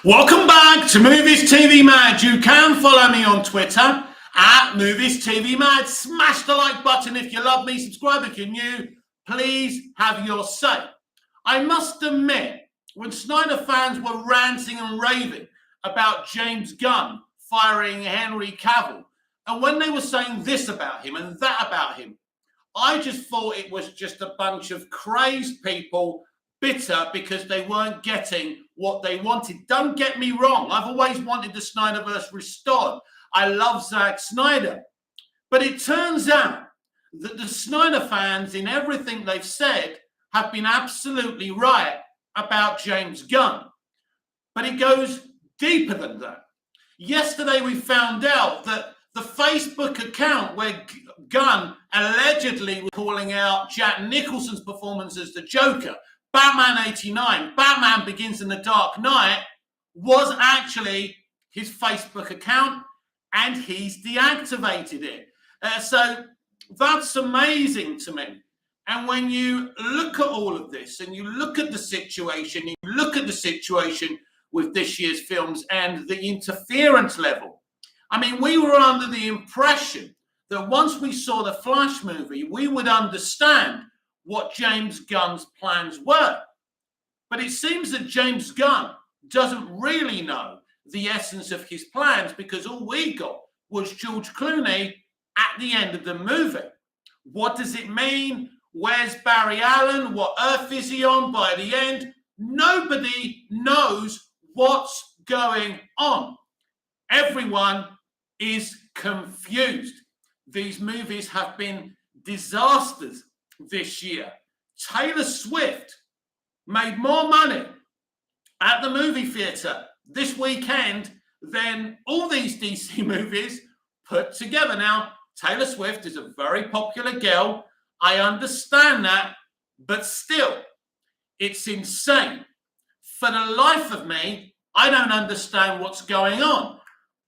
Welcome back to Movies TV Mad. You can follow me on Twitter at Movies TV Mad. Smash the like button if you love me. Subscribe if you're new. Please have your say. I must admit, when Snyder fans were ranting and raving about James Gunn firing Henry Cavill, and when they were saying this about him and that about him, I just thought it was just a bunch of crazed people bitter because they weren't getting what they wanted. Don't get me wrong. I've always wanted the Snyderverse restored. I love Zack Snyder. But it turns out that the Snyder fans, in everything they've said, have been absolutely right about James Gunn. But it goes deeper than that. Yesterday we found out that the Facebook account where Gunn allegedly was calling out Jack Nicholson's performance as the Joker, Batman 89, Batman Begins in the Dark Knight, was actually his Facebook account, and he's deactivated it. So that's amazing to me. And when you look at all of this and you look at the situation, with this year's films and the interference level, I mean, we were under the impression that once we saw the Flash movie, we would understand what James Gunn's plans were. But it seems that James Gunn doesn't really know the essence of his plans, because all we got was George Clooney at the end of the movie. What does it mean? Where's Barry Allen? What earth is he on by the end? Nobody knows what's going on. Everyone is confused. These movies have been disasters this year. Taylor Swift made more money at the movie theater this weekend than all these DC movies put together. Now, Taylor Swift is a very popular girl. I understand that, but still, it's insane. For the life of me, I don't understand what's going on.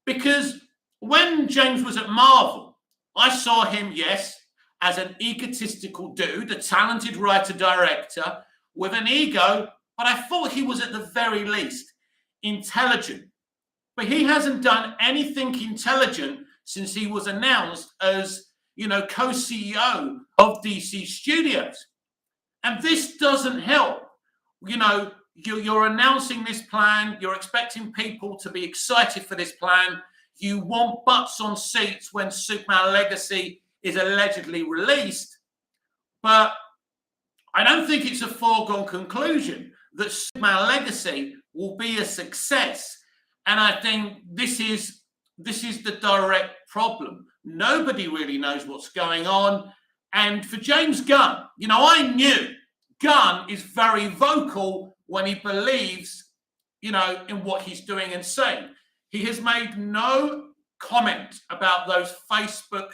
Because when James was at Marvel, I saw him, yes, as an egotistical dude, a talented writer-director with an ego, but I thought he was at the very least intelligent. But he hasn't done anything intelligent since he was announced as, co-CEO of DC Studios. And this doesn't help. You're announcing this plan. You're expecting people to be excited for this plan. You want butts on seats when Superman Legacy is allegedly released. But I don't think it's a foregone conclusion that Superman Legacy will be a success. And I think this is the direct problem. Nobody really knows what's going on. And for James Gunn, I knew Gunn is very vocal when he believes, in what he's doing and saying. He has made no comment about those Facebook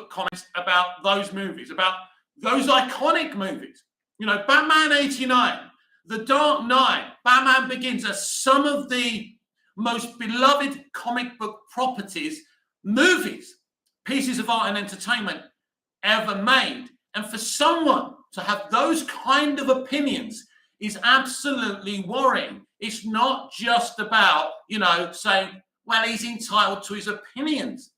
comments about those movies, about those iconic movies. Batman 89, The Dark Knight, Batman Begins are some of the most beloved comic book properties, movies, pieces of art and entertainment ever made. And for someone to have those kind of opinions is absolutely worrying. It's not just about, saying, well, he's entitled to his opinions,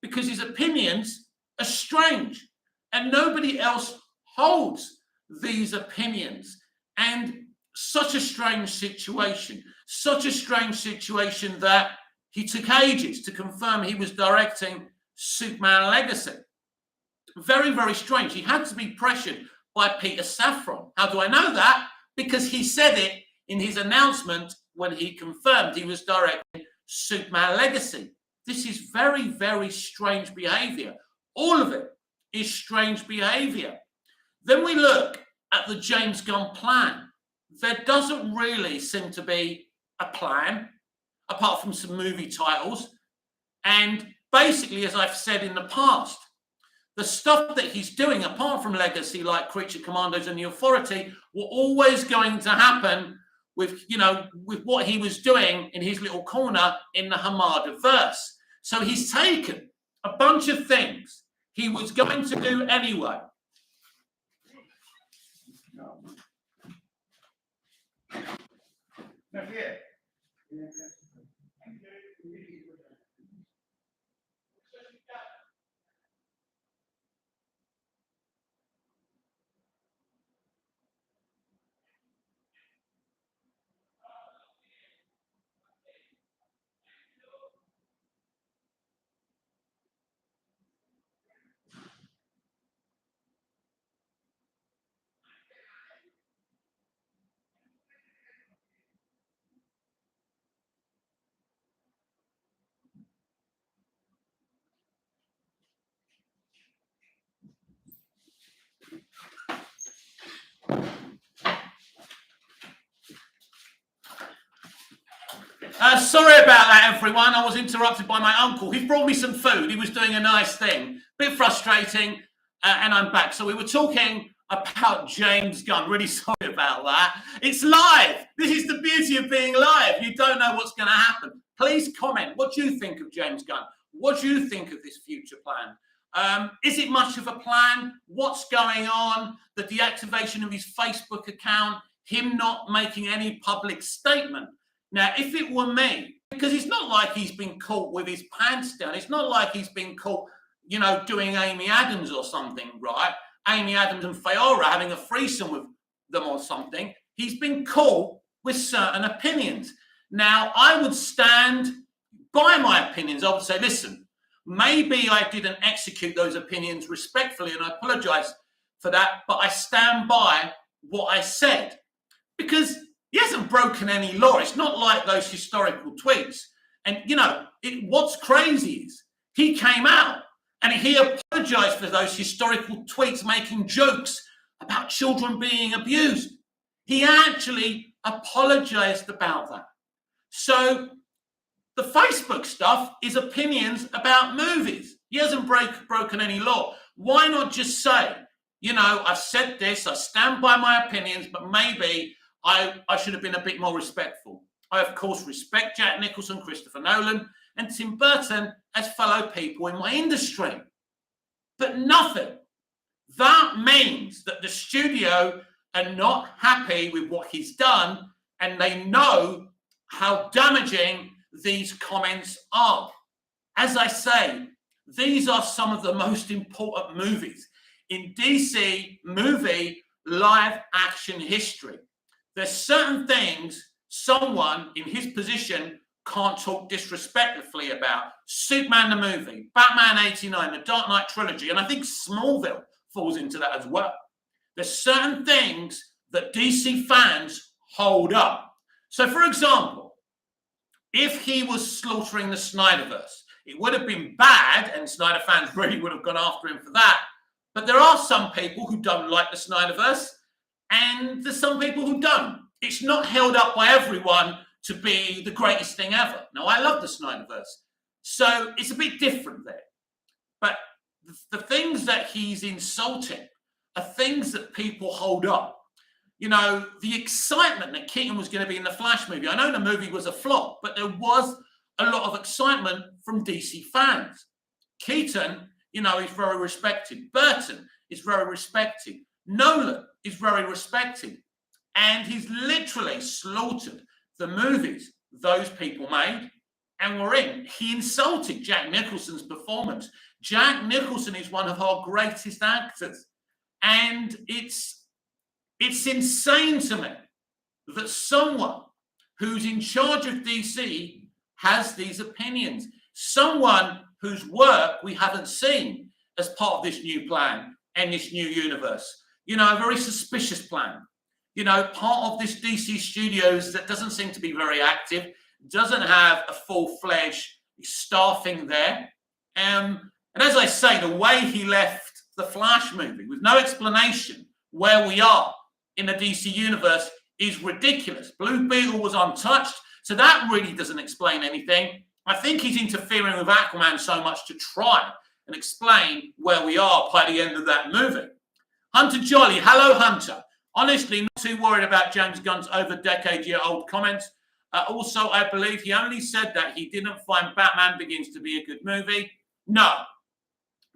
because his opinions are strange and nobody else holds these opinions. And such a strange situation that he took ages to confirm he was directing Superman Legacy. Very, very strange. He had to be pressured by Peter Safran. How do I know that? Because he said it in his announcement when he confirmed he was directing Superman Legacy. This is very, very strange behavior. All of it is strange behavior. Then we look at the James Gunn plan. There doesn't really seem to be a plan, apart from some movie titles. And basically, as I've said in the past, the stuff that he's doing, apart from Legacy, like Creature Commandos and The Authority, were always going to happen with what he was doing in his little corner in the Hamada-verse. So he's taken a bunch of things he was going to do anyway. Sorry about that, everyone. I was interrupted by my uncle. He brought me some food. He was doing a nice thing. Bit frustrating, and I'm back. So we were talking about James Gunn. Really sorry about that. It's live. This is the beauty of being live. You don't know what's going to happen. Please comment. What do you think of James Gunn? What do you think of this future plan? Is it much of a plan? What's going on? The deactivation of his Facebook account, him not making any public statement. Now, if it were me, because it's not like he's been caught with his pants down. It's not like he's been caught, you know, doing Amy Adams or something, right? Amy Adams and Fiora having a threesome with them or something. He's been caught with certain opinions. Now, I would stand by my opinions. I would say, listen, maybe I didn't execute those opinions respectfully, and I apologize for that, but I stand by what I said. Because he hasn't broken any law. It's not like those historical tweets. And, you know, what's crazy is he came out and he apologized for those historical tweets making jokes about children being abused. He actually apologized about that. So the Facebook stuff is opinions about movies. He hasn't broken any law. Why not just say, you know, I've said this, I stand by my opinions, but maybe I should have been a bit more respectful. I, of course, respect Jack Nicholson, Christopher Nolan, and Tim Burton as fellow people in my industry. But nothing. That means that the studio are not happy with what he's done, and they know how damaging these comments are. As I say, these are some of the most important movies in DC movie live action history. There's certain things someone in his position can't talk disrespectfully about. Superman the movie, Batman 89, the Dark Knight trilogy, and I think Smallville falls into that as well. There's certain things that DC fans hold up. So, for example, if he was slaughtering the Snyderverse, it would have been bad, and Snyder fans really would have gone after him for that. But there are some people who don't like the Snyderverse, and there's some people who don't. It's not held up by everyone to be the greatest thing ever. Now, I love the Snyderverse, so it's a bit different there. But the things that he's insulting are things that people hold up. You know, the excitement that Keaton was going to be in the Flash movie. I know the movie was a flop, but there was a lot of excitement from DC fans. Keaton, you know, is very respected. Burton is very respected. Nolan is very respected. And he's literally slaughtered the movies those people made and were in. He insulted Jack Nicholson's performance. Jack Nicholson is one of our greatest actors. And it's insane to me that someone who's in charge of DC has these opinions. Someone whose work we haven't seen as part of this new plan and this new universe. You know, a very suspicious plan. You know, part of this DC Studios that doesn't seem to be very active, doesn't have a full-fledged staffing there. And as I say, the way he left the Flash movie with no explanation where we are in the DC universe is ridiculous. Blue Beetle was untouched, so that really doesn't explain anything. I think he's interfering with Aquaman so much to try and explain where we are by the end of that movie. Hunter Jolly, hello Hunter. Honestly, not too worried about James Gunn's over-decade-year-old comments. Also, I believe he only said that he didn't find Batman Begins to be a good movie. No,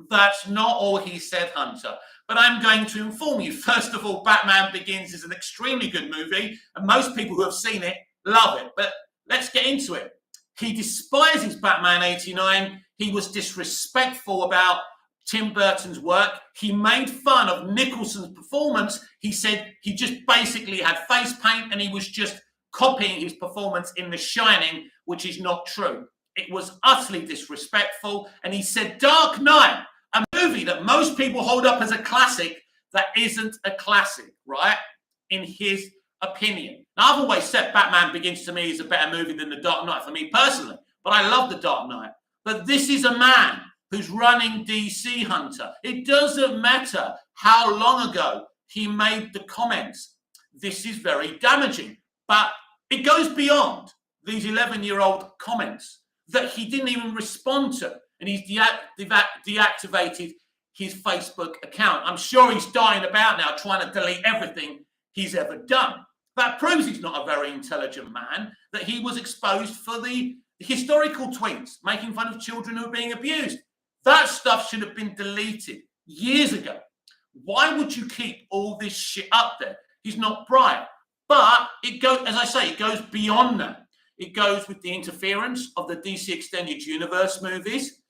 that's not all he said, Hunter. But I'm going to inform you. First of all, Batman Begins is an extremely good movie, and most people who have seen it love it. But let's get into it. He despises Batman 89. He was disrespectful about Tim Burton's work. He made fun of Nicholson's performance. He said he just basically had face paint and he was just copying his performance in The Shining, which is not true. It was utterly disrespectful. And he said Dark Knight, a movie that most people hold up as a classic, that isn't a classic, right? In his opinion. Now, I've always said Batman Begins to me is a better movie than The Dark Knight for me personally, but I love The Dark Knight. But this is a man who's running DC, Hunter. It doesn't matter how long ago he made the comments. This is very damaging. But it goes beyond these 11-year-old comments that he didn't even respond to, and he's deactivated his Facebook account. I'm sure he's dying about now, trying to delete everything he's ever done. That proves he's not a very intelligent man, that he was exposed for the historical tweets, making fun of children who are being abused. That stuff should have been deleted years ago. Why would you keep all this shit up there? He's not bright. But it goes, as I say, it goes beyond that. It goes with the interference of the DC Extended Universe movies,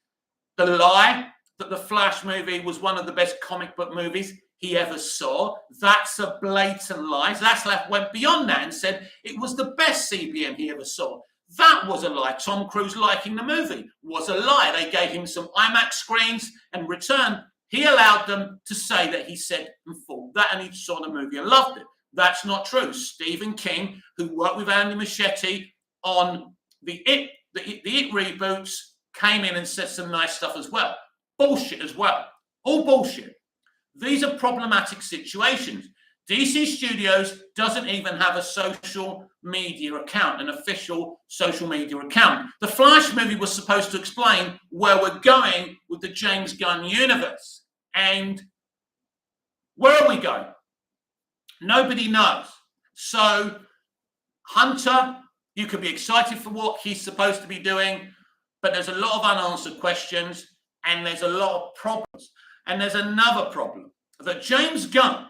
the lie that the Flash movie was one of the best comic book movies he ever saw. That's a blatant lie. Zaslav went beyond that and said it was the best CBM he ever saw. That was a lie. Tom Cruise liking the movie was a lie. They gave him some IMAX screens, and in return, he allowed them to say that he said and thought that, and he saw the movie and loved it. That's not true. Stephen King, who worked with Andy Muschietti on the It reboots, came in and said some nice stuff as well. Bullshit as well. All bullshit. These are problematic situations. DC Studios doesn't even have a social media account, an official social media account. The Flash movie was supposed to explain where we're going with the James Gunn universe. And where are we going? Nobody knows. So, Hunter, you can be excited for what he's supposed to be doing, but there's a lot of unanswered questions and there's a lot of problems. And there's another problem, that James Gunn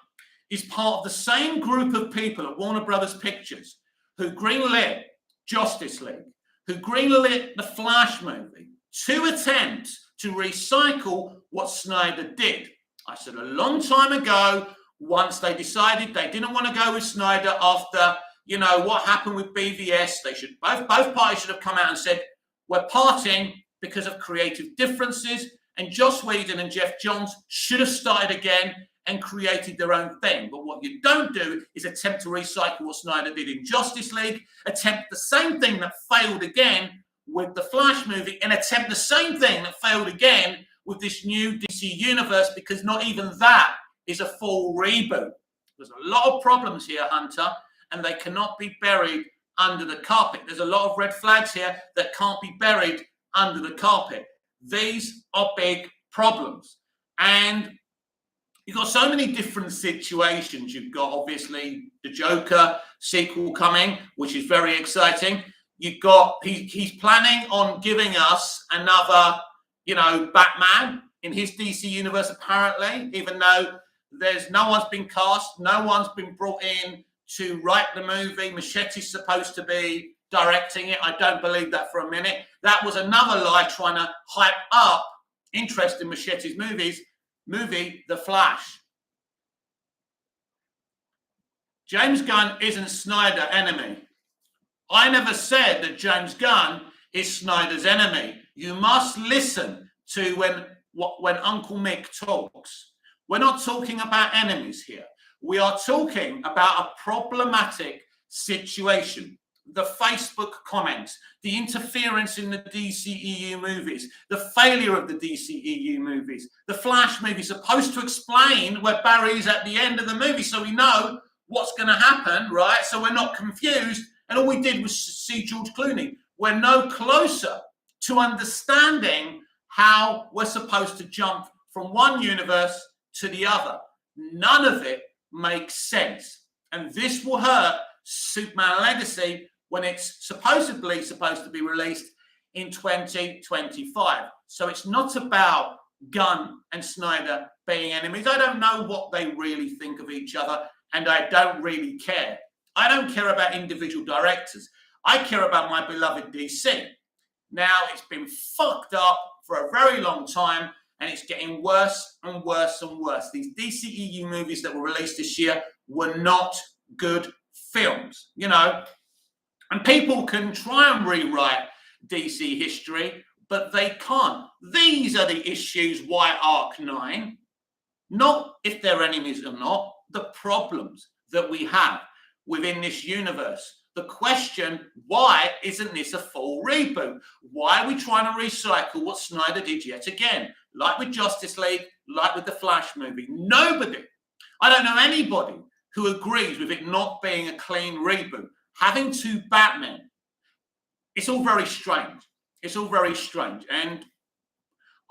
is part of the same group of people at Warner Brothers Pictures who greenlit Justice League, who greenlit the Flash movie, two attempts to recycle what Snyder did. I said a long time ago, once they decided they didn't want to go with Snyder after, what happened with BVS, they should both parties should have come out and said, we're parting because of creative differences, and Joss Whedon and Jeff Johns should have started again and created their own thing. But what you don't do is attempt to recycle what Snyder did in Justice League, attempt the same thing that failed again with the Flash movie, and attempt the same thing that failed again with this new DC universe, because not even that is a full reboot. There's a lot of problems here, Hunter, and they cannot be buried under the carpet. There's a lot of red flags here that can't be buried under the carpet. These are big problems. And you've got so many different situations. You've got, obviously, the Joker sequel coming, which is very exciting. You've got, he's planning on giving us another, Batman in his DC universe, apparently, even though there's no one's been cast, no one's been brought in to write the movie. Muschietti's supposed to be directing it. I don't believe that for a minute. That was another lie trying to hype up interest in Muschietti's movie, The Flash. James Gunn isn't Snyder's enemy. I never said that James Gunn is Snyder's enemy. You must listen to when Uncle Mick talks. We're not talking about enemies here. We are talking about a problematic situation. The Facebook comments, the interference in the DCEU movies, the failure of the DCEU movies, the Flash movie supposed to explain where Barry's at the end of the movie so we know what's going to happen, right? So we're not confused. And all we did was see George Clooney. We're no closer to understanding how we're supposed to jump from one universe to the other. None of it makes sense. And this will hurt Superman Legacy when it's supposedly supposed to be released in 2025. So it's not about Gunn and Snyder being enemies. I don't know what they really think of each other, and I don't really care. I don't care about individual directors. I care about my beloved DC. Now, it's been fucked up for a very long time, and it's getting worse and worse and worse. These DCEU movies that were released this year were not good films, And people can try and rewrite DC history, but they can't. These are the issues why Arc 9, not if they're enemies or not, the problems that we have within this universe. The question, why isn't this a full reboot? Why are we trying to recycle what Snyder did yet again? Like with Justice League, like with the Flash movie. Nobody, I don't know anybody who agrees with it not being a clean reboot. Having two Batmen it's all very strange. It's all very strange. And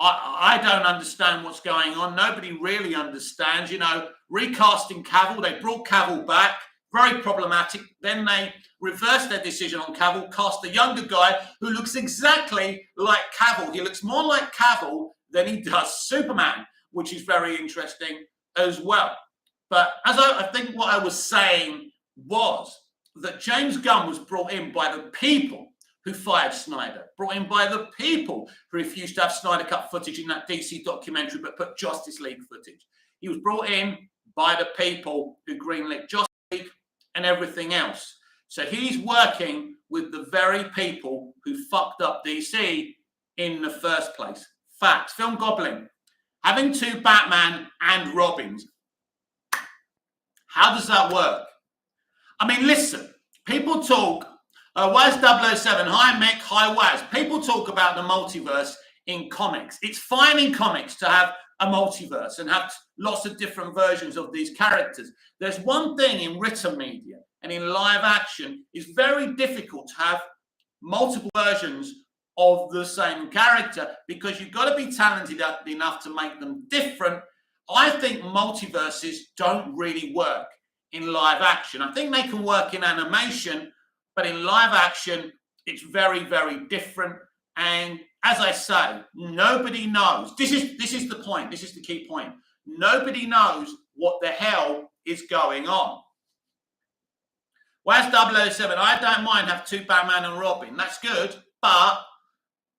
I don't understand what's going on. Nobody really understands. You know, recasting Cavill, they brought Cavill back, very problematic. Then they reversed their decision on Cavill, cast a younger guy who looks exactly like Cavill. He looks more like Cavill than he does Superman, which is very interesting as well. But as I think what I was saying was that James Gunn was brought in by the people who fired Snyder, brought in by the people who refused to have Snyder Cut footage in that DC documentary but put Justice League footage. He was brought in by the people who greenlit Justice League and everything else. So he's working with the very people who fucked up DC in the first place. Fact. Film Goblin. Having two Batman and Robins. How does that work? I mean, listen, people talk, Waz 007, hi Mick, hi Waz. People talk about the multiverse in comics. It's fine in comics to have a multiverse and have lots of different versions of these characters. There's one thing in written media and in live action, it's very difficult to have multiple versions of the same character because you've got to be talented enough to make them different. I think multiverses don't really work in live action. I think they can work in animation, but in live action, it's very, very different. And as I say, nobody knows. This is the point. This is the key point. Nobody knows what the hell is going on. Whereas 007, I don't mind have two Batman and Robin. That's good. But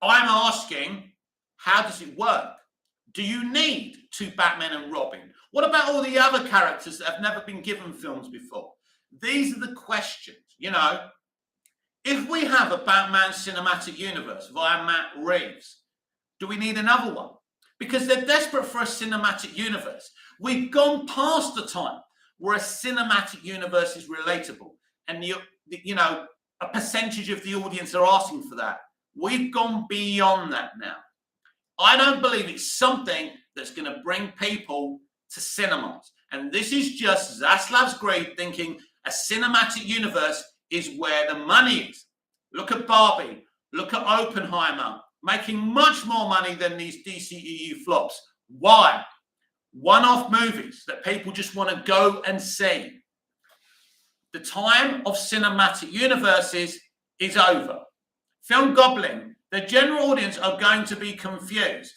I'm asking, how does it work? Do you need two Batman and Robin? What about all the other characters that have never been given films before? These are the questions, you know. If we have a Batman cinematic universe via Matt Reeves, do we need another one? Because they're desperate for a cinematic universe. We've gone past the time where a cinematic universe is relatable and, you know, a percentage of the audience are asking for that. We've gone beyond that now. I don't believe it's something that's going to bring people to cinemas. And this is just Zaslav's Greed thinking a cinematic universe is where the money is. Look at Barbie. Look at Oppenheimer. Making much more money than these DCEU flops. Why? One-off movies that people just want to go and see. The time of cinematic universes is over. Film Goblin, the general audience are going to be confused.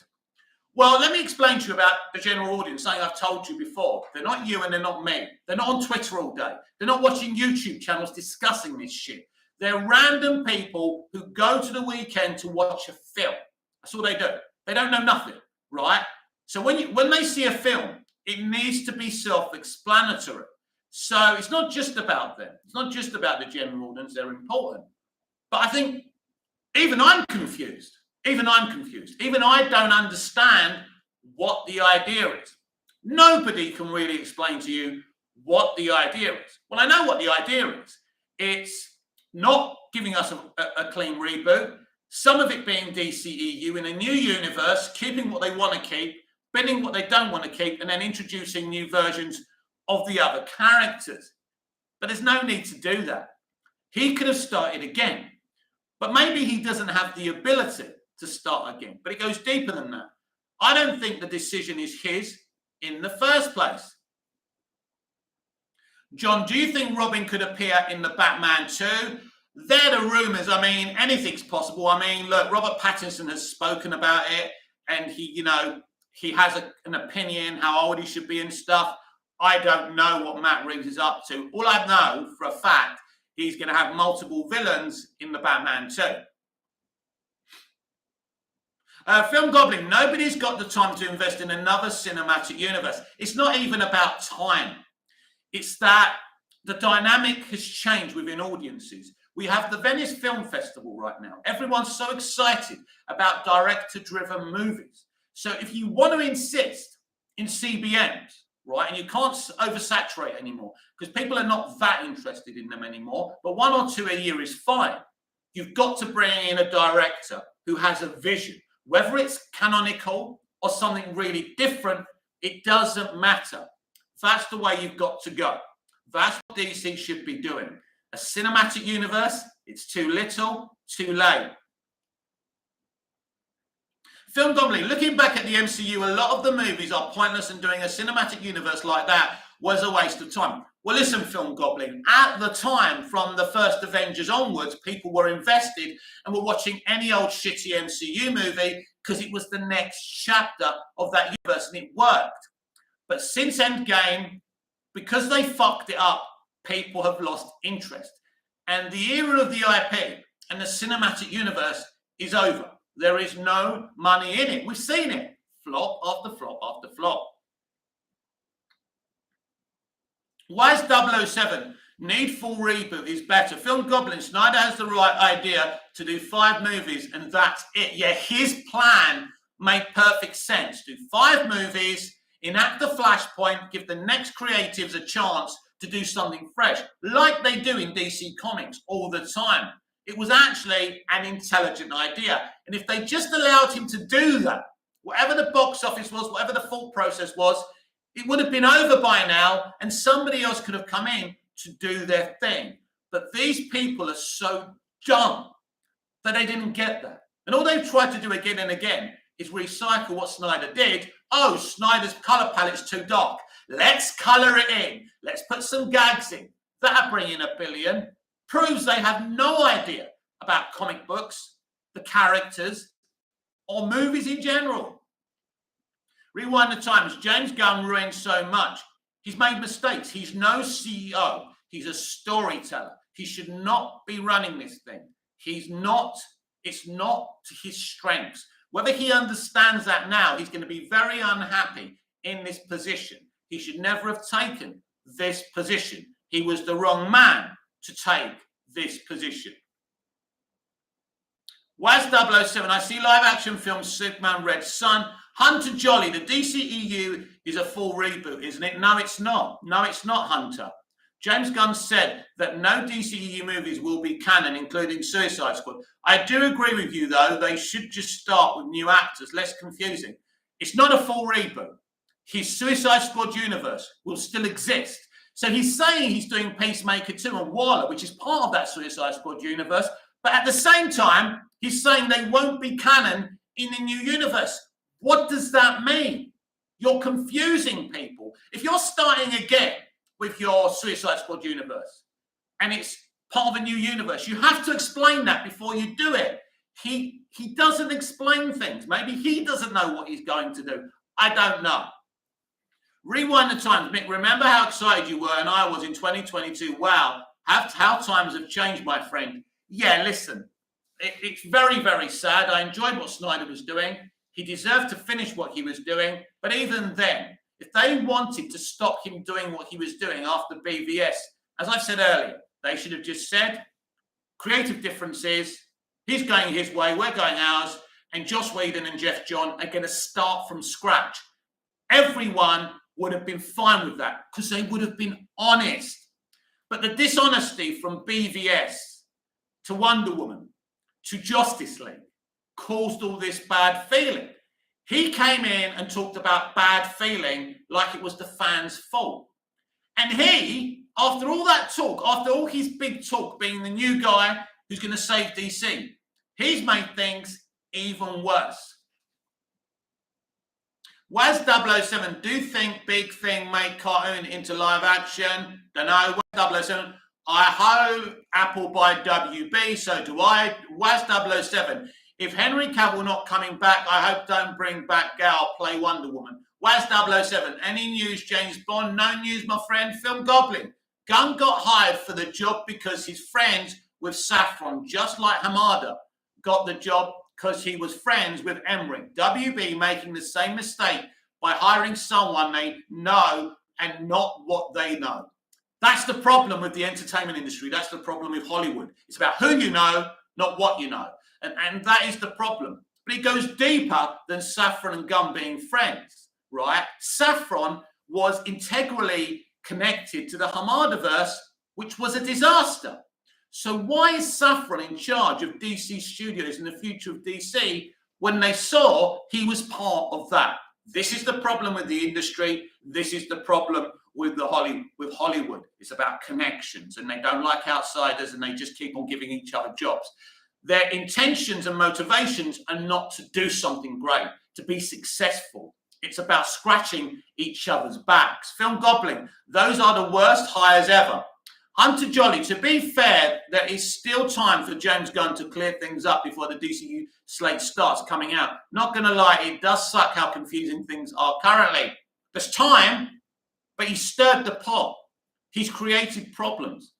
Well, let me explain to you about the general audience, something I've told you before. They're not you and they're not me. They're not on Twitter all day. They're not watching YouTube channels discussing this shit. They're random people who go to the weekend to watch a film. That's all they do. They don't know nothing, right? So when they see a film, it needs to be self-explanatory. So it's not just about them. It's not just about the general audience. They're important. But I think even I'm confused. Even I don't understand what the idea is. Nobody can really explain to you what the idea is. Well, I know what the idea is. It's not giving us a clean reboot. Some of it being DCEU in a new universe, keeping what they want to keep, binning what they don't want to keep, and then introducing new versions of the other characters. But there's no need to do that. He could have started again. But maybe he doesn't have the ability to start again. But it goes deeper than that. I don't think the decision is his in the first place. John, do you think Robin could appear in the Batman 2? They're the rumours. I mean, anything's possible. I mean, look, Robert Pattinson has spoken about it, and he has an opinion how old he should be and stuff. I don't know what Matt Reeves is up to. All I know for a fact, he's going to have multiple villains in the Batman 2. Film Goblin, nobody's got the time to invest in another cinematic universe. It's not even about time. It's that the dynamic has changed within audiences. We have the Venice Film Festival right now. Everyone's so excited about director-driven movies. So if you want to insist in CBNs, right, and you can't oversaturate anymore because people are not that interested in them anymore, but 1 or 2 a year is fine. You've got to bring in a director who has a vision. Whether it's canonical or something really different, it doesn't matter. That's the way you've got to go. That's what DC should be doing. A cinematic universe, it's too little, too late. Film Goblin, looking back at the MCU, a lot of the movies are pointless, and doing a cinematic universe like that was a waste of time. Well, listen, Film Goblin, at the time, from the first Avengers onwards, people were invested and were watching any old shitty MCU movie because it was the next chapter of that universe, and it worked. But since Endgame, because they fucked it up, people have lost interest. And the era of the IP and the cinematic universe is over. There is no money in it. We've seen it. Flop after flop after flop. Why is 007 need full reboot is better? Film Goblin, Snyder has the right idea to do 5 movies and that's it. Yeah, his plan made perfect sense. Do 5 movies, enact the Flashpoint, give the next creatives a chance to do something fresh, like they do in DC Comics all the time. It was actually an intelligent idea. And if they just allowed him to do that, whatever the box office was, whatever the thought process was, it would have been over by now and somebody else could have come in to do their thing. But these people are so dumb that they didn't get that. And all they've tried to do again and again is recycle what Snyder did. Oh, Snyder's color palette's too dark. Let's color it in. Let's put some gags in. That'll bring in $1 billion. Proves they have no idea about comic books, the characters, or movies in general. Rewind the times. James Gunn ruined so much. He's made mistakes. He's no CEO. He's a storyteller. He should not be running this thing. He's not. It's not to his strengths. Whether he understands that now, he's going to be very unhappy in this position. He should never have taken this position. He was the wrong man to take this position. Why is 007? I see live action films, Superman, Red Sun, Hunter Jolly. The DCEU is a full reboot, isn't it? No, it's not. No, it's not, Hunter. James Gunn said that no DCEU movies will be canon, including Suicide Squad. I do agree with you, though. They should just start with new actors, less confusing. It's not a full reboot. His Suicide Squad universe will still exist. So he's saying he's doing Peacemaker 2 and Waller, which is part of that Suicide Squad universe. But at the same time, he's saying they won't be canon in the new universe. What does that mean? You're confusing people. If you're starting again with your Suicide Squad universe and it's part of a new universe, you have to explain that before you do it. He doesn't explain things. Maybe he doesn't know what he's going to do. I don't know. Rewind the times. Mick, remember how excited you were and I was in 2022. Wow, how times have changed, my friend. Yeah, listen, it's very, very sad. I enjoyed what Snyder was doing. He deserved to finish what he was doing. But even then, if they wanted to stop him doing what he was doing after BVS, as I said earlier, they should have just said, creative differences, he's going his way, we're going ours, and Joss Whedon and Jeff John are going to start from scratch. Everyone would have been fine with that because they would have been honest. But the dishonesty from BVS to Wonder Woman to Justice League caused all this bad feeling. He came in and talked about bad feeling like it was the fans' fault. And he, after all that talk, after all his big talk being the new guy who's going to save DC, he's made things even worse. Was 007, do you think Big Thing made cartoon into live action? Don't know. Was 007, I hope Apple buy WB, so do I. Was 007, if Henry Cavill not coming back, I hope don't bring back Gal, play Wonder Woman. Was 007, any news, James Bond? No news, my friend. Film Goblin. Gunn got hired for the job because he's friends with Saffron, just like Hamada got the job because he was friends with Emmerich. WB making the same mistake by hiring someone they know and not what they know. That's the problem with the entertainment industry. That's the problem with Hollywood. It's about who you know, not what you know. And that is the problem. But it goes deeper than Saffron and Gunn being friends, right? Saffron was integrally connected to the Hamadaverse, which was a disaster. So why is Saffron in charge of DC Studios and the future of DC when they saw he was part of that? This is the problem with the industry. This is the problem with Hollywood. It's about connections, and they don't like outsiders, and they just keep on giving each other jobs. Their intentions and motivations are not to do something great, to be successful. It's about scratching each other's backs. Film gobbling, those are the worst hires ever. Hunter Jolly, to be fair, there is still time for James Gunn to clear things up before the DCEU slate starts coming out. Not going to lie, it does suck how confusing things are currently. There's time, but he's stirred the pot. He's created problems.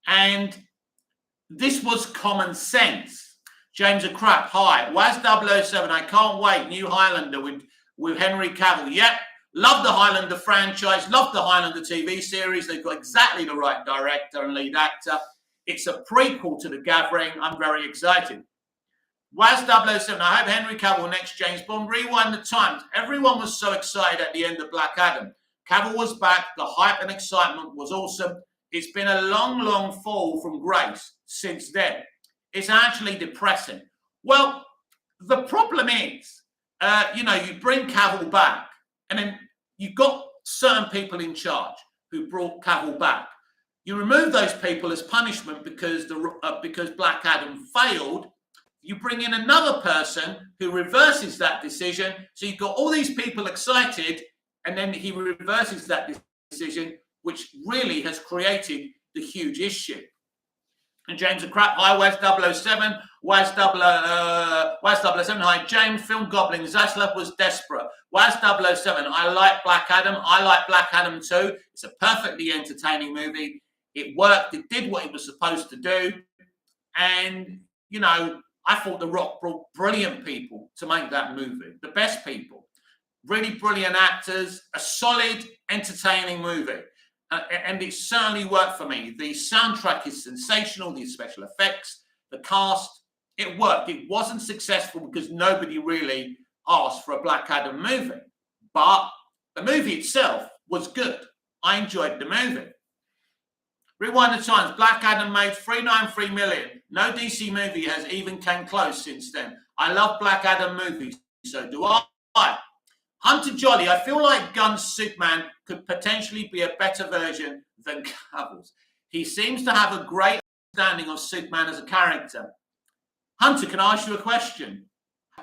And this was common sense. James a crap. Hi, Waz 007. I can't wait. New Highlander with Henry Cavill. Yep. Love the Highlander franchise. Love the Highlander TV series. They've got exactly the right director and lead actor. It's a prequel to The Gathering. I'm very excited. Waz 007. I hope Henry Cavill next James Bond. Rewind the times. Everyone was so excited at the end of Black Adam. Cavill was back. The hype and excitement was awesome. It's been a long, long fall from grace since then. It's actually depressing. Well, the problem is, you bring Cavill back, and then you've got certain people in charge who brought Cavill back. You remove those people as punishment because Black Adam failed. You bring in another person who reverses that decision. So you've got all these people excited, and then he reverses that decision, which really has created the huge issue. And James a crap. Hi, Waz 007. Waz 007. Hi, James. Film gobbling. Zaslav was desperate. Waz 007. I like Black Adam. I like Black Adam too. It's a perfectly entertaining movie. It worked. It did what it was supposed to do. And, I thought The Rock brought brilliant people to make that movie. The best people. Really brilliant actors. A solid, entertaining movie. And it certainly worked for me. The soundtrack is sensational, the special effects, the cast, it worked. It wasn't successful because nobody really asked for a Black Adam movie. But the movie itself was good. I enjoyed the movie. Rewind the times. Black Adam made $393 million. No DC movie has even came close since then. I love Black Adam movies, so do I. Hunter Jolly, I feel like Gunn's Superman could potentially be a better version than Cavill's. He seems to have a great understanding of Superman as a character. Hunter, can I ask you a question?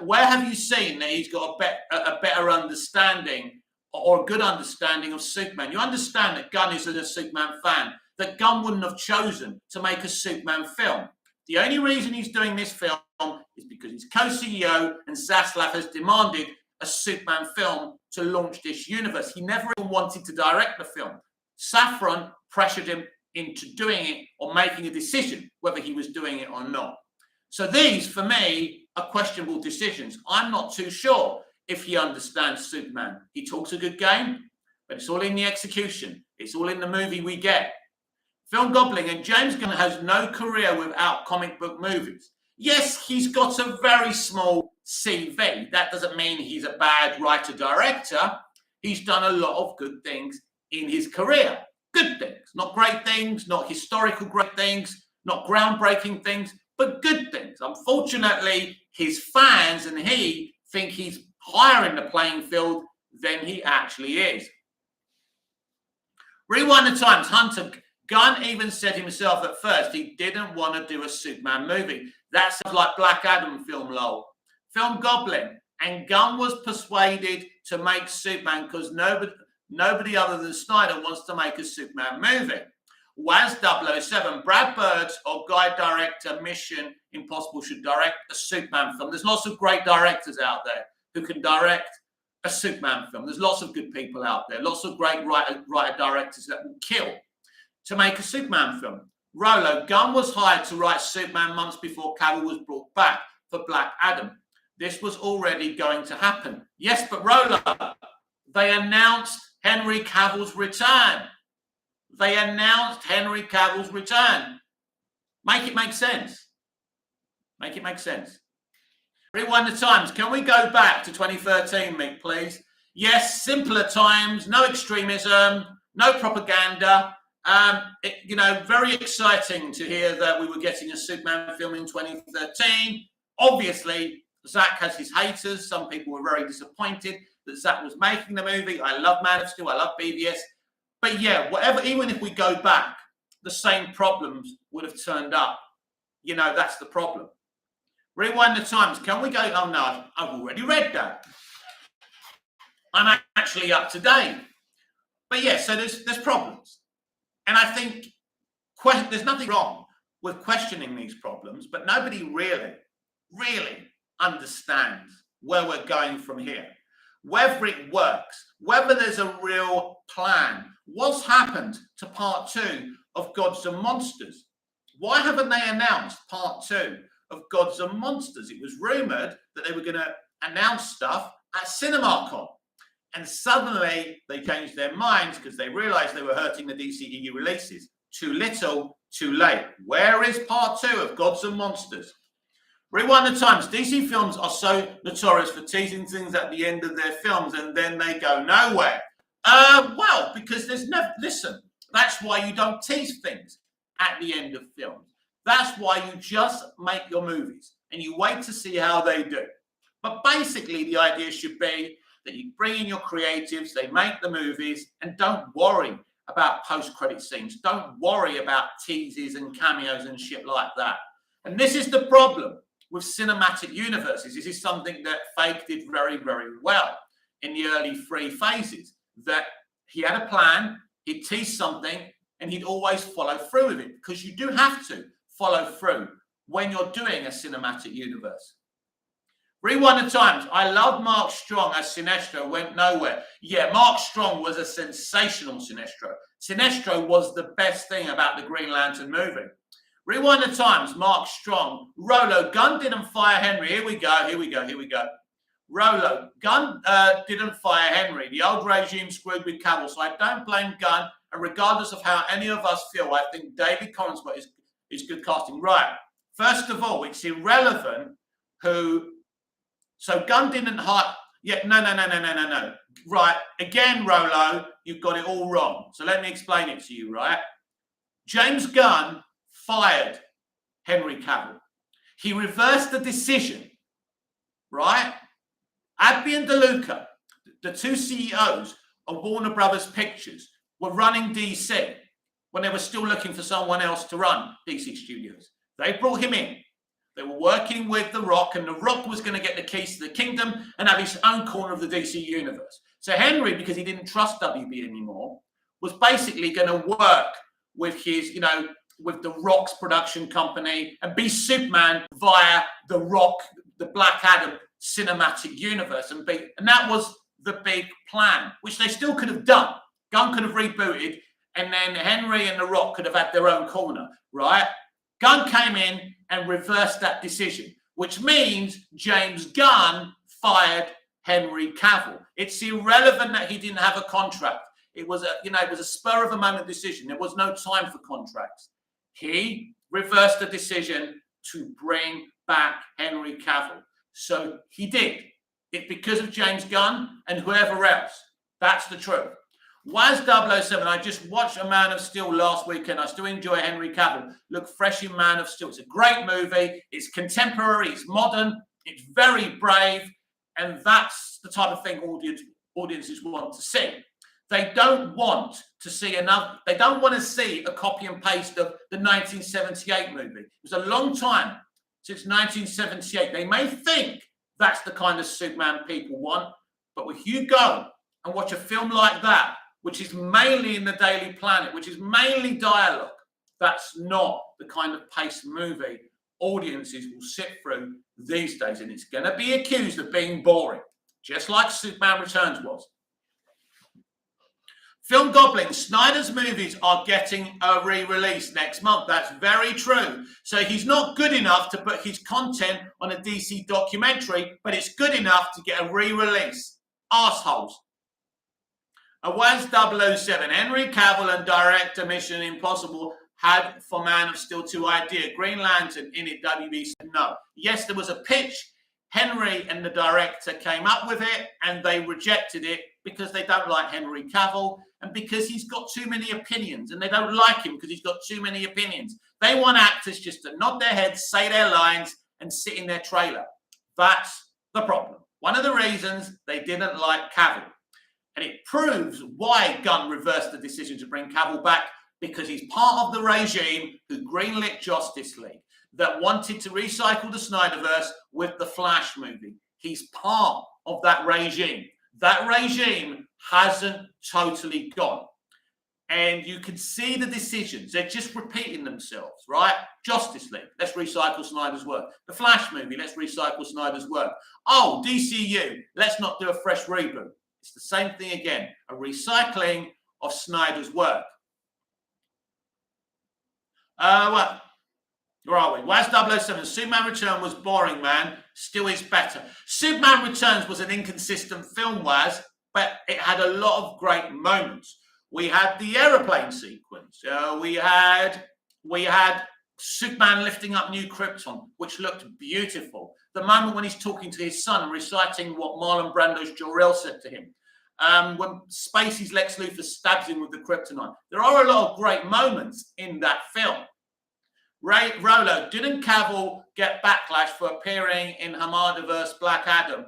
Where have you seen that he's got a better understanding or a good understanding of Superman? You understand that Gunn is a Superman fan, that Gunn wouldn't have chosen to make a Superman film. The only reason he's doing this film is because his co-CEO and Zaslav has demanded a Superman film to launch this universe. He never even wanted to direct the film. Safran pressured him into doing it or making a decision whether he was doing it or not. So these, for me, are questionable decisions. I'm not too sure if he understands Superman. He talks a good game, but it's all in the execution. It's all in the movie we get. Film gobbling, and James Gunn has no career without comic book movies. Yes, he's got a very small CV. That doesn't mean he's a bad writer-director. He's done a lot of good things in his career. Good things. Not great things, not historical great things, not groundbreaking things, but good things. Unfortunately, his fans and he think he's higher in the playing field than he actually is. Rewind the times. Hunter Gunn even said himself at first he didn't want to do a Superman movie. That sounds like Black Adam film, lol. Film gobbling. And Gunn was persuaded to make Superman because nobody other than Snyder wants to make a Superman movie. Waz 007, Brad Bird or guy director Mission Impossible should direct a Superman film. There's lots of great directors out there who can direct a Superman film. There's lots of good people out there. Lots of great writer directors that will kill to make a Superman film. Rolo, Gunn was hired to write Superman months before Cavill was brought back for Black Adam. This was already going to happen. Yes, but Rolo, they announced Henry Cavill's return. They announced Henry Cavill's return. Make it make sense. Make it make sense. Rewind the times. Can we go back to 2013, Mick, please? Yes, simpler times, no extremism, no propaganda. Very exciting to hear that we were getting a Superman film in 2013. Obviously, Zack has his haters. Some people were very disappointed that Zack was making the movie. I love Man of Steel. I love BVS. But yeah, whatever, even if we go back, the same problems would have turned up. That's the problem. Rewind the Times. Can we go? Oh no, I've already read that. I'm actually up to date. But yeah, so there's problems. And I think there's nothing wrong with questioning these problems, but nobody really understands where we're going from here. Whether it works, whether there's a real plan. What's happened to part 2 of Gods and Monsters? Why haven't they announced part 2 of Gods and Monsters? It was rumoured that they were going to announce stuff at CinemaCon. And suddenly they changed their minds because they realised they were hurting the DCEU releases. Too little, too late. Where is part 2 of Gods and Monsters? Rewind the Times. DC films are so notorious for teasing things at the end of their films and then they go nowhere. Well, because there's never... Listen, that's why you don't tease things at the end of films. That's why you just make your movies and you wait to see how they do. But basically, the idea should be that you bring in your creatives, they make the movies, and don't worry about post-credit scenes. Don't worry about teases and cameos and shit like that. And this is the problem with cinematic universes. This is something that Feige did very, very well in the early 3 phases, that he had a plan, he'd tease something, and he'd always follow through with it, because you do have to follow through when you're doing a cinematic universe. Rewind the Times. I love Mark Strong as Sinestro, went nowhere. Yeah, Mark Strong was a sensational Sinestro. Sinestro was the best thing about the Green Lantern movie. Rewind the Times. Mark Strong. Rolo, Gunn didn't fire Henry. Here we go. Rolo, Gunn didn't fire Henry. The old regime screwed with Cavill, so I don't blame Gunn. And regardless of how any of us feel, I think David Cornsmith is good casting. Right. First of all, it's irrelevant who... So Gunn didn't hire... Yeah, no. Right. Again, Rolo, you've got it all wrong. So let me explain it to you, right? James Gunn fired Henry Cavill. He reversed the decision, right? Abby and DeLuca, the 2 CEOs of Warner Brothers Pictures, were running DC when they were still looking for someone else to run DC Studios. They brought him in. They were working with The Rock, and The Rock was going to get the keys to the kingdom and have his own corner of the DC universe. So Henry, because he didn't trust WB anymore, was basically going to work with his, with The Rock's production company and be Superman via The Rock, the Black Adam cinematic universe. And that was the big plan, which they still could have done. Gunn could have rebooted, and then Henry and The Rock could have had their own corner, right? Gunn came in and reversed that decision, which means James Gunn fired Henry Cavill. It's irrelevant that he didn't have a contract. It was a spur of the moment decision. There was no time for contracts. He reversed the decision to bring back Henry Cavill. So he did it because of James Gunn and whoever else. That's the truth. Waz 007, I just watched A Man of Steel last weekend. I still enjoy Henry Cavill. Look fresh in Man of Steel. It's a great movie. It's contemporary. It's modern. It's very brave. And that's the type of thing audiences want to see. They don't want to see they don't want to see a copy and paste of the 1978 movie. It was a long time since 1978. They may think that's the kind of Superman people want, but if you go and watch a film like that, which is mainly in the Daily Planet, which is mainly dialogue, that's not the kind of paced movie audiences will sit through these days. And it's going to be accused of being boring, just like Superman Returns was. Film Goblin, Snyder's movies are getting a re-release next month. That's very true. So he's not good enough to put his content on a DC documentary, but it's good enough to get a re-release. Arseholes. A Waz 007, Henry Cavill and director Mission Impossible had for Man of Steel 2 idea. Green Lantern in it, WB said no. Yes, there was a pitch. Henry and the director came up with it and they rejected it because they don't like Henry Cavill and because he's got too many opinions, and they don't like him because he's got too many opinions. They want actors just to nod their heads, say their lines, and sit in their trailer. That's the problem. One of the reasons they didn't like Cavill. And it proves why Gunn reversed the decision to bring Cavill back. because he's part of the regime who greenlit Justice League, that wanted to recycle the Snyderverse with the Flash movie. He's part of that regime. That regime hasn't totally gone. And you can see the decisions. They're just repeating themselves, right? Justice League, let's recycle Snyder's work. The Flash movie, let's recycle Snyder's work. Oh, DCEU, let's not do a fresh reboot. It's the same thing again, a recycling of Snyder's work. Well, where are we? Waz 007, Superman Returns was boring, man. Still is better. Superman Returns was an inconsistent film, Waz, but it had a lot of great moments. We had the aeroplane sequence. We had Superman lifting up New Krypton, which looked beautiful. The moment when he's talking to his son and reciting what Marlon Brando's Jor-El said to him. When Spacey's Lex Luthor stabs him with the kryptonite. There are a lot of great moments in that film. Rolo, didn't Cavill get backlash for appearing in Hamadaverse Black Adam?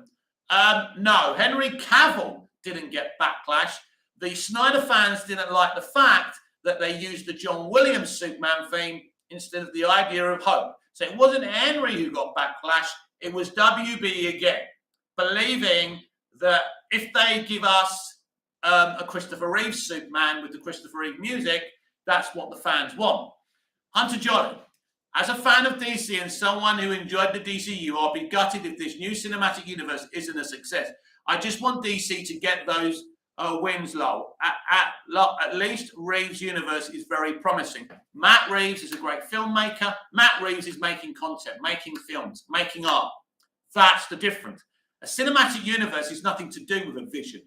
No, Henry Cavill didn't get backlash. The Snyder fans didn't like the fact that they used the John Williams Superman theme instead of the idea of hope. So it wasn't Henry who got backlash, it was WB again, believing that if they give us a Christopher Reeve Superman with the Christopher Reeve music, that's what the fans want. Hunter Jolly, as a fan of DC and someone who enjoyed the DCEU, I'll be gutted if this new cinematic universe isn't a success. I just want DC to get those wins low. At least Reeves' universe is very promising. Matt Reeves is a great filmmaker. Matt Reeves is making content, making films, making art. That's the difference. A cinematic universe is nothing to do with a vision.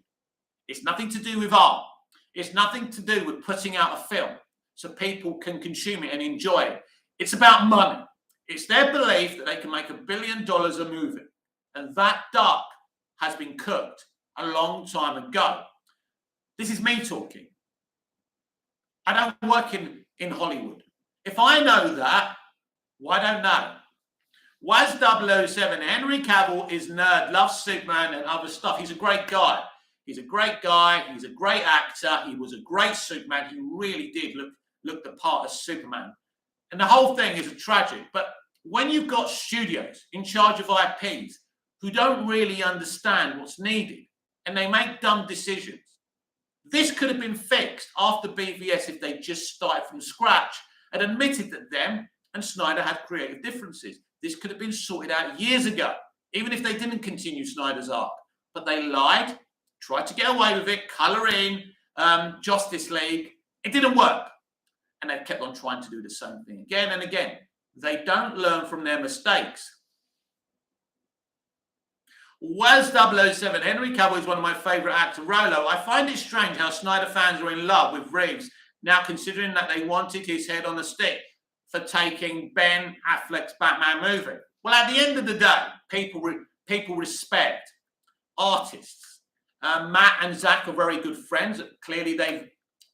It's nothing to do with art. It's nothing to do with putting out a film so people can consume it and enjoy it. It's about money. It's their belief that they can make $1 billion a movie. And that duck has been cooked a long time ago. This is me talking. I don't work in Hollywood. If I know that, why don't know? Waz 007, Henry Cavill is nerd, loves Superman and other stuff. He's a great guy. He's a great guy. He's a great actor. He was a great Superman. He really did look the part of Superman. And the whole thing is tragic. But when you've got studios in charge of IPs who don't really understand what's needed and they make dumb decisions, this could have been fixed after BVS if they just started from scratch and admitted that them and Snyder had creative differences. This could have been sorted out years ago, even if they didn't continue Snyder's arc. But they lied, tried to get away with it, colour in Justice League. It didn't work. And they've kept on trying to do the same thing again and again. They don't learn from their mistakes. Waz 007, Henry Cavill is one of my favourite actors. Rolo, I find it strange how Snyder fans are in love with Reeves, now considering that they wanted his head on a stick for taking Ben Affleck's Batman movie. Well, at the end of the day, people respect artists. Matt and Zach are very good friends. Clearly, they've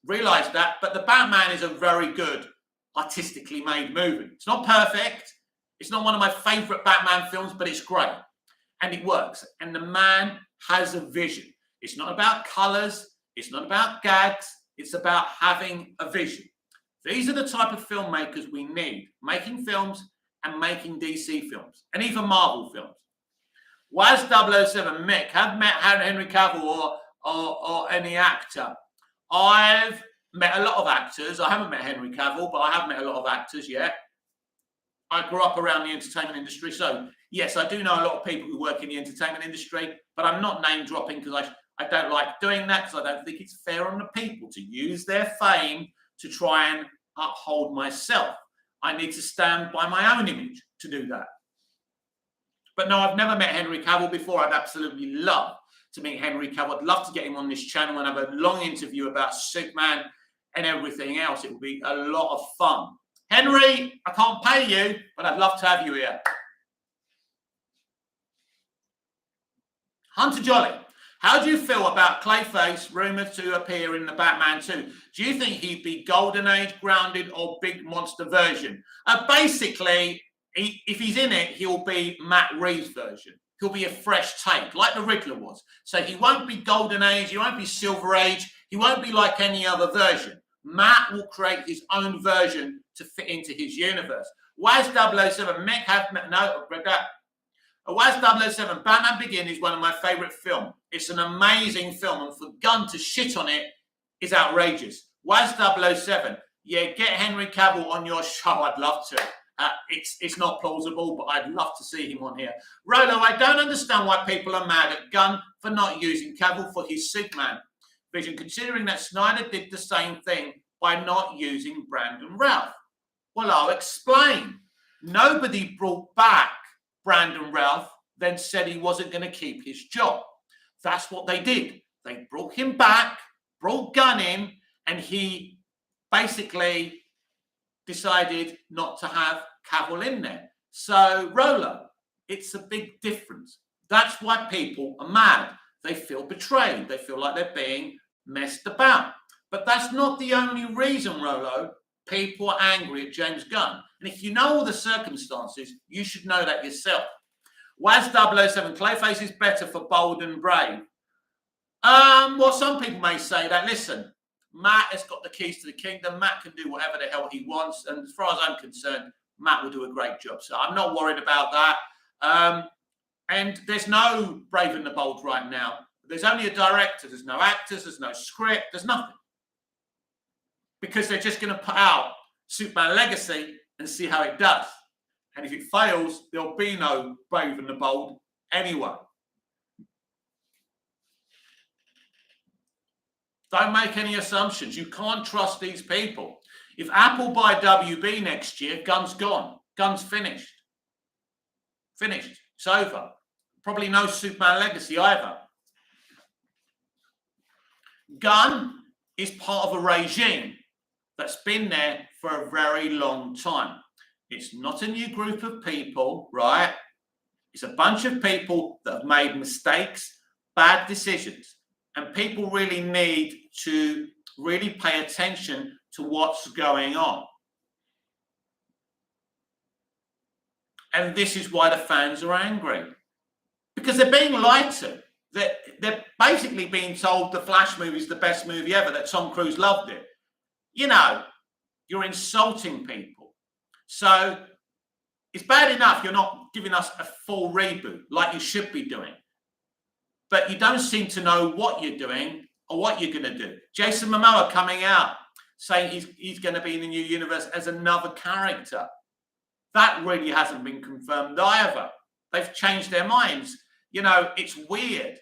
realised that. But the Batman is a very good, artistically made movie. It's not perfect. It's not one of my favourite Batman films, but it's great. And it works. And the man has a vision. It's not about colours. It's not about gags. It's about having a vision. These are the type of filmmakers we need, making films and making DC films, and even Marvel films. Waz 007, Mick, have met Henry Cavill or any actor? I've met a lot of actors. I haven't met Henry Cavill, but I have met a lot of actors yet. I grew up around the entertainment industry, so yes, I do know a lot of people who work in the entertainment industry, but I'm not name dropping because I don't like doing that because I don't think it's fair on the people to use their fame to try and uphold myself. I need to stand by my own image to do that. But no, I've never met Henry Cavill before. I'd absolutely love to meet Henry Cavill. I'd love to get him on this channel and have a long interview about Superman and everything else. It would be a lot of fun. Henry, I can't pay you, but I'd love to have you here. Hunter Jolly, how do you feel about Clayface rumoured to appear in the Batman 2? Do you think he'd be Golden Age, grounded, or big monster version? Basically, if he's in it, he'll be Matt Reeves' version. He'll be a fresh take, like the Riddler was. So he won't be Golden Age, he won't be Silver Age, he won't be like any other version. Matt will create his own version to fit into his universe. Waz 007, Mick have no, Waz 007, Batman Begins is one of my favourite films. It's an amazing film, and for Gunn to shit on it is outrageous. Waz 007, yeah, get Henry Cavill on your show. I'd love to. It's not plausible, but I'd love to see him on here. Rolo, I don't understand why people are mad at Gunn for not using Cavill for his Superman vision, considering that Snyder did the same thing by not using Brandon Routh. Well, I'll explain. Nobody brought back Brandon Routh, then said he wasn't going to keep his job. That's what they did. They brought him back, brought Gunn in, and he basically decided not to have Cavill in there. So, Rolo, it's a big difference. That's why people are mad. They feel betrayed. They feel like they're being messed about. But that's not the only reason, Rolo, people are angry at James Gunn. And if you know all the circumstances, you should know that yourself. Waz 007, Clayface is better for bold and brave. Well, some people may say that. Listen, Matt has got the keys to the kingdom. Matt can do whatever the hell he wants. And as far as I'm concerned, Matt will do a great job. So I'm not worried about that. And there's no Brave and the Bold right now. There's only a director. There's no actors. There's no script. There's nothing. Because they're just going to put out Superman Legacy and see how it does. And if it fails, there'll be no Brave and the Bold anyway. Don't make any assumptions. You can't trust these people. If Apple buy WB next year, Gunn's gone. Gunn's finished. Finished. It's over. Probably no Superman Legacy either. Gunn is part of a regime that's been there for a very long time. It's not a new group of people, right? It's a bunch of people that have made mistakes, bad decisions. And people really need to really pay attention to what's going on. And this is why the fans are angry. Because they're being lied to. They're basically being told the Flash movie is the best movie ever, that Tom Cruise loved it. You know, you're insulting people. So it's bad enough you're not giving us a full reboot like you should be doing. But you don't seem to know what you're doing or what you're going to do. Jason Momoa coming out saying he's going to be in the new universe as another character. That really hasn't been confirmed either. They've changed their minds. You know, it's weird.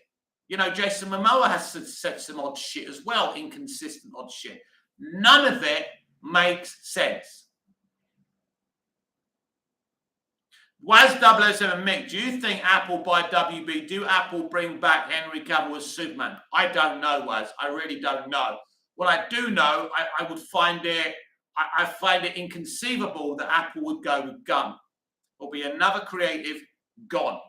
You know, Jason Momoa has said some odd shit as well, inconsistent odd shit. None of it makes sense. Waz 007 Mick, do you think Apple buy WB? Do Apple bring back Henry Cavill as Superman? I don't know, Waz. I really don't know. What I do know, I would find it, I find it inconceivable that Apple would go with Gunn. There'll be another creative gone.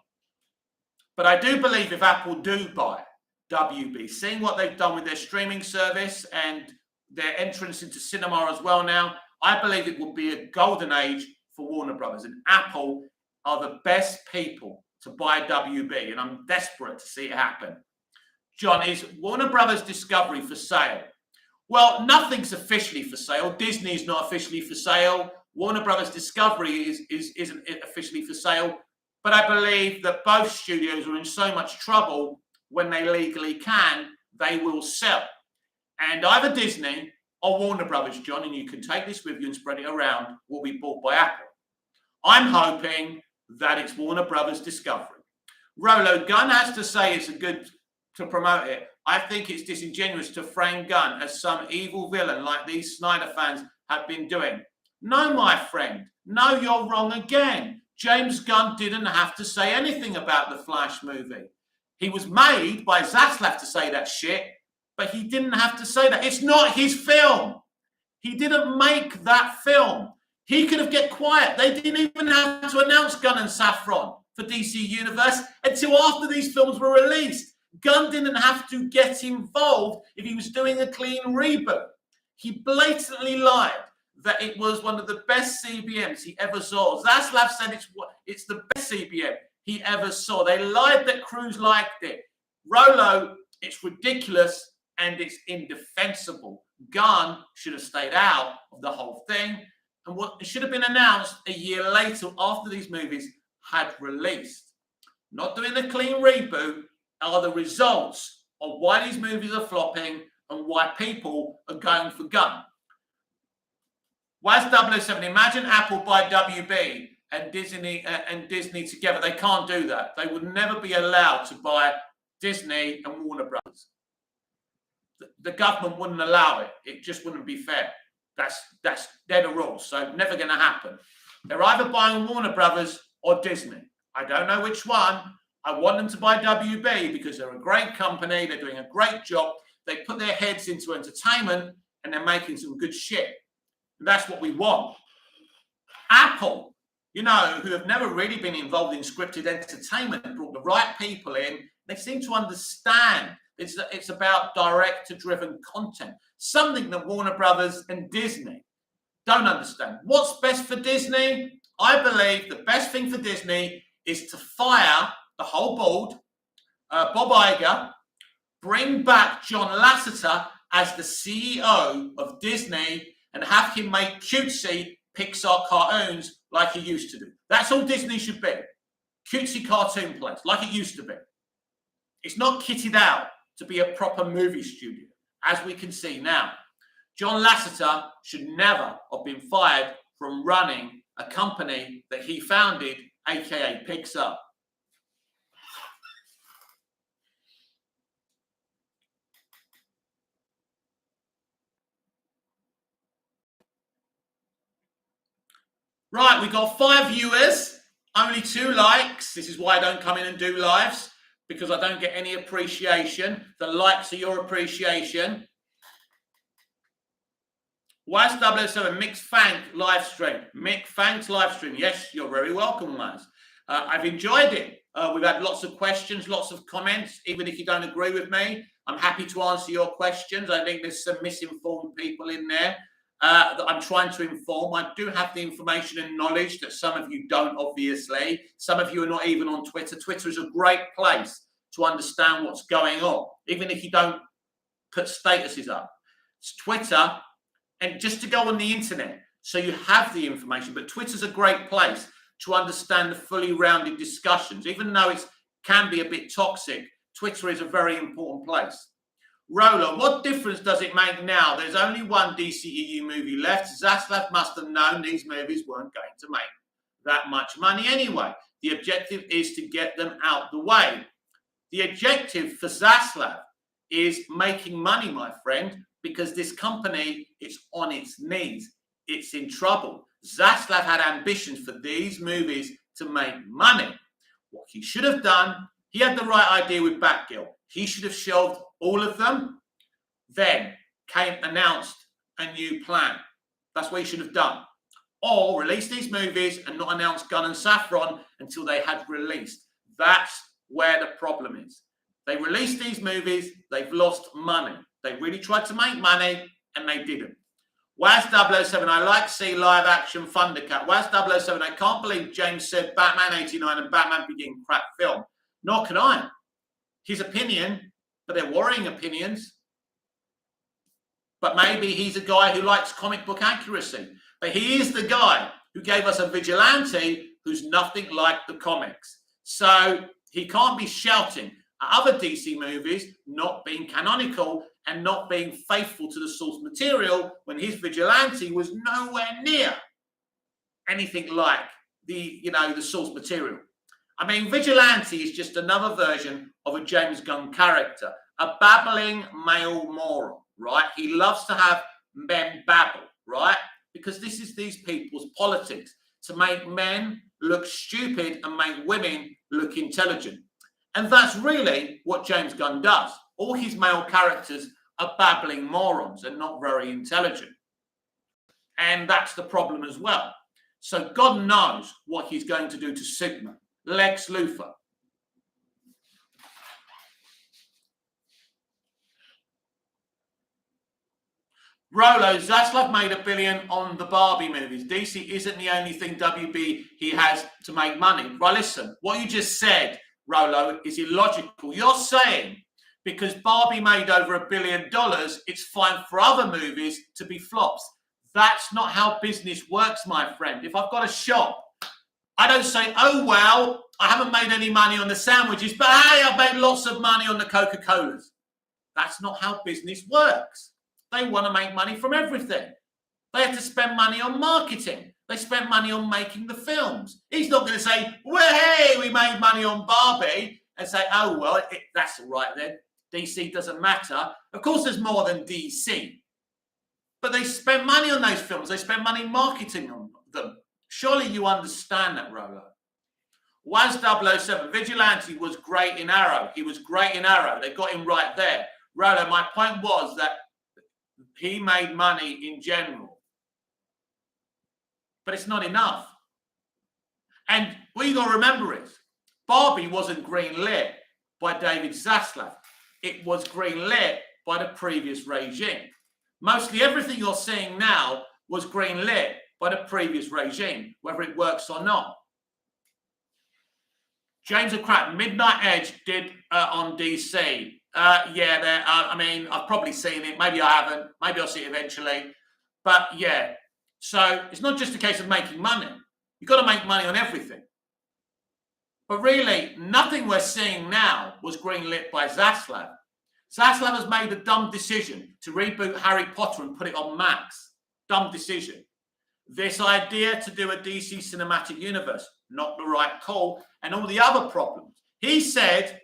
But I do believe if Apple do buy WB, seeing what they've done with their streaming service and their entrance into cinema as well now, I believe it will be a golden age for Warner Brothers. And Apple are the best people to buy WB, and I'm desperate to see it happen. John, is Warner Brothers Discovery for sale? Well, nothing's officially for sale. Disney's not officially for sale. Warner Brothers Discovery isn't officially for sale. But I believe that both studios are in so much trouble when they legally can, they will sell. And either Disney or Warner Brothers, John, and you can take this with you and spread it around, will be bought by Apple. I'm hoping that it's Warner Brothers Discovery. Rolo, Gunn has to say it's a good to promote it. I think it's disingenuous to frame Gunn as some evil villain like these Snyder fans have been doing. No, my friend. No, you're wrong again. James Gunn didn't have to say anything about the Flash movie. He was made by Zaslav to say that shit, but he didn't have to say that. It's not his film. He didn't make that film. He could have kept quiet. They didn't even have to announce Gunn and Saffron for DC Universe until after these films were released. Gunn didn't have to get involved if he was doing a clean reboot. He blatantly lied that it was one of the best CBMs he ever saw. Zaslav said it's the best CBM he ever saw. They lied that Cruise liked it. Rolo, it's ridiculous and it's indefensible. Gunn should have stayed out of the whole thing, and what should have been announced a year later after these movies had released. Not doing a clean reboot are the results of why these movies are flopping and why people are going for Gunn. Why is 007? Imagine Apple buy WB and Disney together. They can't do that. They would never be allowed to buy Disney and Warner Brothers. The government wouldn't allow it. It just wouldn't be fair. They're the rules. So never going to happen. They're either buying Warner Brothers or Disney. I don't know which one. I want them to buy WB because they're a great company. They're doing a great job. They put their heads into entertainment and they're making some good shit. And that's what we want. Apple, who have never really been involved in scripted entertainment, brought the right people in. They seem to understand it's about director-driven content, something that Warner Brothers and Disney don't understand. What's best for Disney? I believe the best thing for Disney is to fire the whole board, Bob Iger, bring back John Lasseter as the CEO of Disney and have him make cutesy Pixar cartoons like he used to do. That's all Disney should be. Cutesy cartoon place, like it used to be. It's not kitted out to be a proper movie studio, as we can see now. John Lasseter should never have been fired from running a company that he founded, aka Pixar. Right, we've got 5 viewers, only 2 likes. This is why I don't come in and do lives, because I don't get any appreciation. The likes are your appreciation. Why is 007 Mick Fank live stream? Mick Fank's live stream. Yes, you're very welcome, Laz. I've enjoyed it. We've had lots of questions, lots of comments. Even if you don't agree with me, I'm happy to answer your questions. I think there's some misinformed people in there that I'm trying to inform. I do have the information and knowledge that some of you don't, obviously. Some of you are not even on Twitter. Twitter is a great place to understand what's going on, even if you don't put statuses up. It's Twitter, and just to go on the internet, so you have the information. But Twitter's a great place to understand the fully rounded discussions. Even though it can be a bit toxic, Twitter is a very important place. Roland, what difference does it make now? There's only one DCEU movie left. Zaslav must have known these movies weren't going to make that much money anyway. The objective is to get them out the way. The objective for Zaslav is making money, my friend, because this company is on its knees. It's in trouble. Zaslav had ambitions for these movies to make money. What he should have done, he had the right idea with Batgirl. He should have shelved all of them, then announced a new plan. That's what he should have done. Or release these movies and not announce Gunn and Saffron until they had released. That's where the problem is. They released these movies, they've lost money. They really tried to make money and they didn't. Where's 007? I like to see live action Thundercat. Where's 007? I can't believe James said Batman 89 and Batman Begins crap film. Nor can I. His opinion, but they're worrying opinions. But maybe he's a guy who likes comic book accuracy. But he is the guy who gave us a vigilante who's nothing like the comics. So he can't be shouting at other DC movies not being canonical and not being faithful to the source material when his vigilante was nowhere near anything like the source material. I mean, vigilante is just another version of a James Gunn character, a babbling male moron, right? He loves to have men babble, right? Because this is these people's politics, to make men look stupid and make women look intelligent. And that's really what James Gunn does. All his male characters are babbling morons and not very intelligent. And that's the problem as well. So God knows what he's going to do to Superman. Lex Luthor. Rolo, Zaslav made $1 billion on the Barbie movies. DC isn't the only thing WB he has to make money. Right, listen, what you just said, Rolo, is illogical. You're saying because Barbie made over $1 billion, it's fine for other movies to be flops. That's not how business works, my friend. If I've got a shop, I don't say, oh, well, I haven't made any money on the sandwiches, but hey, I've made lots of money on the Coca-Colas. That's not how business works. They want to make money from everything. They have to spend money on marketing. They spend money on making the films. He's not going to say, well, hey, we made money on Barbie, and say, oh, well, that's all right then. DC doesn't matter. Of course, there's more than DC. But they spend money on those films. They spend money marketing on them. Surely you understand that, Rolo. Was 007. Vigilante was great in Arrow. He was great in Arrow. They got him right there. Rolo, my point was that he made money in general. But it's not enough. And what you got to remember is, Barbie wasn't green-lit by David Zaslav. It was green-lit by the previous regime. Mostly everything you're seeing now was green-lit by the previous regime, whether it works or not. James O'Crack, Midnight Edge did on DC. Yeah, I mean, I've probably seen it. Maybe I haven't. Maybe I'll see it eventually. But yeah, so it's not just a case of making money. You've got to make money on everything. But really, nothing we're seeing now was greenlit by Zaslav. Zaslav has made a dumb decision to reboot Harry Potter and put it on Max. Dumb decision. This idea to do a DC cinematic universe, not the right call, and all the other problems. He said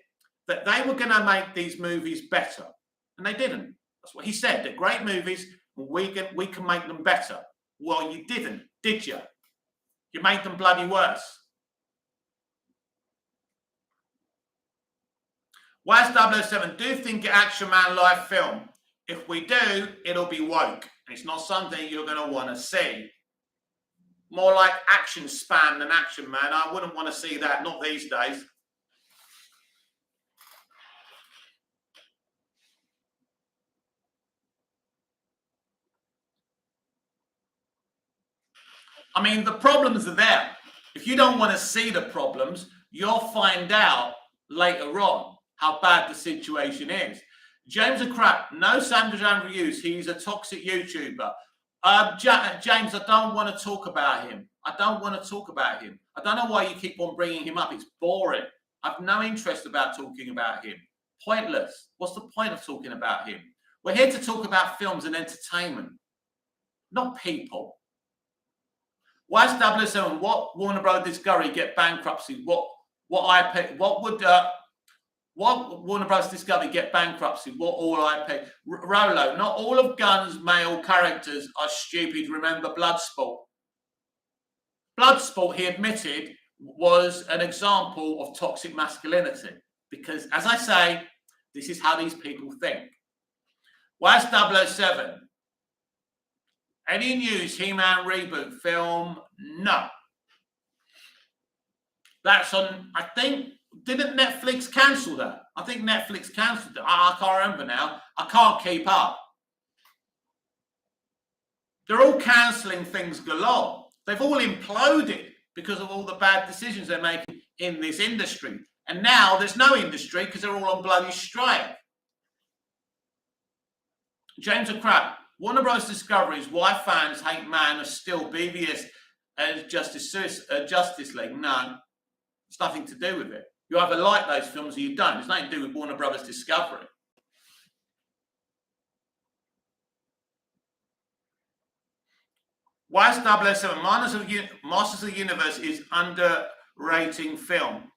that they were going to make these movies better, and they didn't. That's what he said. They're great movies, and we can make them better. Well, you didn't, did you? You made them bloody worse. Waz 007, do think an Action Man live film. If we do, it'll be woke. And it's not something you're going to want to see. More like Action Span than Action Man. I wouldn't want to see that, not these days. I mean, the problems are there. If you don't want to see the problems, you'll find out later on how bad the situation is. James O'Crack, no Sandra reviews. He's a toxic YouTuber. James, I don't want to talk about him. I don't want to talk about him. I don't know why you keep on bringing him up. It's boring. I've no interest about talking about him. Pointless. What's the point of talking about him? We're here to talk about films and entertainment, not people. Why is 007? What Warner Brothers Discovery get bankruptcy? What Warner Bros. Discovery get bankruptcy? What all IP? Rolo, not all of Gunn's male characters are stupid. Remember Bloodsport? Bloodsport, he admitted, was an example of toxic masculinity. Because, as I say, this is how these people think. Why is 007? Any news, He-Man reboot film? No. That's on, I think, didn't Netflix cancel that? I think Netflix cancelled it. I can't remember now. I can't keep up. They're all cancelling things galore. They've all imploded because of all the bad decisions they're making in this industry. And now there's no industry because they're all on bloody strike. James O'Crack, Warner Bros. Discovery is why fans hate Man of Steel, BVS, and Justice League. No, it's nothing to do with it. You either like those films or you don't. It's nothing to do with Warner Brothers Discovery. Why is 007 Masters of the Universe is underrating film?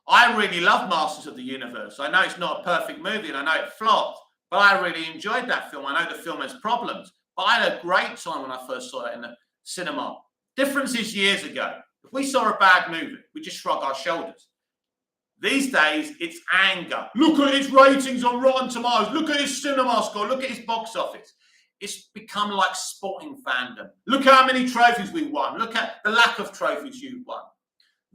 I really love Masters of the Universe. I know it's not a perfect movie and I know it flopped, but I really enjoyed that film. I know the film has problems, but I had a great time when I first saw it in the cinema. Difference is years ago. If we saw a bad movie, we just shrug our shoulders. These days, it's anger. Look at his ratings on Rotten Tomatoes. Look at his cinema score. Look at his box office. It's become like sporting fandom. Look how many trophies we won. Look at the lack of trophies you've won.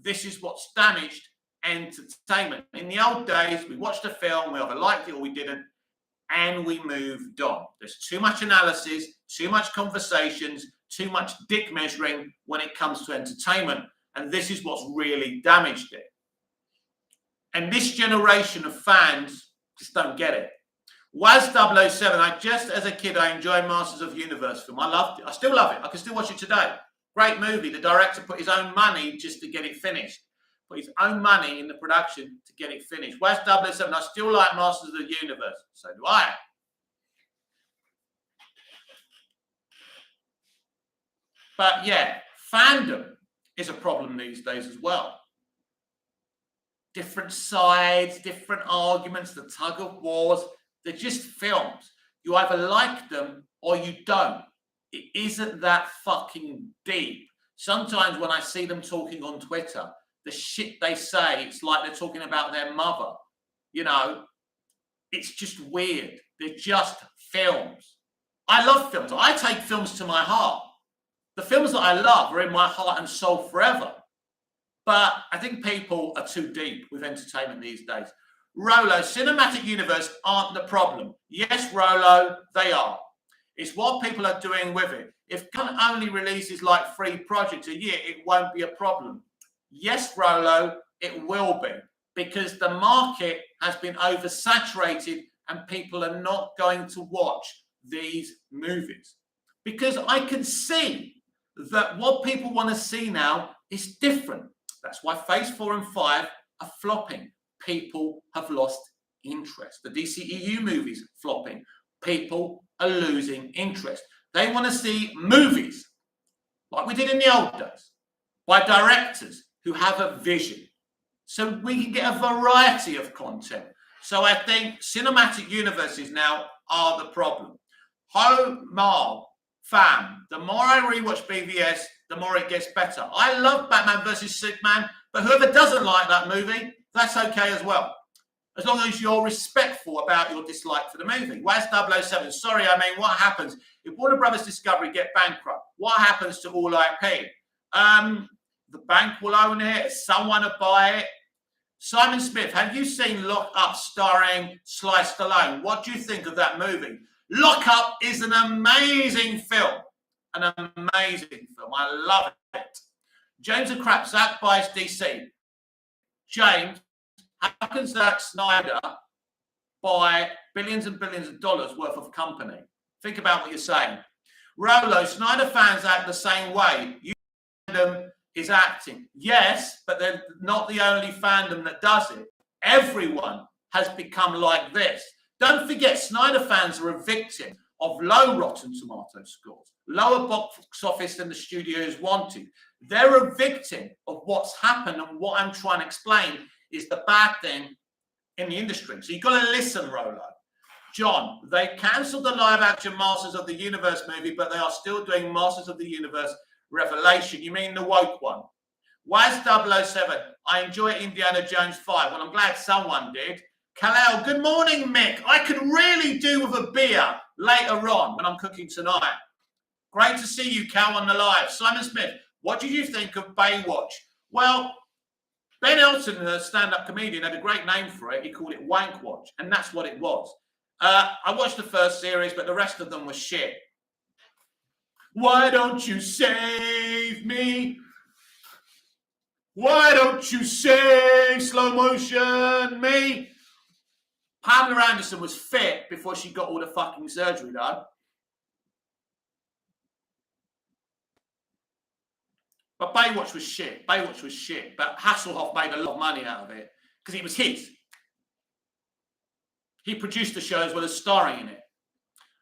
This is what's damaged entertainment. In the old days, we watched a film, we either liked it or we didn't, and we moved on. There's too much analysis, too much conversations, too much dick measuring when it comes to entertainment. And this is what's really damaged it. And this generation of fans Just don't get it. Waz 007, as a kid, I enjoyed Masters of the Universe film. I loved it. I still love it. I can still watch it today. Great movie. The director put his own money just to get it finished. Put his own money in the production to get it finished. Waz 007, I still like Masters of the Universe. So do I. But yeah, fandom is a problem these days as well. Different sides, different arguments, the tug of wars. They're just films. You either like them or you don't. It isn't that fucking deep. Sometimes when I see them talking on Twitter, the shit they say, it's like they're talking about their mother. You know, it's just weird. They're just films. I love films. I take films to my heart. The films that I love are in my heart and soul forever. But I think people are too deep with entertainment these days. Rolo, cinematic universe aren't the problem. Yes, Rolo, they are. It's what people are doing with it. If Gunn only releases like 3 projects a year, it won't be a problem. Yes, Rolo, it will be. Because the market has been oversaturated and people are not going to watch these movies. Because I can see that what people want to see now is different. That's why Phase 4 and 5 are flopping. People have lost interest. The DCEU movies flopping. People are losing interest. They want to see movies like we did in the old days by directors who have a vision. So we can get a variety of content. So I think cinematic universes now are the problem. Mar fam, the more I rewatch BVS, the more it gets better. I love Batman vs. Superman, but whoever doesn't like that movie, that's okay as well. As long as you're respectful about your dislike for the movie. Waz 007, sorry, I mean, what happens if Warner Brothers Discovery get bankrupt? What happens to all IP? The bank will own it, someone will buy it. Simon Smith, have you seen Lock Up starring Sly Stallone? What do you think of that movie? Lock Up is an amazing film. An amazing film. I love it. James and Crap, Zack buys DC. James, how can Zack Snyder buy billions and billions of dollars worth of company? Think about what you're saying. Rolo, Snyder fans act the same way. Fandom is acting. Yes, but they're not the only fandom that does it. Everyone has become like this. Don't forget, Snyder fans are a victim of low Rotten Tomato scores, lower box office than the studios wanted. They're a victim of what's happened, and what I'm trying to explain is the bad thing in the industry. So you've got to listen, Rolo. John, they cancelled the live-action Masters of the Universe movie, but they are still doing Masters of the Universe Revelation. You mean the woke one? Waz 007, I enjoy Indiana Jones 5. Well, I'm glad someone did. Kalel, good morning, Mick. I could really do with a beer later on when I'm cooking tonight. Great to see you, Cal, on the live. Simon Smith, what did you think of Baywatch? Well, Ben Elton, a stand-up comedian, had a great name for it. He called it Wank Watch, and that's what it was. I watched the first series, but the rest of them were shit. Why don't you save me? Why don't you save slow motion me? Pamela Anderson was fit before she got all the fucking surgery, though. But Baywatch was shit. Baywatch was shit. But Hasselhoff made a lot of money out of it because it was his. He produced the show as well as starring in it.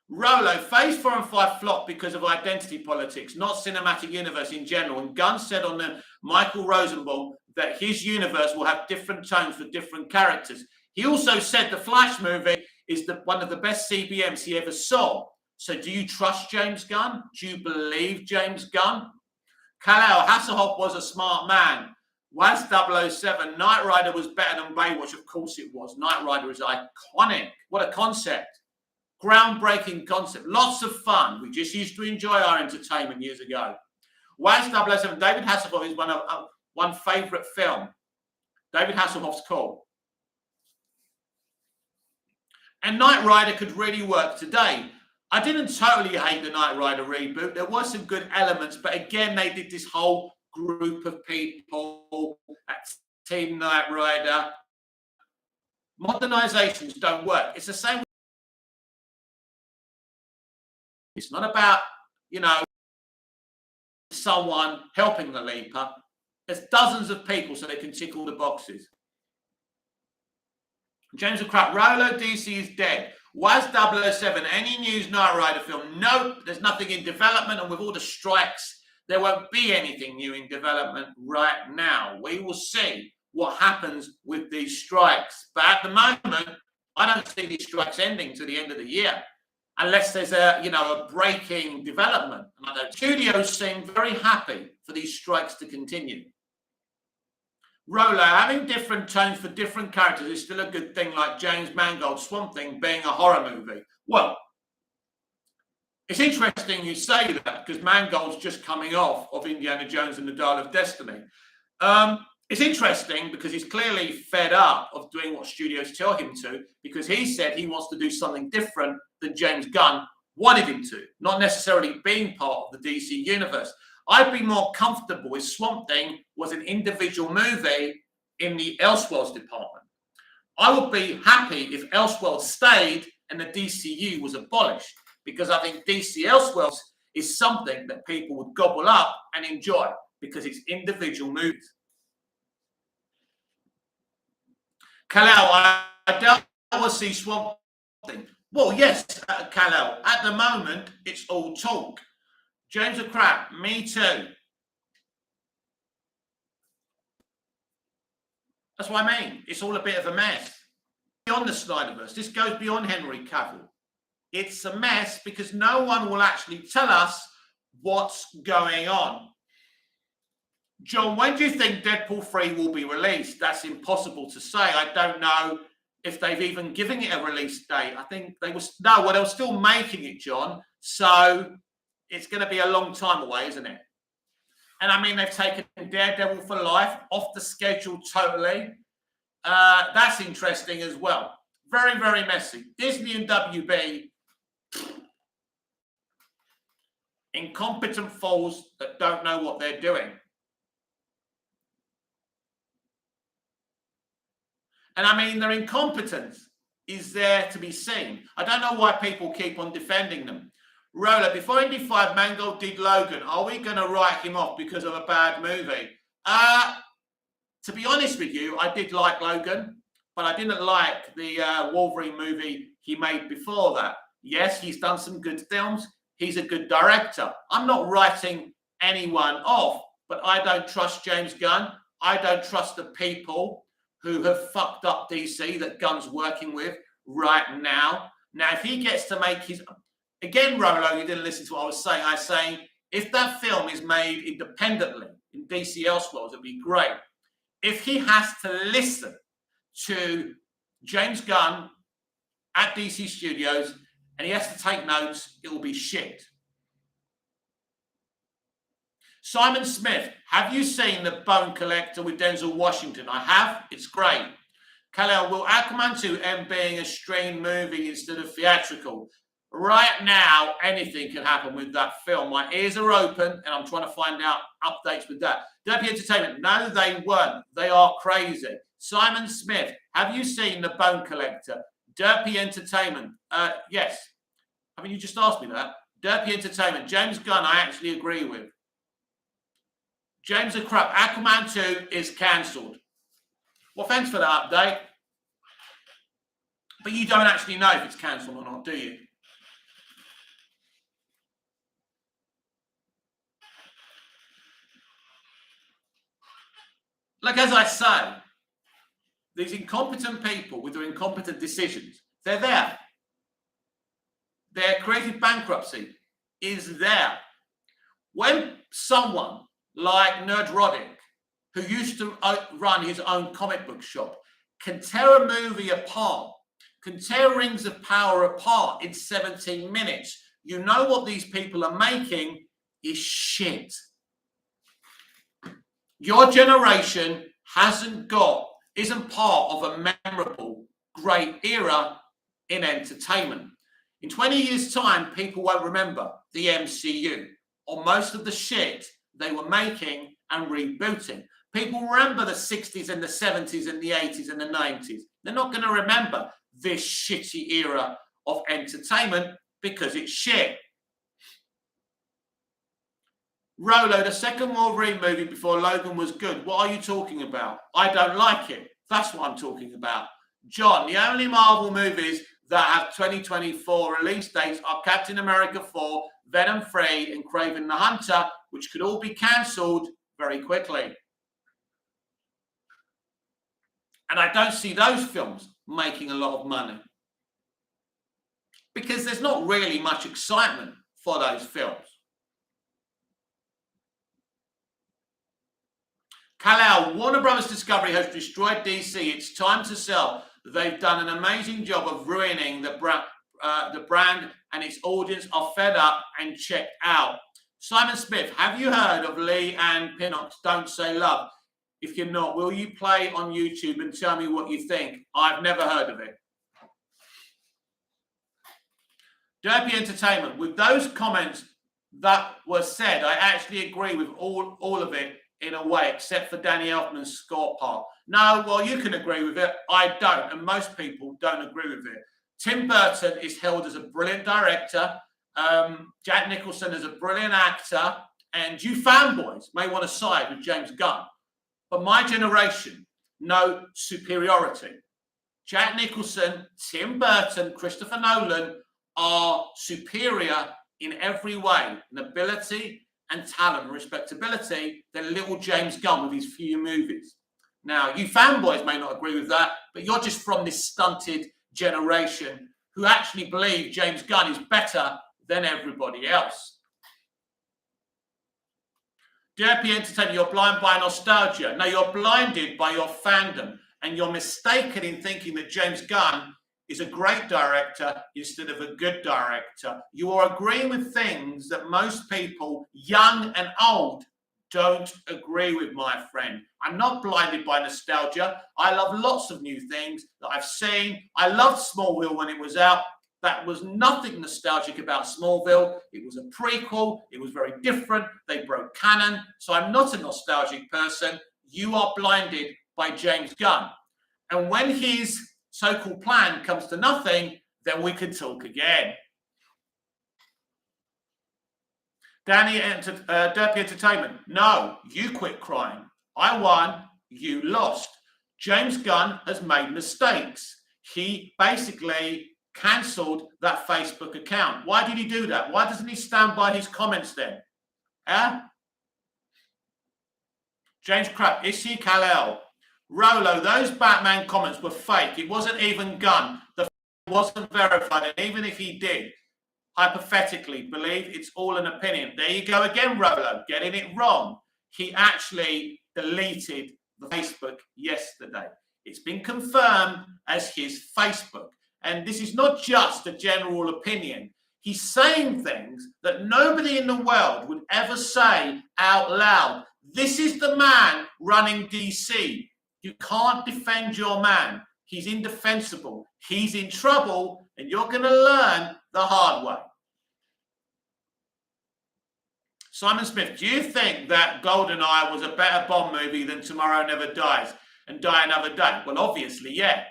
Rolo, Phase 4 and 5 flopped because of identity politics, not cinematic universe in general. And Gunn said on the Michael Rosenbaum that his universe will have different tones for different characters. He also said the Flash movie is one of the best CBMs he ever saw. So do you trust James Gunn? Do you believe James Gunn? Kal-El, Hasselhoff was a smart man. Waz 007, Knight Rider was better than Baywatch. Of course it was. Knight Rider is iconic. What a concept. Groundbreaking concept. Lots of fun. We just used to enjoy our entertainment years ago. Waz 007, David Hasselhoff is one favourite film. David Hasselhoff's cool. And Knight Rider could really work today. I didn't totally hate the Knight Rider reboot. There were some good elements, but again, they did this whole group of people at Team Knight Rider. Modernizations don't work. It's the same. It's not about, you know, someone helping the leaper. There's dozens of people so they can tick all the boxes. James of Crap, Rolo DC is dead. Was 007 any news Knight Rider film? Nope, there's nothing in development, and with all the strikes, there won't be anything new in development right now. We will see what happens with these strikes. But at the moment, I don't see these strikes ending to the end of the year, unless there's a breaking development. And studios seem very happy for these strikes to continue. Rolo, having different tones for different characters is still a good thing, like James Mangold's Swamp Thing being a horror movie. Well, it's interesting you say that, because Mangold's just coming off of Indiana Jones and the Dial of Destiny. It's interesting because he's clearly fed up of doing what studios tell him to, because he said he wants to do something different than James Gunn wanted him to, not necessarily being part of the DC universe. I'd be more comfortable if Swamp Thing was an individual movie in the Elseworlds department. I would be happy if Elseworlds stayed and the DCEU was abolished, because I think DC Elseworlds is something that people would gobble up and enjoy because it's individual movies. Kal-El, I doubt I will see Swamp Thing. Well, yes, Kal-El. At the moment, it's all talk. James of Crap, me too. That's what I mean. It's all a bit of a mess. Beyond the Snyderverse, this goes beyond Henry Cavill. It's a mess because no one will actually tell us what's going on. John, when do you think Deadpool 3 will be released? That's impossible to say. I don't know if they've even given it a release date. I think they were still making it, John. So it's going to be a long time away, isn't it? And I mean, they've taken Daredevil for Life off the schedule totally. That's interesting as well. Very, very messy. Disney and WB, incompetent fools that don't know what they're doing. And I mean, their incompetence is there to be seen. I don't know why people keep on defending them. Roller, before Indy 5, Mangold did Logan. Are we going to write him off because of a bad movie? To be honest with you, I did like Logan, but I didn't like the Wolverine movie he made before that. Yes, he's done some good films. He's a good director. I'm not writing anyone off, but I don't trust James Gunn. I don't trust the people who have fucked up DC that Gunn's working with right now. Now, if he gets to make his... Again, Rolo, you didn't listen to what I was saying. I was saying, if that film is made independently in DC Elseworlds, it'd be great. If he has to listen to James Gunn at DC Studios and he has to take notes, it will be shit. Simon Smith, have you seen The Bone Collector with Denzel Washington? I have. It's great. Kal-El, will Aquaman 2 end being a streamed movie instead of theatrical? Right now, anything can happen with that film. My ears are open and I'm trying to find out updates with that. Derpy Entertainment, no, they weren't. They are crazy. Simon Smith, have you seen The Bone Collector? Derpy Entertainment, yes. Haven't you just asked me that? Derpy Entertainment, James Gunn, I actually agree with. James of Crap, Aquaman 2 is cancelled. Well, thanks for that update. But you don't actually know if it's cancelled or not, do you? Like, as I say, these incompetent people with their incompetent decisions, they're there. Their creative bankruptcy is there. When someone like Nerdrodic, who used to run his own comic book shop, can tear a movie apart, can tear Rings of Power apart in 17 minutes, you know what these people are making is shit. Your generation isn't part of a memorable, great era in entertainment. In 20 years' time, people won't remember the MCU or most of the shit they were making and rebooting. People remember the 60s and the 70s and the 80s and the 90s. They're not going to remember this shitty era of entertainment because it's shit. Rolo, the second Wolverine movie before Logan was good. What are you talking about? I don't like it. That's what I'm talking about. John, the only Marvel movies that have 2024 release dates are Captain America 4, Venom 3, and Kraven the Hunter, which could all be cancelled very quickly. And I don't see those films making a lot of money because there's not really much excitement for those films. Kal-El, Warner Brothers Discovery has destroyed DC. It's time to sell. They've done an amazing job of ruining the brand, and its audience are fed up and checked out. Simon Smith, have you heard of Lee and Pinnock's Don't Say Love? If you're not, will you play on YouTube and tell me what you think? I've never heard of it. Derpy Entertainment, with those comments that were said, I actually agree with all of it in a way, except for Danny Elfman's score part. No, well, you can agree with it. I don't, and most people don't agree with it. Tim Burton is held as a brilliant director. Jack Nicholson is a brilliant actor, and you fanboys may want to side with James Gunn. But my generation, no superiority. Jack Nicholson, Tim Burton, Christopher Nolan are superior in every way, in ability and talent and respectability, than little James Gunn with his few movies. Now, you fanboys may not agree with that, but you're just from this stunted generation who actually believe James Gunn is better than everybody else. Derpy Entertainment, you're blind by nostalgia. No, you're blinded by your fandom, and you're mistaken in thinking that James Gunn is a great director instead of a good director. You are agreeing with things that most people, young and old, don't agree with, my friend. I'm not blinded by nostalgia. I love lots of new things that I've seen. I loved Smallville when it was out. That was nothing nostalgic about Smallville. It was a prequel. It was very different. They broke canon. So I'm not a nostalgic person. You are blinded by James Gunn. And when his so-called plan comes to nothing, then we can talk again. Derpy Entertainment. No, you quit crying. I won. You lost. James Gunn has made mistakes. He basically cancelled that Facebook account. Why did he do that? Why doesn't he stand by his comments then? James Crap, Issy Kal-El. Rolo, those Batman comments were fake. It wasn't even Gunn. The wasn't verified. And even if he did, hypothetically believe it's all an opinion. There you go again, Rolo, getting it wrong. He actually deleted the Facebook yesterday. It's been confirmed as his Facebook. And this is not just a general opinion. He's saying things that nobody in the world would ever say out loud. This is the man running DC. You can't defend your man. He's indefensible. He's in trouble, and you're going to learn the hard way. Simon Smith, do you think that GoldenEye was a better Bond movie than Tomorrow Never Dies and Die Another Day? Well, obviously, yeah.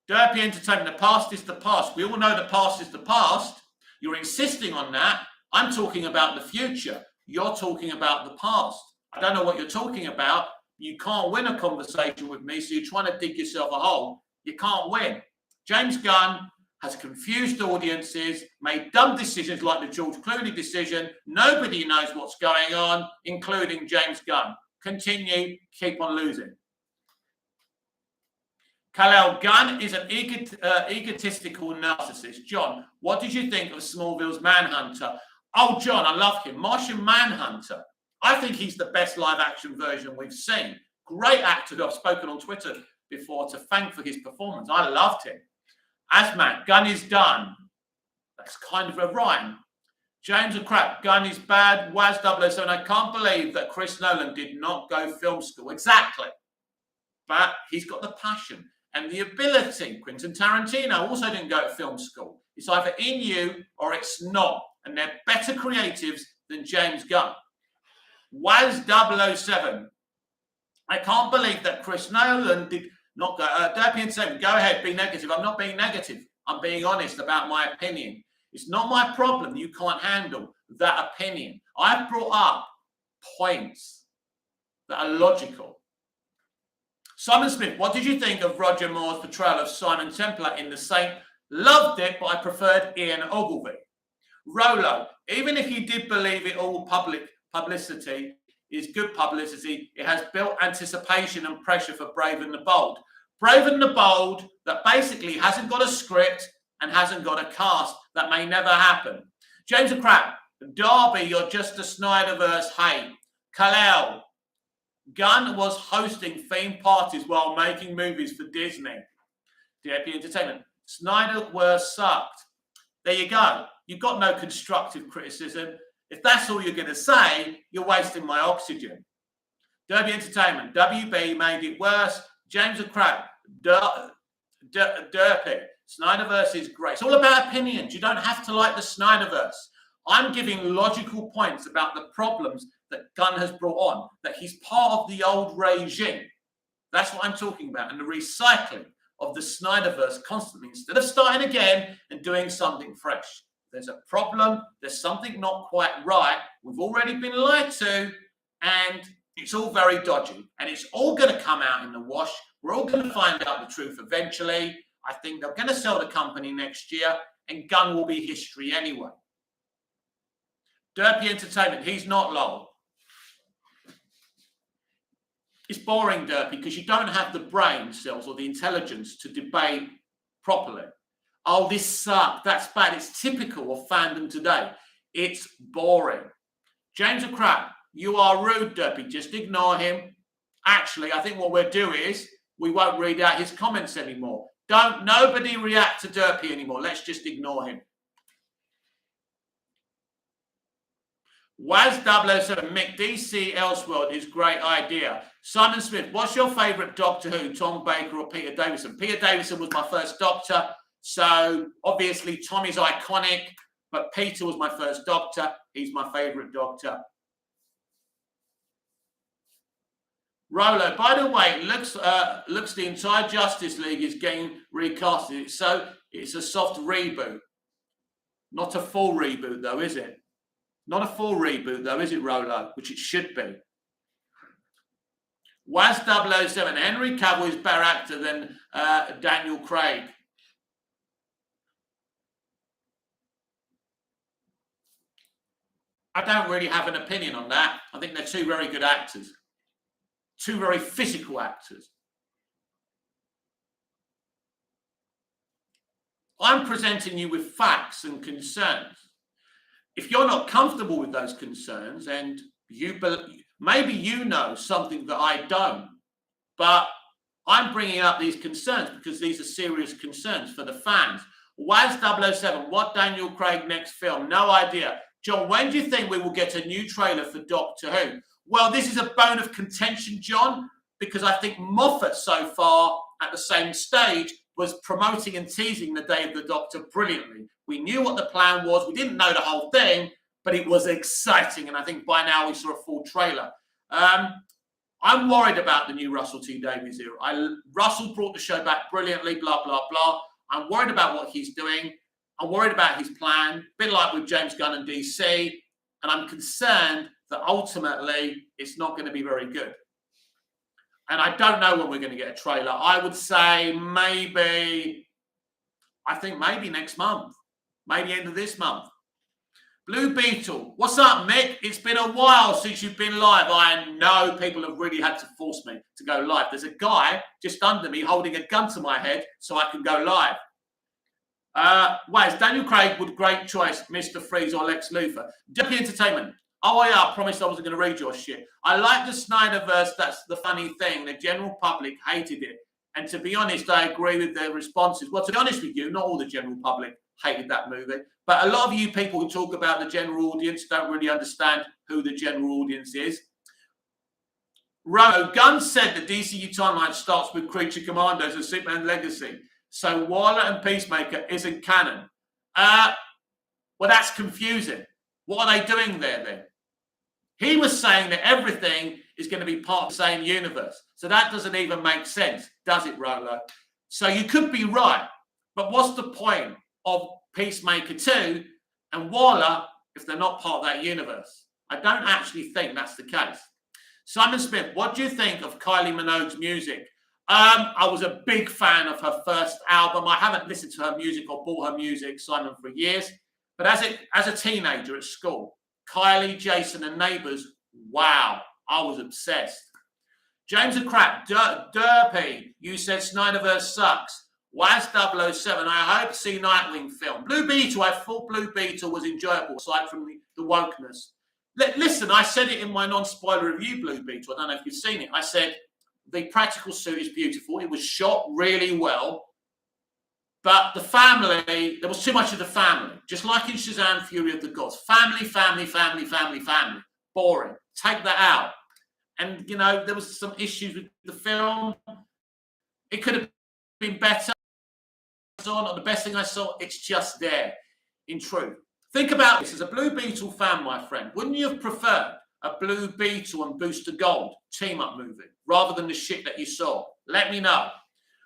Derpy Entertainment, the past is the past. We all know the past is the past. You're insisting on that. I'm talking about the future. You're talking about the past. I don't know what you're talking about. You can't win a conversation with me, so you're trying to dig yourself a hole. You can't win. James Gunn has confused audiences, made dumb decisions like the George Clooney decision. Nobody knows what's going on, including James Gunn. Continue, keep on losing. Kal-El, Gunn is an egotistical narcissist. John, what did you think of Smallville's Manhunter? Oh, John, I love him. Martian Manhunter. I think he's the best live-action version we've seen. Great actor who I've spoken on Twitter before to thank for his performance. I loved him. Asmat, Gunn is done. That's kind of a rhyme. James and Crap, Gunn is bad. Waz 007, I can't believe that Chris Nolan did not go film school. Exactly. But he's got the passion and the ability. Quentin Tarantino also didn't go to film school. It's either in you or it's not. And they're better creatives than James Gunn. Waz007. I can't believe that Chris Nolan did not go. Derpy Entertainment, go ahead, be negative. I'm not being negative. I'm being honest about my opinion. It's not my problem. You can't handle that opinion. I've brought up points that are logical. Simon Smith, what did you think of Roger Moore's portrayal of Simon Templar in The Saint? Loved it, but I preferred Ian Ogilvy. Rolo, even if you did believe it all public publicity is good publicity, it has built anticipation and pressure for Brave and the Bold. Brave and the Bold that basically hasn't got a script and hasn't got a cast. That may never happen. James of Crap, Darby, you're just a Snyderverse hate. Kalel, Gunn was hosting theme parties while making movies for Disney. DAP Entertainment, Snyderverse sucked. There you go. You've got no constructive criticism. If that's all you're going to say, you're wasting my oxygen. Derby Entertainment, WB made it worse. James of Crap, Derpy. Snyderverse is great. It's all about opinions. You don't have to like the Snyderverse. I'm giving logical points about the problems that Gunn has brought on, that he's part of the old regime. That's what I'm talking about. And the recycling of the Snyderverse constantly, instead of starting again and doing something fresh. There's a problem. There's something not quite right. We've already been lied to, and it's all very dodgy. And it's all going to come out in the wash. We're all going to find out the truth eventually. I think they're going to sell the company next year, and Gunn will be history anyway. Derpy Entertainment, he's not long. It's boring, Derpy, because you don't have the brain cells or the intelligence to debate properly. Oh, this sucked. That's bad. It's typical of fandom today. It's boring. James of Crap, you are rude, Derpy. Just ignore him. Actually, I think what we'll do is we won't read out his comments anymore. Nobody react to Derpy anymore. Let's just ignore him. Waz007, Mick, DC Elseworld is great idea. Simon Smith, what's your favourite Doctor Who, Tom Baker or Peter Davison? Peter Davison was my first Doctor, so obviously Tom is iconic, but Peter was my first Doctor. He's my favourite Doctor. Rolo, by the way, it looks the entire Justice League is getting recasted. So it's a soft reboot. Not a full reboot, though, is it? Not a full reboot, though, is it, Rolo? Which it should be. Waz007, Henry Cavill is better actor than Daniel Craig. I don't really have an opinion on that. I think they're two very good actors. Two very physical actors. I'm presenting you with facts and concerns. If you're not comfortable with those concerns, and maybe you know something that I don't, but I'm bringing up these concerns because these are serious concerns for the fans. Waz007, what Daniel Craig next film? No idea. John, when do you think we will get a new trailer for Doctor Who? Well, this is a bone of contention, John, because I think Moffat so far at the same stage was promoting and teasing the Day of the Doctor brilliantly. We knew what the plan was. We didn't know the whole thing, but it was exciting. And I think by now we saw a full trailer. I'm worried about the new Russell T Davies era. Russell brought the show back brilliantly, blah, blah, blah. I'm worried about what he's doing. I'm worried about his plan, a bit like with James Gunn and DC. And I'm concerned that ultimately it's not going to be very good. And I don't know when we're going to get a trailer. I would say maybe next month. Maybe end of this month. Blue Beetle. What's up, Mick? It's been a while since you've been live. I know people have really had to force me to go live. There's a guy just under me holding a gun to my head so I can go live. Waz, Daniel Craig would great choice, Mr. Freeze or Lex Luthor. Deputy Entertainment. Oh, yeah, I promised I wasn't going to read your shit. I like the Snyderverse. That's the funny thing. The general public hated it. And to be honest, I agree with their responses. Well, to be honest with you, not all the general public hated that movie. But a lot of you people who talk about the general audience don't really understand who the general audience is. Gunn said the DCEU timeline starts with Creature Commandos and Superman Legacy. So Waller and Peacemaker isn't canon. Well, that's confusing. What are they doing there then? He was saying that everything is going to be part of the same universe. So that doesn't even make sense, does it, Rolo? So you could be right. But what's the point of Peacemaker 2 and Waller if they're not part of that universe? I don't actually think that's the case. Simon Smith, what do you think of Kylie Minogue's music? I was a big fan of her first album. I haven't listened to her music or bought her music, Simon, for years. But as a teenager at school, Kylie, Jason, and Neighbours, wow, I was obsessed. James of Crap, Derpy, you said Snyderverse sucks. Waz 007, I hope to see Nightwing film. Blue Beetle, I thought Blue Beetle was enjoyable, aside from the wokeness. Listen, I said it in my non-spoiler review, Blue Beetle. I don't know if you've seen it. I said the practical suit is beautiful. It was shot really well. But the family, there was too much of the family. Just like in Shazam, Fury of the Gods. Family, family, family, family, family. Boring. Take that out. And, you know, there was some issues with the film. It could have been better. Or the best thing I saw, it's just there, in truth. Think about this. As a Blue Beetle fan, my friend, wouldn't you have preferred a Blue Beetle and Booster Gold team-up movie rather than the shit that you saw? Let me know.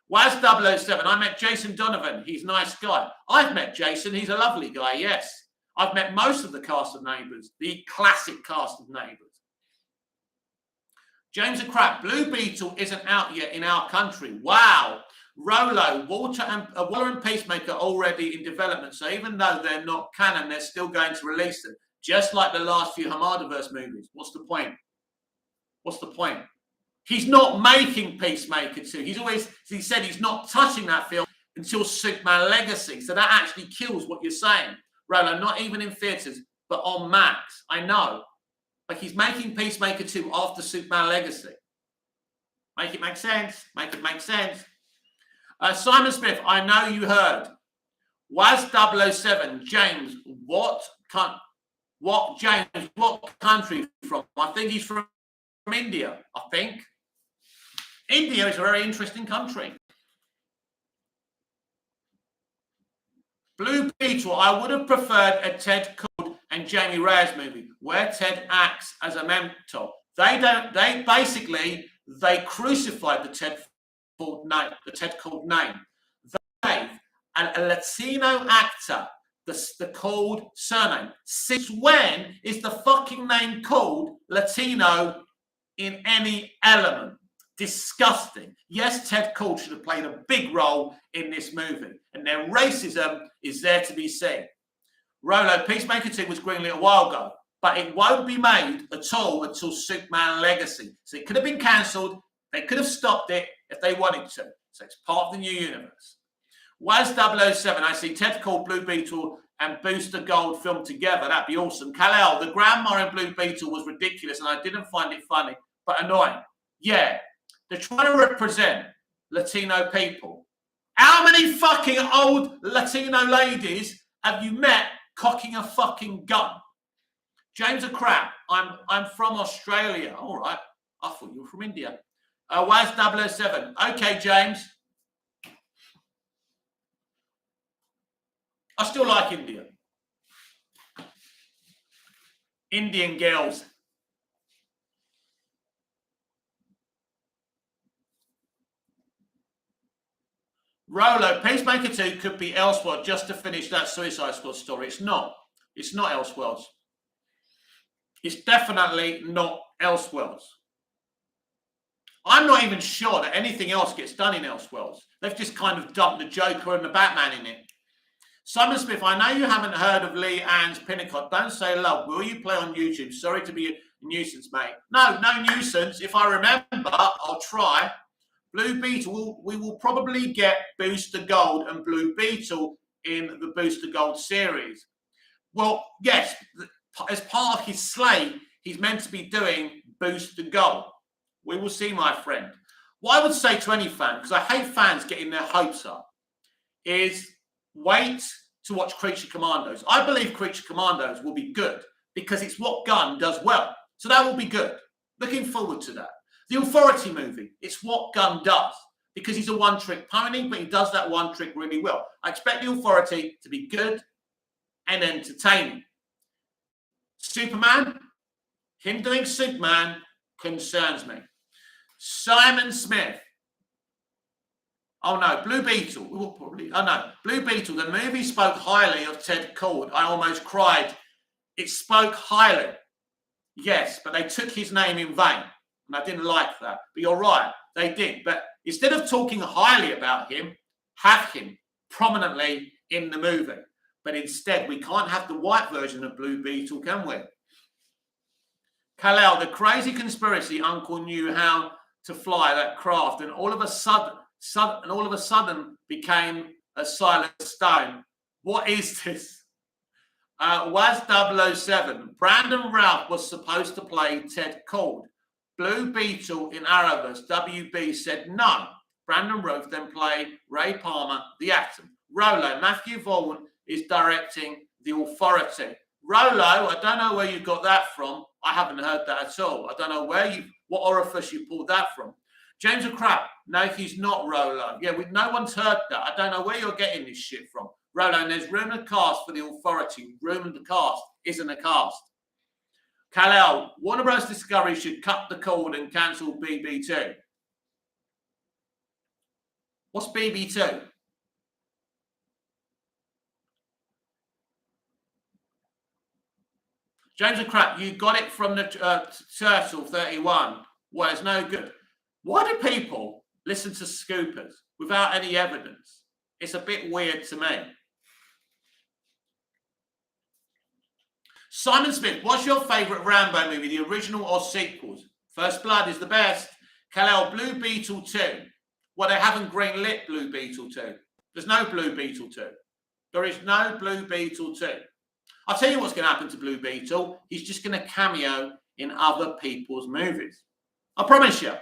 Waz 007, I met Jason Donovan. He's a nice guy. I've met Jason. He's a lovely guy, yes. I've met most of the cast of Neighbours, the classic cast of Neighbours. James of Crap, Blue Beetle isn't out yet in our country. Wow. Rolo, Waller and Peacemaker are already in development, so even though they're not canon, they're still going to release them, just like the last few Hamadaverse movies. What's the point? What's the point? He's not making Peacemaker 2. He said he's not touching that film until Superman Legacy, so that actually kills what you're saying. Rolo, not even in theatres, but on Max. I know. Like, he's making Peacemaker 2 after Superman Legacy. Make it make sense. Make it make sense. Simon Smith, I know you heard. Waz 007, James, what country from? I think he's from India, I think. India is a very interesting country. Blue Beetle, I would have preferred a Ted Kord and Jamie Reyes movie where Ted acts as a mentor. They crucified the Ted Kord name. They gave a Latino actor the Kord surname. Since when is the fucking name called Latino in any element? Disgusting. Yes, Ted Kord should have played a big role in this movie, and their racism is there to be seen. Rolo, Peacemaker 2 was greenlit a while ago, but it won't be made at all until Superman Legacy. So it could have been cancelled. They could have stopped it if they wanted to. So it's part of the new universe. Waz 007, I see Ted Kord, Blue Beetle, and Booster Gold filmed together. That'd be awesome. Kal-El, the grandma in Blue Beetle was ridiculous, and I didn't find it funny, but annoying. Yeah, they're trying to represent Latino people. How many fucking old Latino ladies have you met cocking a fucking gun? James of Crap, I'm from Australia. All right, I thought you were from India. Waz 007. Okay, James. I still like India. Indian girls. Rolo, Peacemaker 2 could be Elseworlds just to finish that Suicide Squad story. It's not. It's not Elseworlds. It's definitely not Elseworlds. I'm not even sure that anything else gets done in Elseworlds. They've just kind of dumped the Joker and the Batman in it. Simon Smith, I know you haven't heard of Lee Ann's Pinnacle. Don't say love. Will you play on YouTube? Sorry to be a nuisance, mate. No nuisance. If I remember, I'll try. Blue Beetle, we will probably get Booster Gold and Blue Beetle in the Booster Gold series. Well, yes, as part of his slate, he's meant to be doing Booster Gold. We will see, my friend. What I would say to any fan, because I hate fans getting their hopes up, is wait to watch Creature Commandos. I believe Creature Commandos will be good because it's what Gunn does well. So that will be good. Looking forward to that. The Authority movie, it's what Gunn does because he's a one-trick pony, but he does that one trick really well. I expect The Authority to be good and entertaining. Superman, Him doing Superman concerns me. Simon Smith. Oh no, Blue Beetle. Blue Beetle. The movie spoke highly of Ted Kord. I almost cried. It spoke highly. Yes, but they took his name in vain. And I didn't like that. But you're right, they did. But instead of talking highly about him, have him prominently in the movie. But instead, we can't have the white version of Blue Beetle, can we? Kal-El, the crazy conspiracy uncle knew how to fly that craft, and all of a sudden became a silent stone. What is this? Was 007. Brandon Routh was supposed to play Ted Kord. Blue Beetle in Arrowverse. WB said no. Brandon Routh then played Ray Palmer, the Atom. Rolo, Matthew Vaughn is directing The Authority. Rolo, I don't know where you got that from. I haven't heard that at all. I don't know what orifice you pulled that from. James of Crap, no, he's not Rolo. Yeah, no one's heard that. I don't know where you're getting this shit from. Rolo, and there's rumour cast for The Authority. Rumour the cast isn't a cast. Kal-El, Warner Bros. Discovery should cut the cord and cancel BB2. What's BB2? James of Crap, you got it from the Turtle 31. Well, it's no good. Why do people listen to scoopers without any evidence? It's a bit weird to me. Simon Smith, what's your favourite Rambo movie, the original or sequels? First Blood is the best. Kal-El, Blue Beetle 2. Well, they haven't greenlit Blue Beetle 2. There's no Blue Beetle 2. There is no Blue Beetle 2. I'll tell you what's going to happen to Blue Beetle. He's just going to cameo in other people's movies. I promise you.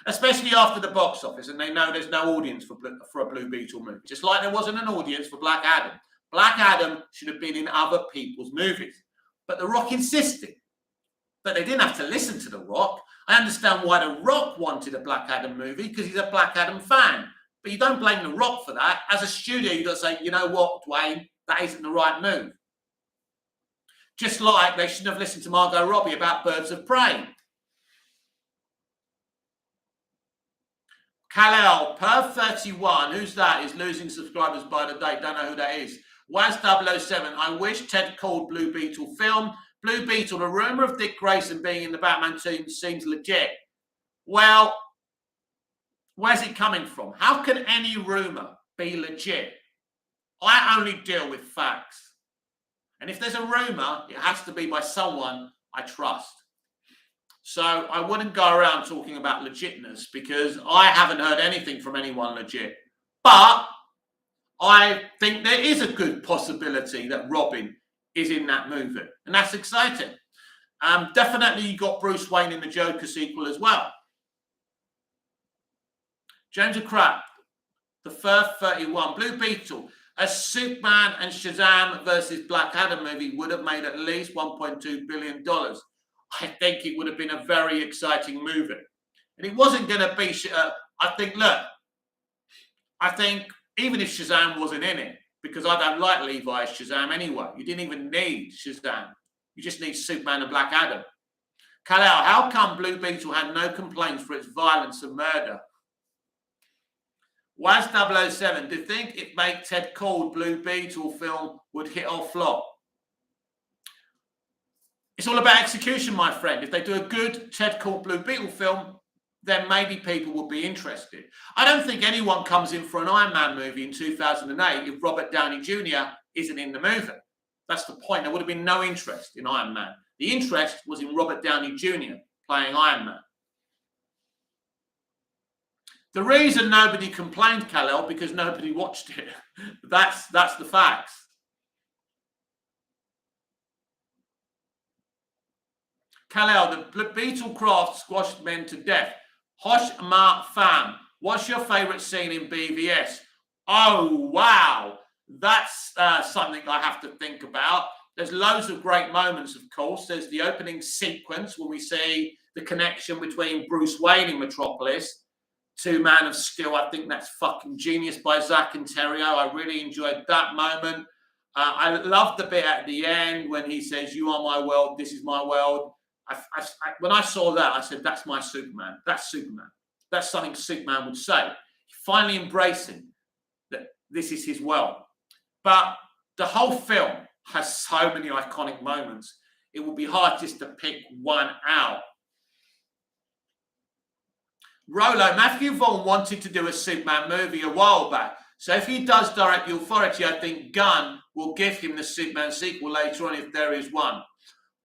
Especially after the box office and they know there's no audience for a Blue Beetle movie. Just like there wasn't an audience for Black Adam. Black Adam should have been in other people's movies. But The Rock insisted. But they didn't have to listen to The Rock. I understand why The Rock wanted a Black Adam movie because he's a Black Adam fan. But you don't blame The Rock for that. As a studio, you've got to say, you know what, Dwayne, that isn't the right move. Just like they shouldn't have listened to Margot Robbie about Birds of Prey. Kal-El, Per 31, who's that? Is losing subscribers by the day. Don't know who that is. Was 007, I wish Ted Kord Blue Beetle film. Blue Beetle, the rumour of Dick Grayson being in the Batman team seems legit. Well, where's it coming from? How can any rumour be legit? I only deal with facts. And if there's a rumour, it has to be by someone I trust. So I wouldn't go around talking about legitness because I haven't heard anything from anyone legit. But I think there is a good possibility that Robin is in that movie. And that's exciting. Definitely you got Bruce Wayne in the Joker sequel as well. James of Crap, The First 31, Blue Beetle. A Superman and Shazam versus Black Adam movie would have made at least $1.2 billion. I think it would have been a very exciting movie. And it wasn't going to be, I think even if Shazam wasn't in it, because I don't like Levi's Shazam anyway, you didn't even need Shazam. You just need Superman and Black Adam. Kal-El, how come Blue Beetle had no complaints for its violence and murder? Was 007, do you think it made Ted Kord Blue Beetle film would hit or flop? It's all about execution, my friend. If they do a good Ted Kord Blue Beetle film, then maybe people will be interested. I don't think anyone comes in for an Iron Man movie in 2008 if Robert Downey Jr. isn't in the movie. That's the point. There would have been no interest in Iron Man. The interest was in Robert Downey Jr. playing Iron Man. The reason nobody complained, Kal-El, because nobody watched it. That's the facts. Kal-El, the Beetlecraft squashed men to death. Hosh Mark Pham, what's your favourite scene in BVS? Oh, wow. That's something I have to think about. There's loads of great moments, of course. There's the opening sequence when we see the connection between Bruce Wayne in Metropolis to Man of Steel. I think that's fucking genius by Zach and Terrio. I really enjoyed that moment. I loved the bit at the end when he says, "You are my world, this is my world." when I saw that, I said, that's my Superman. That's Superman. That's something Superman would say. Finally embracing that this is his world. But the whole film has so many iconic moments. It would be hard just to pick one out. Rolo, Matthew Vaughn wanted to do a Superman movie a while back. So if he does direct The Authority, I think Gunn will give him the Superman sequel later on if there is one.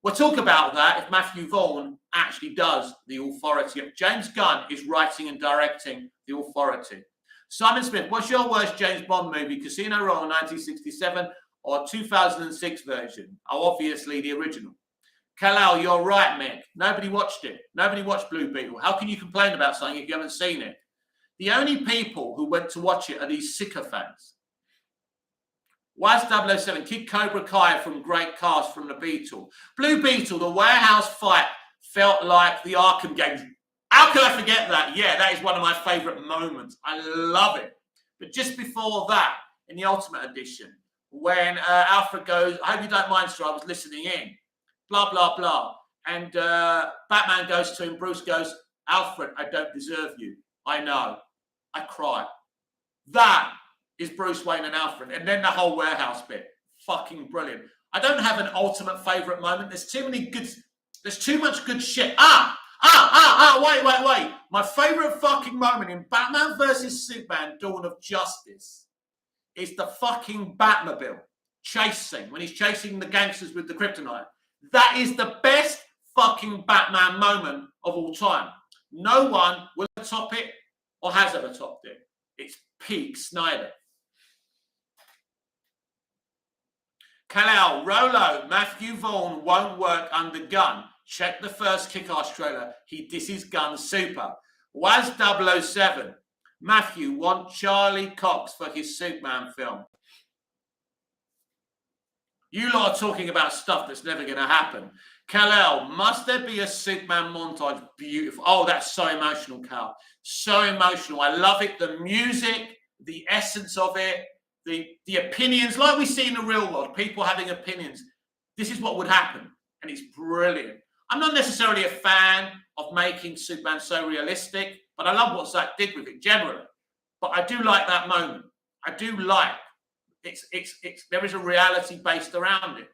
We'll talk about that if Matthew Vaughn actually does The Authority. James Gunn is writing and directing The Authority. Simon Smith, what's your worst James Bond movie? Casino Royale 1967 or 2006 version? Oh, obviously the original. Kalal, you're right, Mick. Nobody watched it. Nobody watched Blue Beetle. How can you complain about something if you haven't seen it? The only people who went to watch it are these sycophants. Why's 007? Kid Cobra Kai from Great Cast from The Beetle. Blue Beetle, the warehouse fight felt like the Arkham games. How can I forget that? Yeah, that is one of my favourite moments. I love it. But just before that, in the Ultimate Edition, when Alfred goes, I hope you don't mind, sir, I was listening in. Blah, blah, blah. And Batman goes to him, Bruce goes, Alfred, I don't deserve you. I know. I cry. That is Bruce Wayne and Alfred. And then the whole warehouse bit. Fucking brilliant. I don't have an ultimate favourite moment. There's too much good shit. Wait. My favourite fucking moment in Batman versus Superman, Dawn of Justice, is the fucking Batmobile chase scene when he's chasing the gangsters with the kryptonite. That is the best fucking Batman moment of all time. No one will top it or has ever topped it. It's peak Snyder. Kalal, Rolo, Matthew Vaughn won't work under Gunn. Check the first Kick-Ass trailer. He disses Gunn super. Was 007. Matthew want Charlie Cox for his Superman film. You lot are talking about stuff that's never going to happen. Kal-El, must there be a Superman montage? Beautiful. Oh, that's so emotional, Cal. So emotional. I love it. The music, the essence of it, the opinions, like we see in the real world, people having opinions. This is what would happen, and it's brilliant. I'm not necessarily a fan of making Superman so realistic, but I love what Zack did with it generally. But I do like that moment. I do like there is a reality based around it.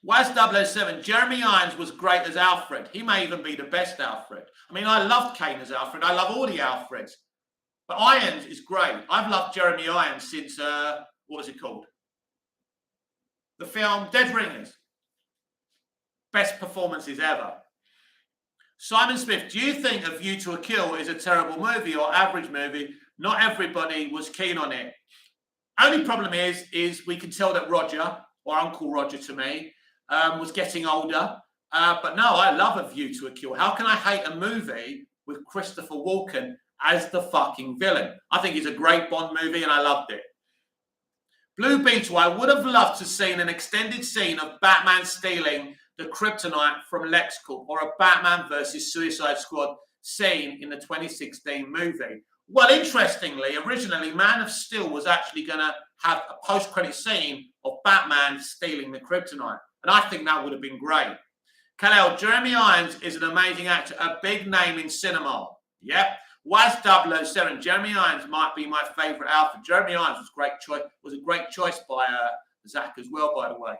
Was 007, Jeremy Irons was great as Alfred. He may even be the best Alfred. I mean, I loved Kane as Alfred. I love all the Alfreds. But Irons is great. I've loved Jeremy Irons since, what was it called? The film Dead Ringers. Best performances ever. Simon Smith, do you think A View to a Kill is a terrible movie or average movie? Not everybody was keen on it. Only problem is we can tell that Roger, or Uncle Roger to me, was getting older. But no, I love A View to a Kill. How can I hate a movie with Christopher Walken as the fucking villain? I think it's a great Bond movie and I loved it. Blue Beetle, I would have loved to have seen an extended scene of Batman stealing the kryptonite from LexCorp or a Batman versus Suicide Squad scene in the 2016 movie. Well, interestingly, originally Man of Steel was actually going to have a post-credit scene of Batman stealing the kryptonite. And I think that would have been great. Kal-El, Jeremy Irons is an amazing actor, a big name in cinema. Yep. Was 007. Jeremy Irons might be my favourite Alfred. Jeremy Irons was a great choice by Zack as well, by the way.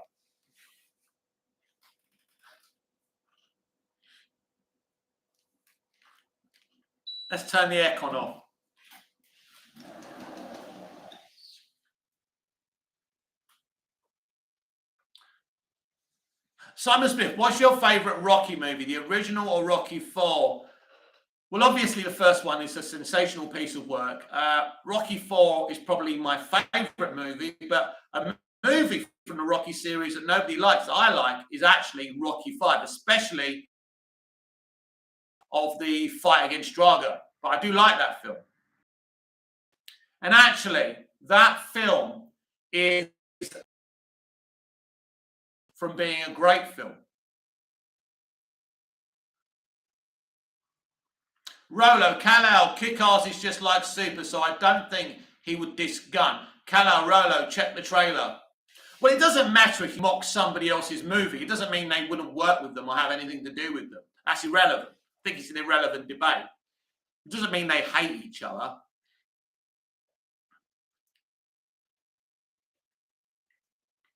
Let's turn the aircon off. Simon Smith, what's your favourite Rocky movie, the original or Rocky IV? Well, obviously the first one is a sensational piece of work. Rocky IV is probably my favourite movie, but a movie from the Rocky series that nobody likes, that I like, is actually Rocky V, especially of the fight against Drago. But I do like that film. And actually, that film is from being a great film. Rolo, Kal-El, Kick-Ass is just like Super, so I don't think he would diss Gunn. Kal-El, Rolo, check the trailer. Well, it doesn't matter if you mock somebody else's movie. It doesn't mean they wouldn't work with them or have anything to do with them. That's irrelevant. I think it's an irrelevant debate. It doesn't mean they hate each other.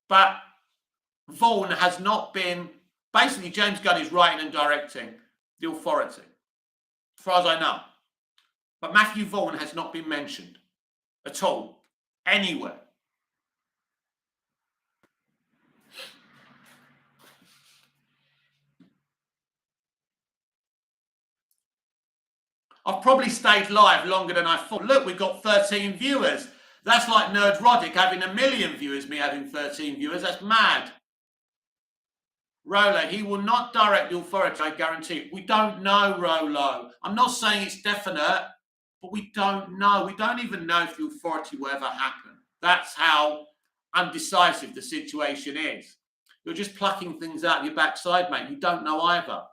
But Vaughan has not been... Basically, James Gunn is writing and directing The Authority, as far as I know. But Matthew Vaughan has not been mentioned at all, anywhere. I've probably stayed live longer than I thought. Look, we've got 13 viewers. That's like Nerd Roddick having 1 million viewers, me having 13 viewers. That's mad. Rolo, he will not direct The Authority, I guarantee it. We don't know, Rolo. I'm not saying it's definite, but we don't know. We don't even know if The Authority will ever happen. That's how undecisive the situation is. You're just plucking things out of your backside, mate. You don't know either.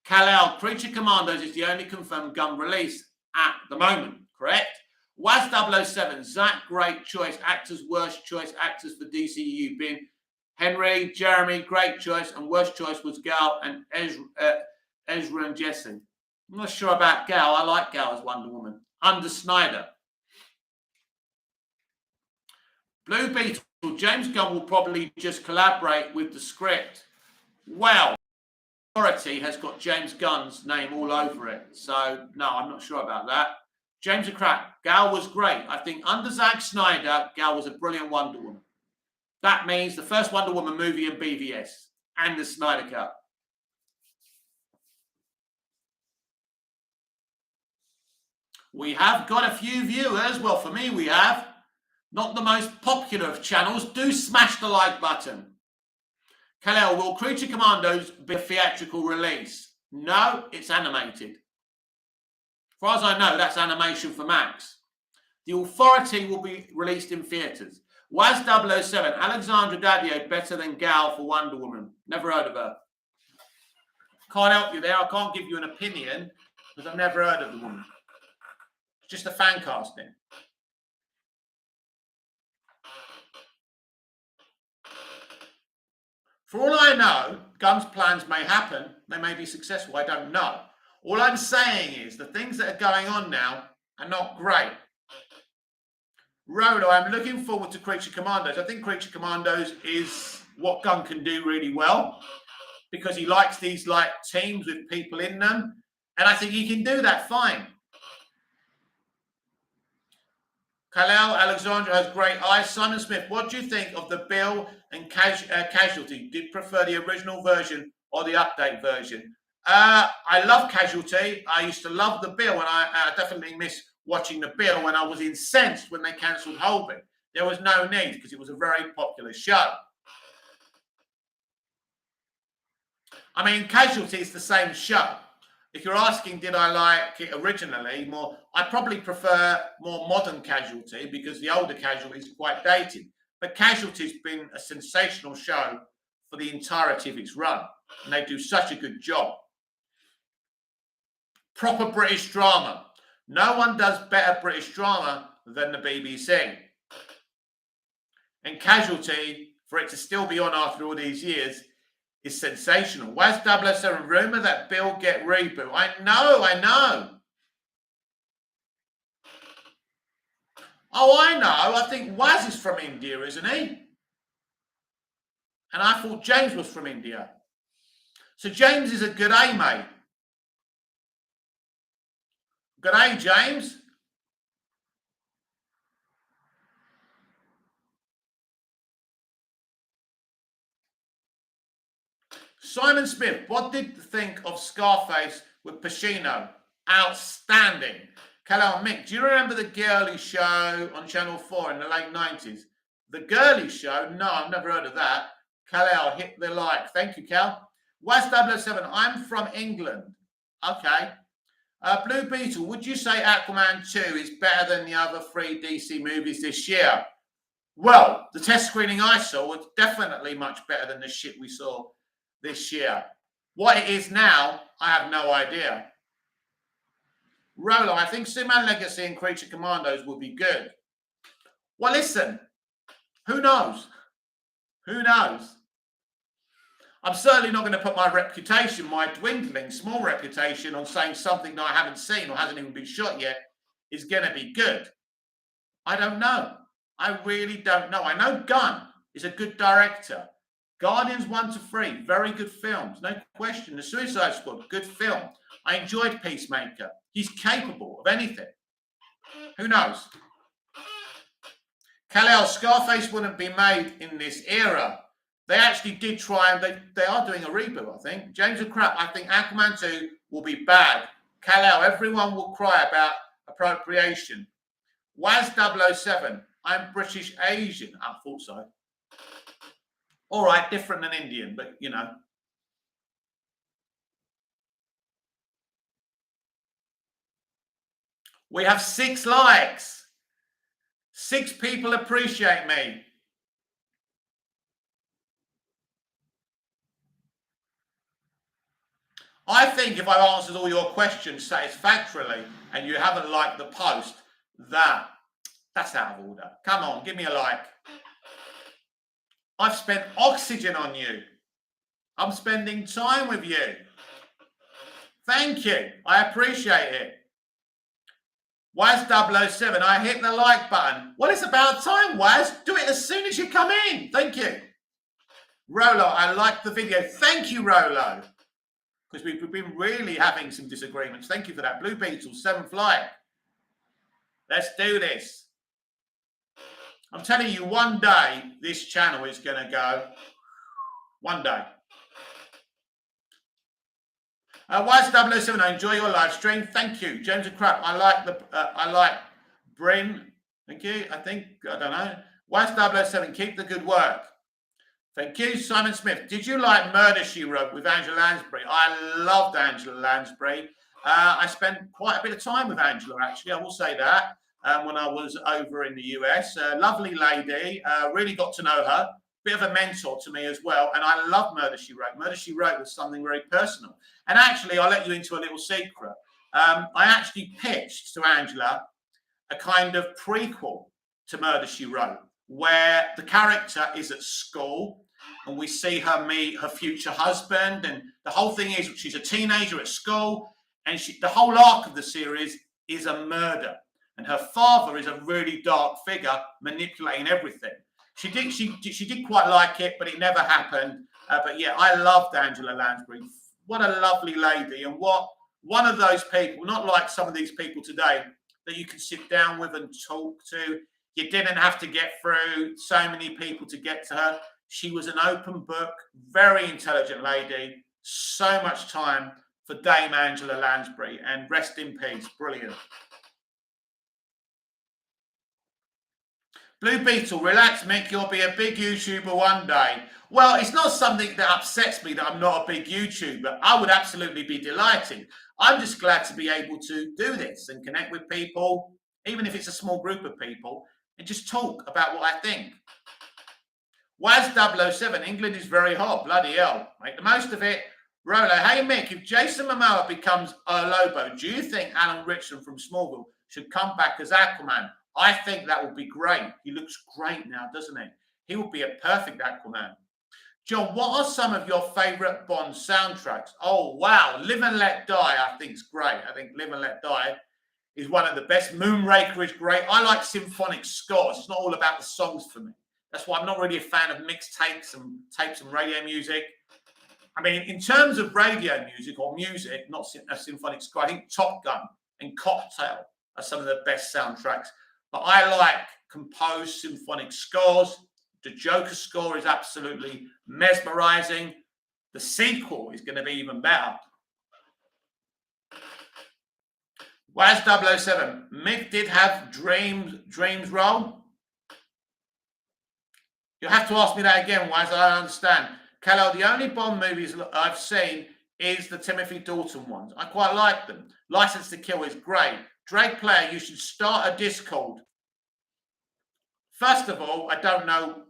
Kal-El, Creature Commandos is the only confirmed Gunn release at the moment, correct? Was 007, Zach, great choice. Actors, worst choice. Actors for DCEU being Henry, Jeremy, great choice. And worst choice was Gal and Ezra and Jesse. I'm not sure about Gal. I like Gal as Wonder Woman. Under Snyder. Blue Beetle, James Gunn will probably just collaborate with the script. Well, Authority has got James Gunn's name all over it. So, no, I'm not sure about that. James a crap. Gal was great. I think under Zack Snyder, Gal was a brilliant Wonder Woman. That means the first Wonder Woman movie in BVS and the Snyder Cut. We have got a few viewers. Well, for me, we have. Not the most popular of channels. Do smash the like button. Kal-El, will Creature Commandos be a theatrical release? No, it's animated. As far as I know, that's animation for Max. The Authority will be released in theatres. Was 007, Alexandra Daddario better than Gal for Wonder Woman? Never heard of her. Can't help you there. I can't give you an opinion because I've never heard of the woman. It's just a fan casting. For all I know, Gunn's plans may happen. They may be successful. I don't know. All I'm saying is the things that are going on now are not great. Rolo, I'm looking forward to Creature Commandos. I think Creature Commandos is what Gunn can do really well because he likes these like teams with people in them. And I think he can do that fine. Kal-El, Alexandra has great eyes. Simon Smith, what do you think of the Bill and Casualty? Do you prefer the original version or the update version? I love Casualty. I used to love the Bill, and I definitely miss watching the Bill when I was incensed when they cancelled Holby. There was no need because it was a very popular show. I mean, Casualty is the same show. If you're asking, did I like it originally more, I probably prefer more modern Casualty because the older Casualty is quite dated. But Casualty's been a sensational show for the entirety of its run. And they do such a good job. Proper British drama. No one does better British drama than the BBC. And Casualty, for it to still be on after all these years, is sensational. Why's 007 rumour that Bill get reboot? I know. Oh, I know. I think Waz is from India, isn't he? And I thought James was from India. So James is a good A, mate. Good A, James. Simon Smith, what did you think of Scarface with Pacino? Outstanding. Kal-El, Mick, do you remember the Girly Show on Channel 4 in the late 90s? The Girly Show? No, I've never heard of that. Kal-El, hit the like. Thank you, Cal. West 007, I'm from England. Okay. Blue Beetle, would you say Aquaman 2 is better than the other 3 DC movies this year? Well, the test screening I saw was definitely much better than the shit we saw this year. What it is now, I have no idea. Rolo, I think Superman Legacy and Creature Commandos will be good. Well, listen, Who knows? Who knows? I'm certainly not going to put my reputation, my dwindling small reputation, on saying something that I haven't seen or hasn't even been shot yet is going to be good. I don't know. I really don't know. I know Gunn is a good director. Guardians 1 to 3, very good films, no question. The Suicide Squad, good film. I enjoyed Peacemaker. He's capable of anything. Who knows? Kal-El, Scarface wouldn't be made in this era. They actually did try, and they are doing a reboot, I think. James and Crap, I think Aquaman 2 will be bad. Kal-El, everyone will cry about appropriation. Waz 007, I'm British Asian. I thought so. All right, different than Indian, but you know. We have 6 likes. 6 people appreciate me. I think if I answered all your questions satisfactorily and you haven't liked the post, that's out of order. Come on, give me a like. I've spent oxygen on you. I'm spending time with you. Thank you. I appreciate it. Waz 007, I hit the like button. Well, it's about time, Waz. Do it as soon as you come in. Thank you. Rolo, I like the video. Thank you, Rolo. Because we've been really having some disagreements. Thank you for that. Blue Beetle, 7th like. Let's do this. I'm telling you, one day, this channel is going to go. One day. Wise 007, I enjoy your live stream. Thank you. James and Crap, I like Bryn. Thank you. I don't know. Wise 007, keep the good work. Thank you. Simon Smith, did you like Murder, She Wrote with Angela Lansbury? I loved Angela Lansbury. I spent quite a bit of time with Angela, actually. I will say that when I was over in the US. Lovely lady. Really got to know her. Bit of a mentor to me as well. And I love Murder, She Wrote. Murder, She Wrote was something very personal. And actually, I'll let you into a little secret. I actually pitched to Angela a kind of prequel to Murder, She Wrote, where the character is at school and we see her meet her future husband. And the whole thing is she's a teenager at school, and the whole arc of the series is a murder. And her father is a really dark figure manipulating everything. She did quite like it, but it never happened. But yeah, I loved Angela Lansbury. What a lovely lady, and what one of those people, not like some of these people today, that you can sit down with and talk to. You didn't have to get through so many people to get to her. She was an open book, very intelligent lady. So much time for Dame Angela Lansbury, and rest in peace. Brilliant. Blue Beetle, relax, Mick. You'll be a big YouTuber one day. Well, it's not something that upsets me that I'm not a big YouTuber. I would absolutely be delighted. I'm just glad to be able to do this and connect with people, even if it's a small group of people, and just talk about what I think. Waz 007, England is very hot. Bloody hell. Make the most of it. Rolo, hey Mick, if Jason Momoa becomes a Lobo, do you think Alan Ritchson from Smallville should come back as Aquaman? I think that would be great. He looks great now, doesn't he? He would be a perfect Aquaman. John, what are some of your favourite Bond soundtracks? Oh, wow. Live and Let Die, I think, is great. I think Live and Let Die is one of the best. Moonraker is great. I like symphonic scores. It's not all about the songs for me. That's why I'm not really a fan of mixtapes and tapes and radio music. I mean, in terms of radio music or music, not a symphonic score, I think Top Gun and Cocktail are some of the best soundtracks. But I like composed symphonic scores. The Joker score is absolutely mesmerizing. The sequel is going to be even better. Waz 007, Mick did have dreams role. You'll have to ask me that again, Waz. I understand. Kal-El, the only Bond movies I've seen is the Timothy Dalton ones. I quite like them. License to Kill is great. Drake Player, you should start a Discord. First of all, I don't know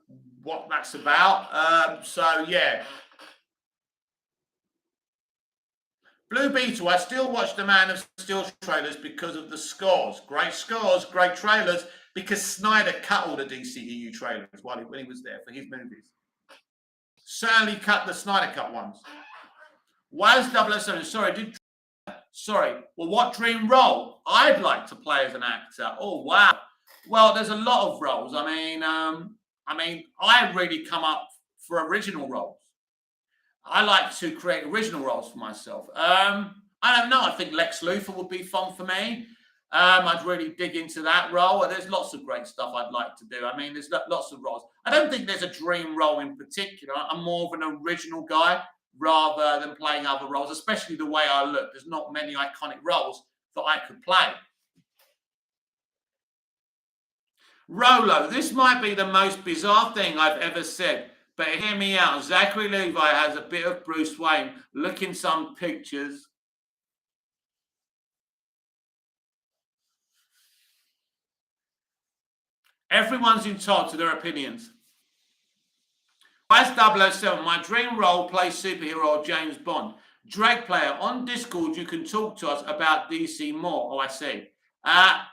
what that's about. So, yeah. Blue Beetle, I still watch the Man of Steel trailers because of the scores. Great scores, great trailers, because Snyder cut all the DCEU trailers when he was there for his movies. Certainly cut the Snyder cut ones. Waz 007, sorry, well, what dream role? I'd like to play as an actor. Oh, wow. Well, there's a lot of roles. I mean, I really come up for original roles. I like to create original roles for myself. I don't know. I think Lex Luthor would be fun for me. I'd really dig into that role. There's lots of great stuff I'd like to do. I mean, there's lots of roles. I don't think there's a dream role in particular. I'm more of an original guy rather than playing other roles, especially the way I look. There's not many iconic roles that I could play. Rolo, this might be the most bizarre thing I've ever said, but hear me out. Zachary Levi has a bit of Bruce Wayne. Look in some pictures. Everyone's entitled to their opinions. As 007, my dream role plays superhero or James Bond. Drake player, on Discord, you can talk to us about DC more. Oh, I see.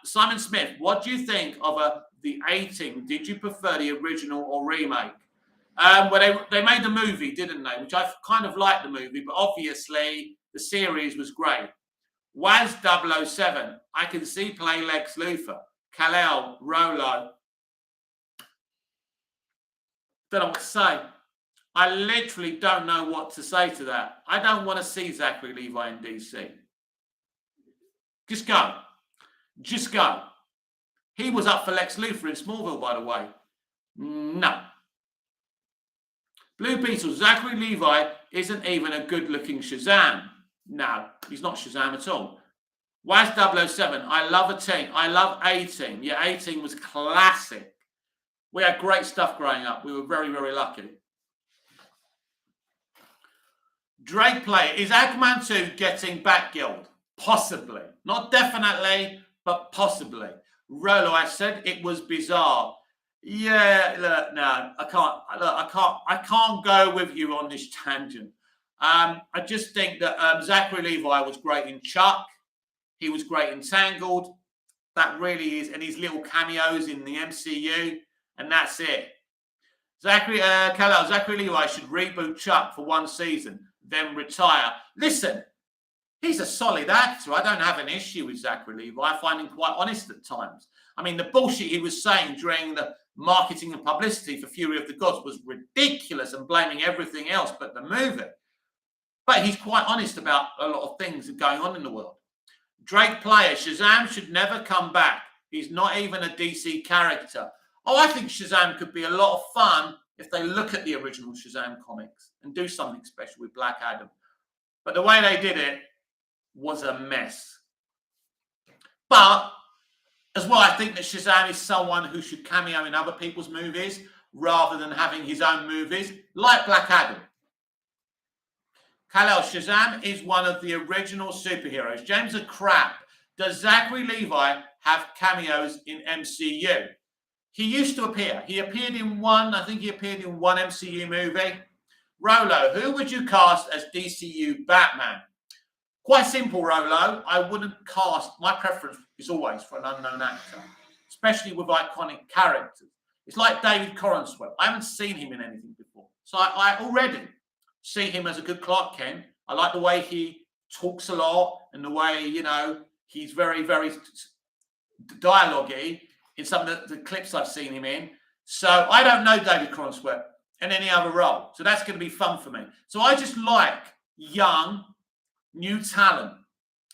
Simon Smith, what do you think of the A-Team? Did you prefer the original or remake? Well, they made the movie, didn't they? Which I kind of liked the movie, but obviously the series was great. Waz 007, I can see play Lex Luthor. Kal-El, Rolo. Don't know what to say. I literally don't know what to say to that. I don't want to see Zachary Levi in DC. Just go. Just go. He was up for Lex Luthor in Smallville, by the way. No. Blue Beetle, Zachary Levi isn't even a good-looking Shazam. No, he's not Shazam at all. Waz 007, I love A-Team. I love A-Team. Yeah, A-Team was classic. We had great stuff growing up. We were very, very lucky. Drake player, is Aquaman 2 getting Batgirl? Possibly. Not definitely, but possibly. Rolo, I said it was bizarre. Yeah, look, no, I can't go with you on this tangent. I just think that Zachary Levi was great in Chuck. He was great in Tangled. That really is, and his little cameos in the MCU. And that's it. Zachary Levi should reboot Chuck for one season, then retire. Listen, he's a solid actor. I don't have an issue with Zachary Levi. I find him quite honest at times. I mean, the bullshit he was saying during the marketing and publicity for Fury of the Gods was ridiculous and blaming everything else but the movie. But he's quite honest about a lot of things that are going on in the world. Drake player, Shazam should never come back. He's not even a DC character. Oh, I think Shazam could be a lot of fun if they look at the original Shazam comics and do something special with Black Adam. But the way they did it was a mess. But as well, I think that Shazam is someone who should cameo in other people's movies rather than having his own movies, like Black Adam. Kal-El, Shazam is one of the original superheroes. James a crap. Does Zachary Levi have cameos in MCU? He used to appear. He appeared in one MCU movie. Rolo, who would you cast as DCU Batman? Quite simple, Rolo. I wouldn't cast. My preference is always for an unknown actor, especially with iconic characters. It's like David Corenswell. I haven't seen him in anything before. So I already see him as a good Clark Kent. I like the way he talks a lot and the way, he's very, very dialogue-y in some of the clips I've seen him in. So I don't know David Corenswell in any other role. So that's going to be fun for me. So I just like young, new talent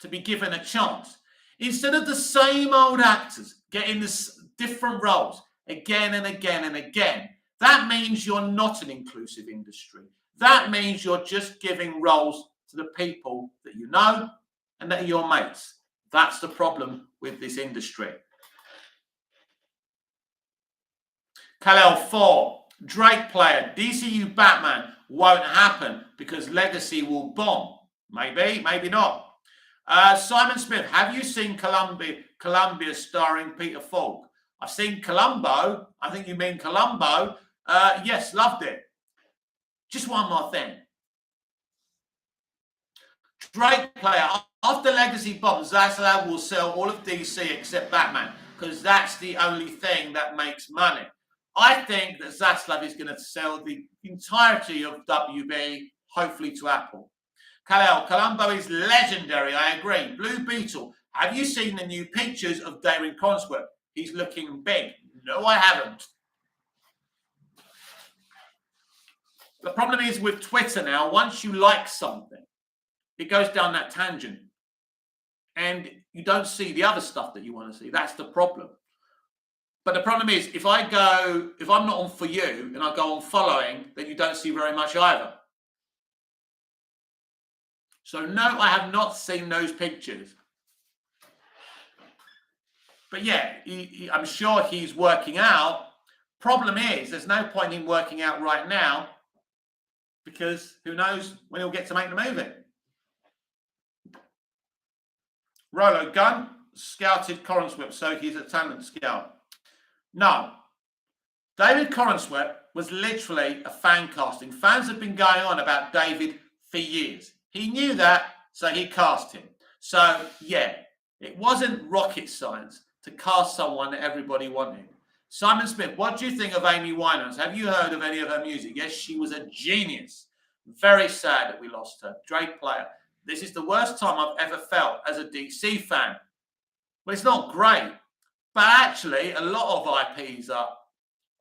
to be given a chance. Instead of the same old actors getting this different roles again and again and again, that means you're not an inclusive industry. That means you're just giving roles to the people that you know and that are your mates. That's the problem with this industry. Kal-El 4, Drake player, DCU Batman won't happen because Legacy will bomb. Maybe, maybe not. Simon Smith, have you seen Columbia starring Peter Falk? I've seen Columbo. I think you mean Columbo. Yes, loved it. Just one more thing. Drake player, after Legacy bombs, Zaslav will sell all of DC except Batman, because that's the only thing that makes money. I think that Zaslav is going to sell the entirety of WB, hopefully to Apple. Kal-El, Columbo is legendary, I agree. Blue Beetle, have you seen the new pictures of David Cornsworth? He's looking big. No, I haven't. The problem is with Twitter now, once you like something, it goes down that tangent. And you don't see the other stuff that you want to see. That's the problem. But the problem is, if I'm not on For You and I go on following, then you don't see very much either. So no, I have not seen those pictures. But yeah, I'm sure he's working out. Problem is, there's no point in working out right now, because who knows when he'll get to make the movie. Rolo, Gunn scouted Cornsworth, so he's a talent scout. No. David Cornsworth was literally a fan casting. Fans have been going on about David for years. He knew that, so he cast him. So, yeah, it wasn't rocket science to cast someone that everybody wanted. Simon Smith, what do you think of Amy Winehouse? Have you heard of any of her music? Yes, she was a genius. Very sad that we lost her. Drake player. This is the worst time I've ever felt as a DC fan. Well, it's not great, but actually a lot of IPs are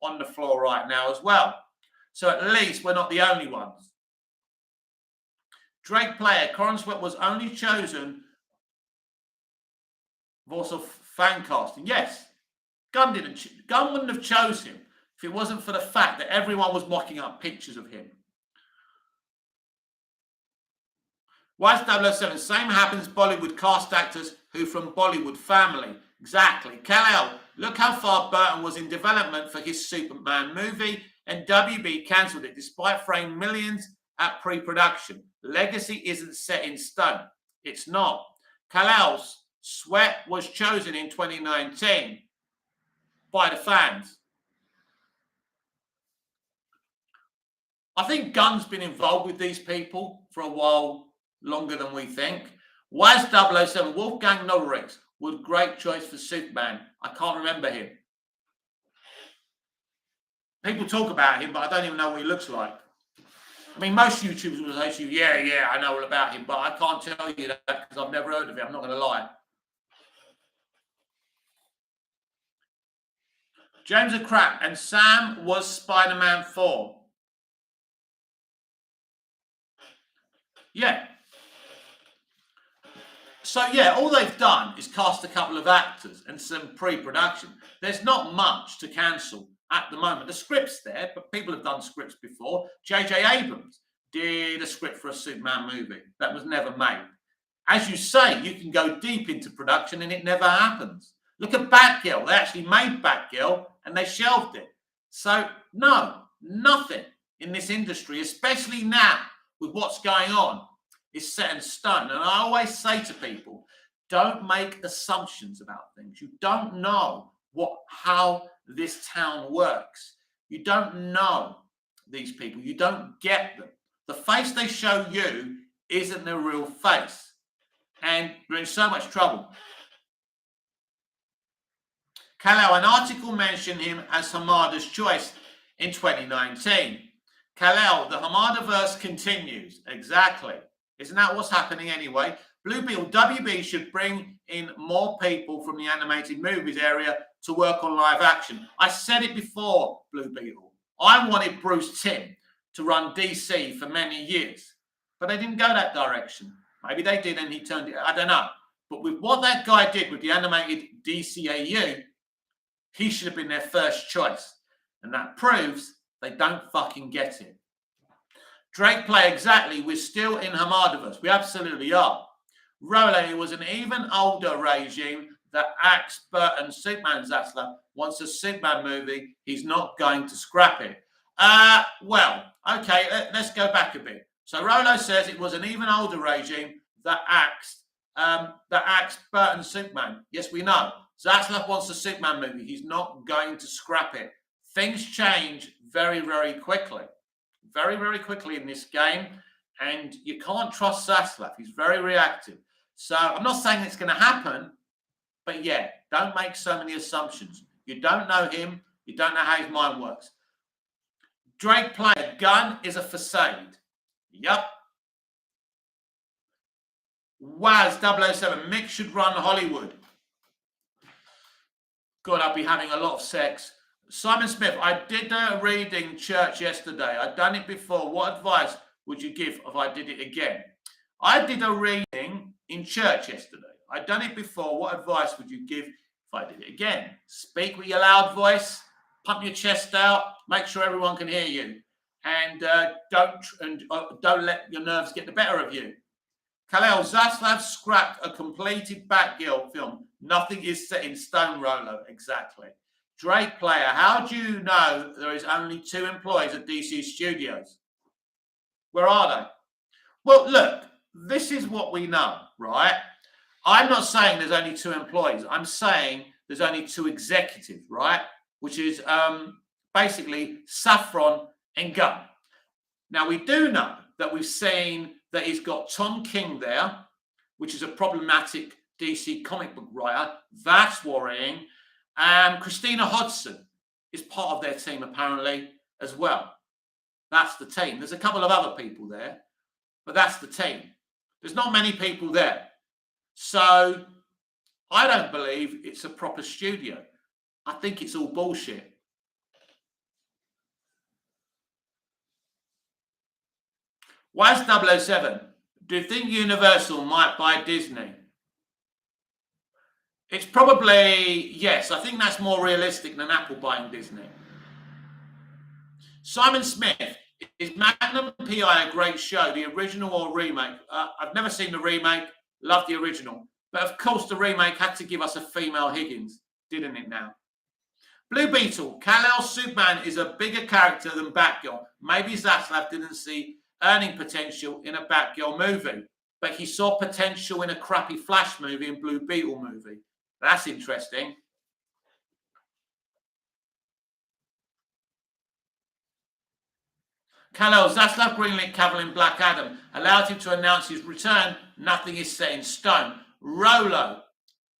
on the floor right now as well. So at least we're not the only ones. Drake player, Cornsworth was only chosen voice of fan casting. Yes, Gunn wouldn't have chosen him if it wasn't for the fact that everyone was mocking up pictures of him. Why is 007? Same happens Bollywood cast actors who from Bollywood family. Exactly. Kal-El, look how far Burton was in development for his Superman movie, and WB cancelled it despite throwing millions at pre-production. Legacy isn't set in stone. It's not. Kal-El's Sweat was chosen in 2019 by the fans. I think Gunn's been involved with these people for a while longer than we think. Why is 007? Wolfgang Novarix was great choice for Superman. I can't remember him. People talk about him, but I don't even know what he looks like. I mean, most YouTubers will say to you, yeah, I know all about him, but I can't tell you that because I've never heard of him. I'm not going to lie. James a crap, and Sam was Spider-Man 4. Yeah. So, yeah, all they've done is cast a couple of actors and some pre-production. There's not much to cancel at the moment. The script's there, but people have done scripts before. J.J. Abrams did a script for a Superman movie that was never made. As you say, you can go deep into production and it never happens. Look at Batgirl. They actually made Batgirl and they shelved it. So, no, nothing in this industry, especially now with what's going on, is set in stone. And I always say to people, don't make assumptions about things. You don't know how this town works. You don't know these people. You don't get them. The face they show you isn't their real face. And you're in so much trouble. Kal-El, an article mentioned him as Hamada's choice in 2019. Kal-El, the Hamadaverse continues. Exactly. Isn't that what's happening anyway? Blue Beetle, WB should bring in more people from the animated movies area to work on live action. I said it before, Blue Beetle. I wanted Bruce Timm to run DC for many years, but they didn't go that direction. Maybe they did and he turned it, I don't know. But with what that guy did with the animated DCEU, he should have been their first choice. And that proves they don't fucking get it. Drake play exactly. We're still in Hamadaverse. We absolutely are. Role was an even older regime that axed Burton Superman Zaslav wants a Superman movie. He's not going to scrap it. Well, okay, let's go back a bit. So Rolo says it was an even older regime that axed Burton Superman. Yes, we know. Zaslav wants a Superman movie. He's not going to scrap it. Things change very, very quickly. Very, very quickly in this game. And you can't trust Zaslav. He's very reactive. So I'm not saying it's going to happen, but yeah, don't make so many assumptions. You don't know him. You don't know how his mind works. Drake player, Gunn is a facade. Yup. Waz 007, Mick should run Hollywood. God, I'll be having a lot of sex. Simon Smith, I did a reading church yesterday. I'd done it before. What advice would you give if I did it again? I did a reading in church yesterday. I'd done it before. What advice would you give if I did it again? Speak with your loud voice, pump your chest out, make sure everyone can hear you, and don't let your nerves get the better of you. Khalil, Zaslav scrapped a completed Batgirl film. Nothing is set in stone, Rolo. Exactly. Drake player, how do you know there is only 2 employees at DC Studios? Where are they? Well, look, this is what we know, right? I'm not saying there's only 2 employees. I'm saying there's only 2 executives, right? Which is basically Saffron and Gunn. Now, we do know that we've seen that he's got Tom King there, which is a problematic DC comic book writer. That's worrying. Christina Hodson is part of their team, apparently, as well. That's the team. There's a couple of other people there, but that's the team. There's not many people there. So I don't believe it's a proper studio. I think it's all bullshit. Waz 007, do you think Universal might buy Disney? It's probably, yes. I think that's more realistic than Apple buying Disney. Simon Smith, is Magnum P.I. a great show, the original or remake? I've never seen the remake. Love the original. But of course, the remake had to give us a female Higgins, didn't it now? Blue Beetle, Kal-El Superman is a bigger character than Batgirl. Maybe Zaslav didn't see earning potential in a Batgirl movie, but he saw potential in a crappy Flash movie and Blue Beetle movie. That's interesting. Kal-El, Zaslav greenlit Cavill in Black Adam, allowed him to announce his return. Nothing is set in stone. Rolo,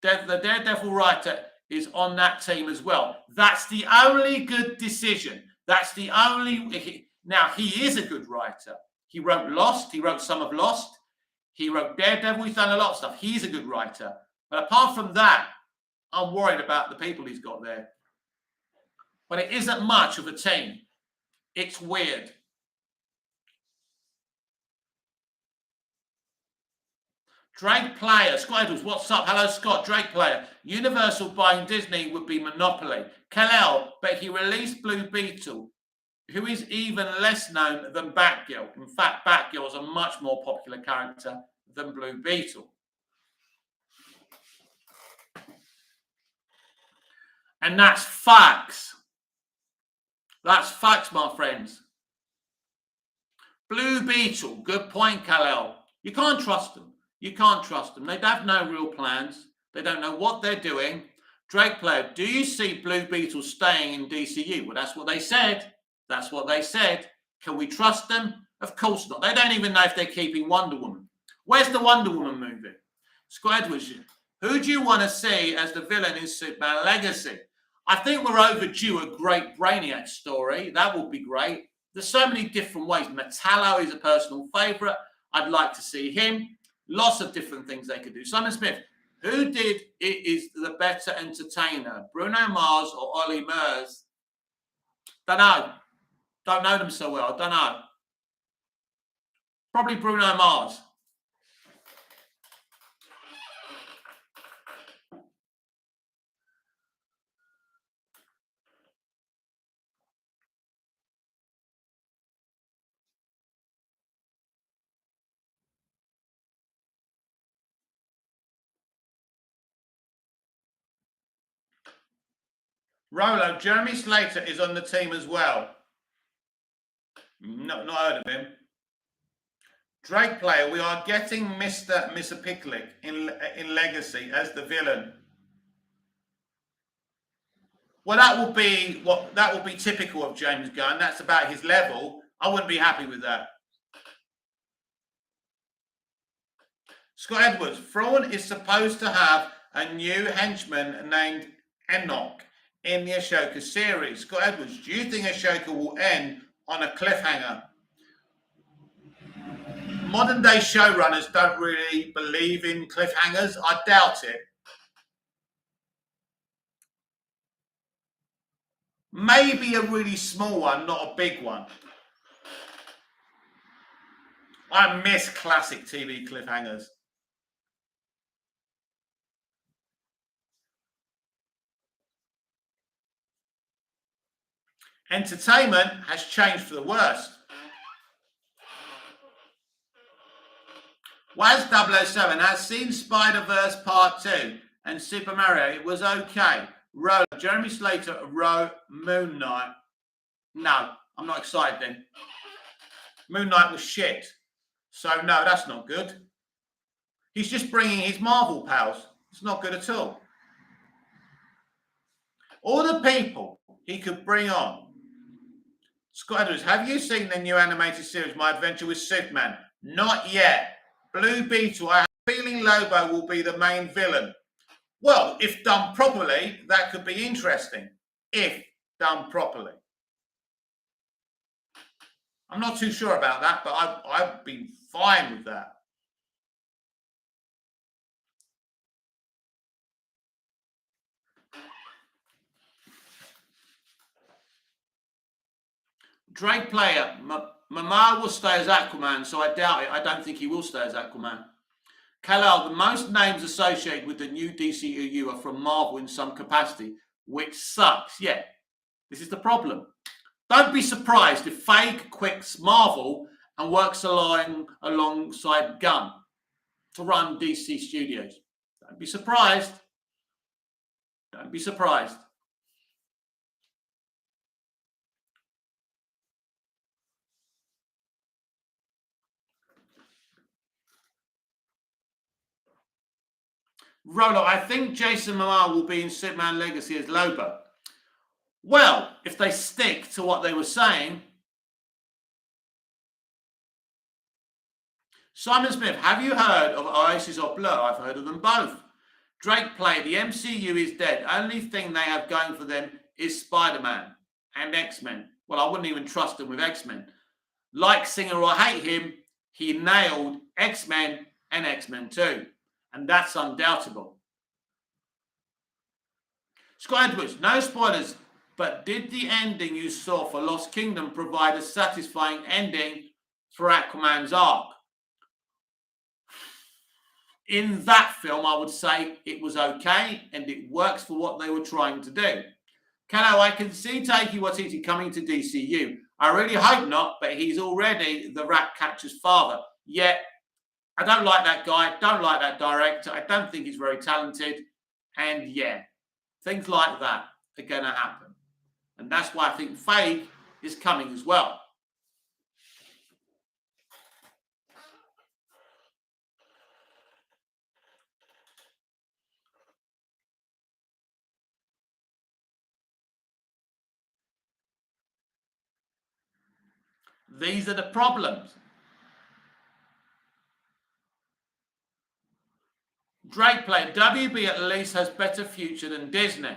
the Daredevil writer, is on that team as well. That's the only good decision. That's the only... Now, he is a good writer. He wrote Lost. He wrote some of Lost. He wrote Daredevil. He's done a lot of stuff. He's a good writer. But apart from that, I'm worried about the people he's got there. But it isn't much of a team. It's weird. Drake player, Scott Edwards, what's up? Hello, Scott. Drake player. Universal buying Disney would be monopoly. Kal-El, but he released Blue Beetle, who is even less known than Batgirl. In fact, Batgirl is a much more popular character than Blue Beetle. And that's facts. That's facts, my friends. Blue Beetle, good point, Kal-El. You can't trust them. You can't trust them. They have no real plans. They don't know what they're doing. Drake player, do you see Blue Beetle staying in DCU? Well, that's what they said. That's what they said. Can we trust them? Of course not. They don't even know if they're keeping Wonder Woman. Where's the Wonder Woman movie? Scott Edwards, who do you want to see as the villain in Superman Legacy? I think we're overdue a great Brainiac story. That would be great. There's so many different ways. Metallo is a personal favourite. I'd like to see him. Lots of different things they could do. Simon Smith, who did it is the better entertainer? Bruno Mars or Ollie Murs? Don't know. Don't know them so well. Don't know. Probably Bruno Mars. Rolo, Jeremy Slater is on the team as well. Not heard of him. Drake player, we are getting Mr. Picklick in Legacy as the villain. Well, that will be typical of James Gunn. That's about his level. I wouldn't be happy with that. Scott Edwards, Thrawn is supposed to have a new henchman named Enoch in the Ashoka series. Scott Edwards, do you think Ashoka will end on a cliffhanger? Modern day showrunners don't really believe in cliffhangers. I doubt it. Maybe a really small one, not a big one. I miss classic TV cliffhangers. Entertainment has changed for the worst. Waz 007 has seen Spider-Verse Part 2 and Super Mario. It was okay. Jeremy Slater wrote Moon Knight. No, I'm not excited then. Moon Knight was shit. So no, that's not good. He's just bringing his Marvel pals. It's not good at all. All the people he could bring on. Scott Edwards, have you seen the new animated series, My Adventure with Superman? Not yet. Blue Beetle, I have a feeling Lobo will be the main villain. Well, if done properly, that could be interesting. If done properly. I'm not too sure about that, but I've been fine with that. Drake player, Mamar will stay as Aquaman, so I doubt it. I don't think he will stay as Aquaman. Kal-El, the most names associated with the new DCEU are from Marvel in some capacity, which sucks. Yeah, this is the problem. Don't be surprised if Feige quits Marvel and works alongside Gunn to run DC Studios. Don't be surprised. Don't be surprised. Rolo, I think Jason Momoa will be in Superman Legacy as Lobo. Well, if they stick to what they were saying. Simon Smith, have you heard of Oasis or Blur? I've heard of them both. Drake play, the MCU is dead. Only thing they have going for them is Spider-Man and X-Men. Well, I wouldn't even trust them with X-Men. Like Singer or hate him, he nailed X-Men and X-Men 2. And that's undoubtable. Scott Edwards, no spoilers, but did the ending you saw for Lost Kingdom provide a satisfying ending for Aquaman's arc? In that film, I would say it was okay and it works for what they were trying to do. Kano, I can see Taiki Waititi coming to DCU. I really hope not, but he's already the rat catcher's father. Yet, I don't like that guy, don't like that director, I don't think he's very talented, and yeah, things like that are going to happen. And that's why I think Feige is coming as well. These are the problems. Drake play, WB at least has better future than Disney.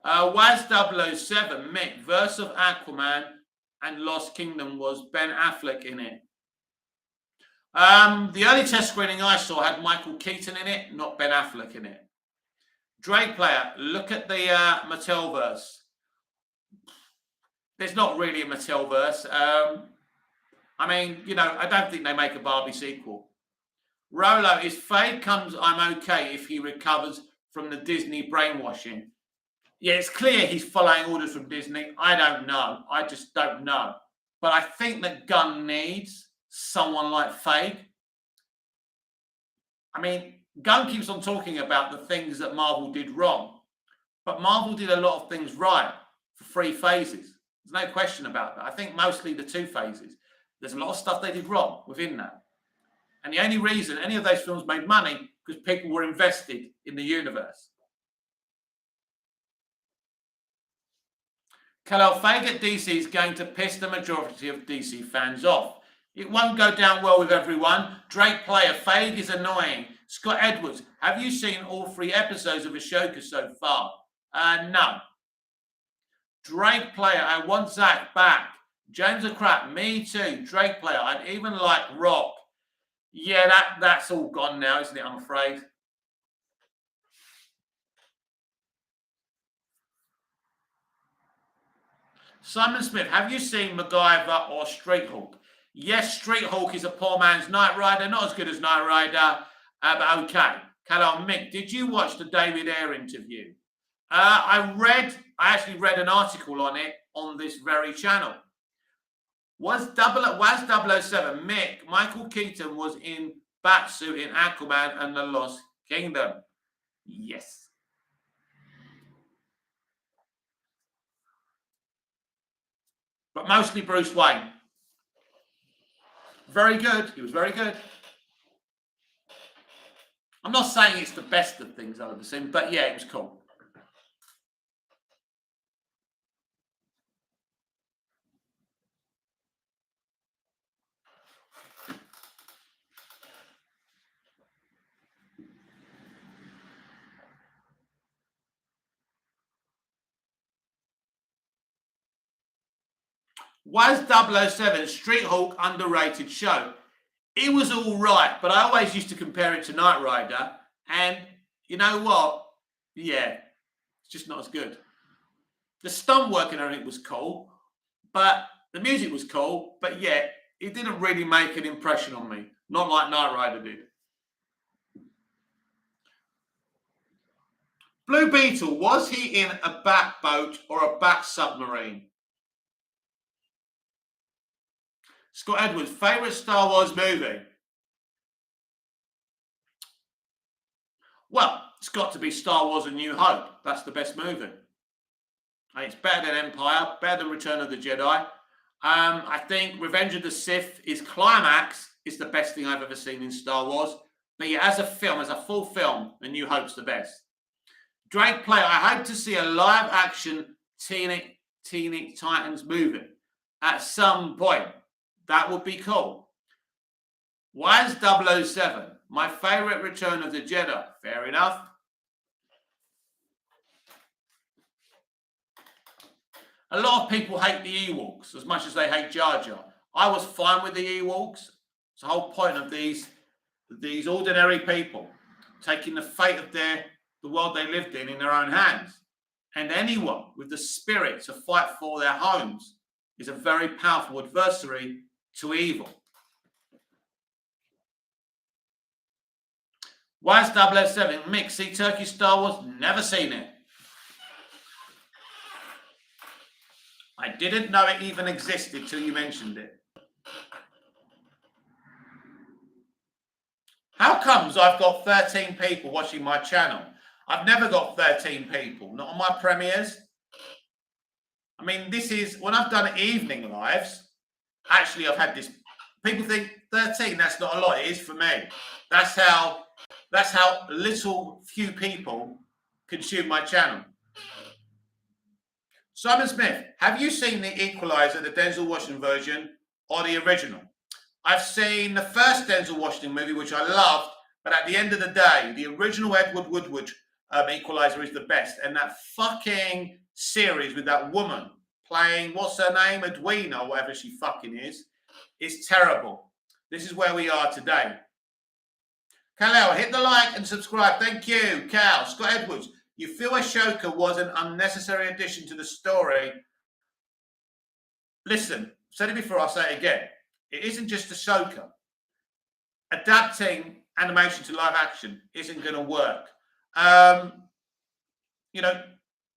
Waz 007, Mick, verse of Aquaman and Lost Kingdom was Ben Affleck in it. The early test screening I saw had Michael Keaton in it, not Ben Affleck in it. Drake player, look at the Mattelverse. There's not really a Mattelverse. I mean, you know, I don't think they make a Barbie sequel. Rolo, if Feige comes, I'm okay if he recovers from the Disney brainwashing. Yeah, it's clear he's following orders from Disney. I don't know. I just don't know. But I think that Gunn needs someone like Feige. I mean, Gunn keeps on talking about the things that Marvel did wrong. But Marvel did a lot of things right for 3 phases. There's no question about that. I think mostly the 2 phases. There's a lot of stuff they did wrong within that. And the only reason any of those films made money because people were invested in the universe. Kal-El, Feige at DC is going to piss the majority of DC fans off. It won't go down well with everyone. Drake player, Feige is annoying. Scott Edwards, have you seen all 3 episodes of Ashoka so far? No. Drake player, I want Zach back. James a crap, me too. Drake player, I'd even like Rock. Yeah, that's all gone now, isn't it? I'm afraid. Simon Smith, have you seen MacGyver or Street Hawk? Yes, Street Hawk is a poor man's Knight Rider, not as good as Knight Rider, but okay. Hello, Mick, did you watch the David Ayer interview? I actually read an article on it on this very channel. Was 007 Mick? Michael Keaton was in Batsuit in Aquaman and the Lost Kingdom. Yes. But mostly Bruce Wayne. Very good. He was very good. I'm not saying it's the best of things I've ever seen, but yeah, it was cool. Was 007 Street Hawk underrated show? It was all right, but I always used to compare it to Knight Rider, and you know what? Yeah, it's just not as good. The stunt work and everything was cool, but the music was cool, but yeah, it didn't really make an impression on me. Not like Knight Rider did. Blue Beetle, was he in a bat boat or a bat submarine? Scott Edwards, favourite Star Wars movie? Well, it's got to be Star Wars A New Hope. That's the best movie. It's better than Empire, better than Return of the Jedi. I think Revenge of the Sith is climax is the best thing I've ever seen in Star Wars. But yeah, as a film, as a full film, A New Hope's the best. Drake player, I hope to see a live action Teen Titans movie at some point. That would be cool. Why is 007 my favourite Return of the Jedi? Fair enough. A lot of people hate the Ewoks as much as they hate Jar Jar. I was fine with the Ewoks. It's the whole point of these ordinary people taking the fate of the world they lived in their own hands. And anyone with the spirit to fight for their homes is a very powerful adversary to evil. Why is 007 Mick? See Turkey Star Wars? Never seen it. I didn't know it even existed till you mentioned it. How comes I've got 13 people watching my channel? I've never got 13 people, not on my premieres. I mean, this is, when I've done evening lives, actually I've had this, people think 13, that's not a lot, it is for me. That's how little few people consume my channel. Simon Smith, have you seen The Equalizer, the Denzel Washington version, or the original? I've seen the first Denzel Washington movie, which I loved, but at the end of the day, the original Edward Woodward Equalizer is the best. And that fucking series with that woman playing, what's her name, Edwina, or whatever she fucking is terrible. This is where we are today. Kal-El, hit the like and subscribe. Thank you, Cal. Scott Edwards, you feel Ashoka was an unnecessary addition to the story? Listen, I've said it before, I'll say it again. It isn't just Ashoka. Adapting animation to live action isn't going to work. You know,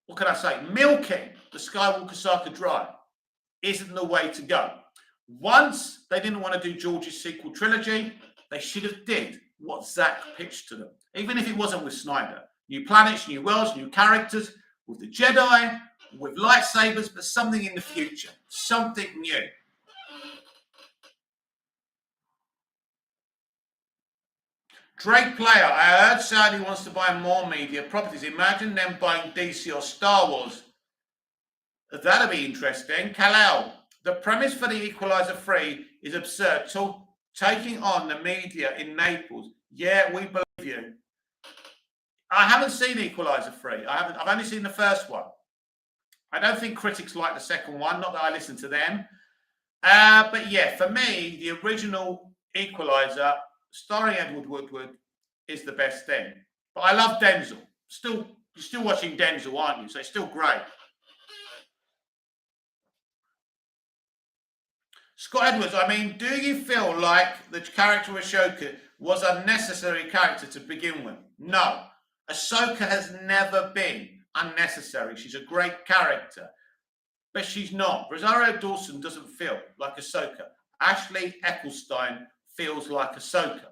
what can I say? Milking the Skywalker saga dry isn't the way to go. Once they didn't want to do George's sequel trilogy, they should have did what Zach pitched to them. Even if it wasn't with Snyder. New planets, new worlds, new characters, with the Jedi, with lightsabers, but something in the future. Something new. Drake player, I heard Saudi wants to buy more media properties. Imagine them buying DC or Star Wars. That'll be interesting. Kal-El, the premise for The Equalizer 3 is absurd. Taking on the media in Naples. Yeah, we believe you. I haven't seen Equalizer 3. I've only seen the first one. I don't think critics like the second one, not that I listen to them. But yeah, for me, the original Equalizer, starring Edward Woodward, is the best thing. But I love Denzel. You're still watching Denzel, aren't you? So it's still great. Scott Edwards, I mean, do you feel like the character of Ahsoka was a necessary character to begin with? No. Ahsoka has never been unnecessary. She's a great character. But she's not. Rosario Dawson doesn't feel like Ahsoka. Ashley Eccleston feels like Ahsoka.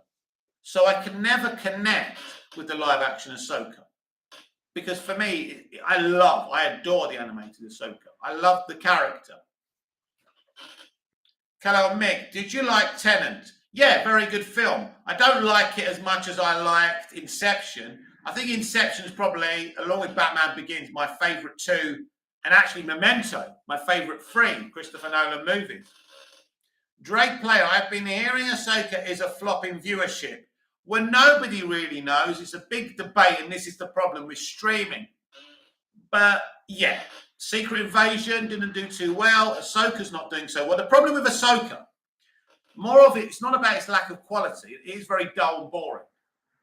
So I can never connect with the live-action Ahsoka. Because for me, I adore the animated Ahsoka. I love the character. Hello, Mick. Did you like Tenet? Yeah, very good film. I don't like it as much as I liked Inception. I think Inception is probably, along with Batman Begins, my favourite two, and actually Memento, my favourite three Christopher Nolan movies. Drake Player, I've been hearing Ahsoka is a flop in viewership. Well, nobody really knows. It's a big debate, and this is the problem with streaming. But yeah, Secret Invasion didn't do too well. Ahsoka's not doing so well. The problem with Ahsoka, more of it's not about its lack of quality. It is very dull and boring.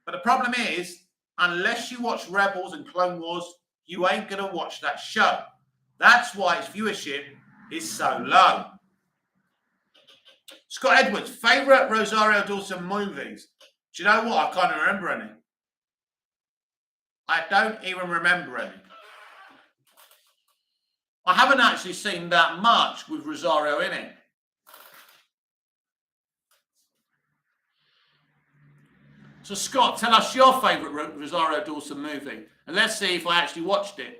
But the problem is, unless you watch Rebels and Clone Wars, you ain't going to watch that show. That's why its viewership is so low. Scott Edwards, favourite Rosario Dawson movies? Do you know what? I can't remember any. I don't even remember any. I haven't actually seen that much with Rosario in it. So Scott, tell us your favourite Rosario Dawson movie, and let's see if I actually watched it.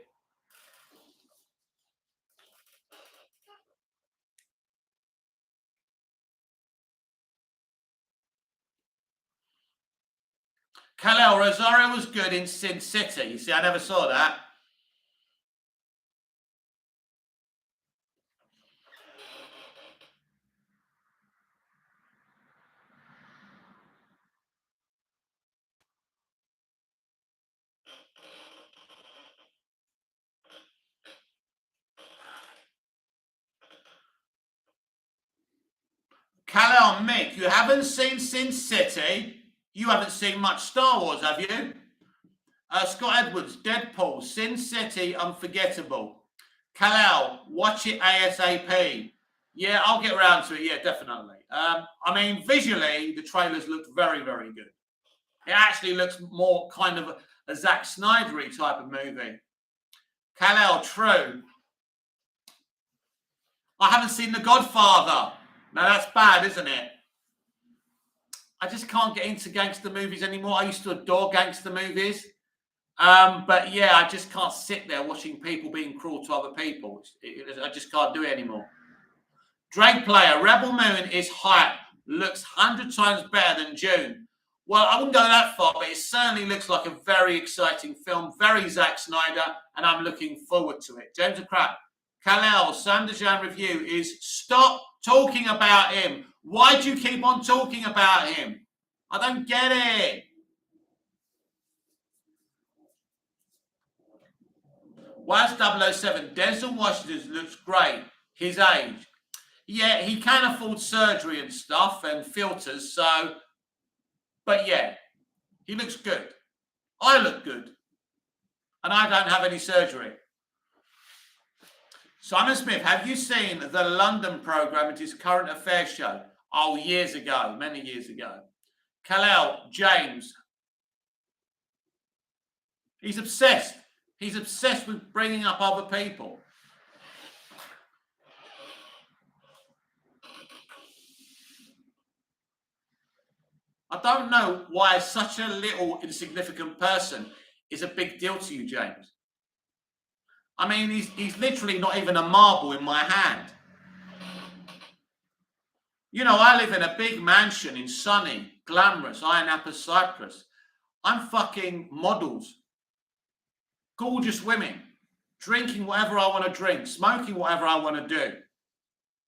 Kal-El, Rosario was good in Sin City. You see, I never saw that. Kal-El, Mick, you haven't seen Sin City. You haven't seen much Star Wars, have you? Scott Edwards, Deadpool, Sin City, unforgettable. Kal-El, watch it ASAP. Yeah, I'll get around to it. Yeah, definitely. I mean, visually, the trailers looked very, very good. It actually looks more kind of a Zack Snyder-y type of movie. Kal-El, true. I haven't seen The Godfather. Now, that's bad, isn't it? I just can't get into gangster movies anymore. I used to adore gangster movies. But yeah, I just can't sit there watching people being cruel to other people. I just can't do it anymore. Drake Player, Rebel Moon is hype. Looks 100 times better than June. Well, I wouldn't go that far, but it certainly looks like a very exciting film. Very Zack Snyder, and I'm looking forward to it. James O'Crap, Kal-El, Sanderjan review is stop talking about him. Why do you keep on talking about him? I don't get it. Why's 007? Denzel Washington looks great. His age. Yeah, he can afford surgery and stuff and filters, so... But yeah, he looks good. I look good. And I don't have any surgery. Simon Smith, have you seen the London programme at his Current Affairs show? Oh, years ago, many years ago. Kal-El, James. He's obsessed. He's obsessed with bringing up other people. I don't know why such a little insignificant person is a big deal to you, James. I mean, he's literally not even a marble in my hand. You know, I live in a big mansion in sunny, glamorous Iron Apple, Cyprus. I'm fucking models. Gorgeous women. Drinking whatever I want to drink. Smoking whatever I want to do.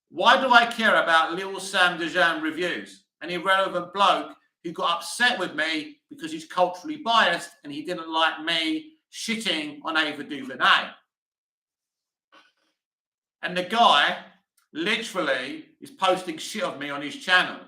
Why do I care about little Sam Dejan reviews? An irrelevant bloke who got upset with me because he's culturally biased and he didn't like me shitting on Ava DuVernay. And the guy literally is posting shit of me on his channel.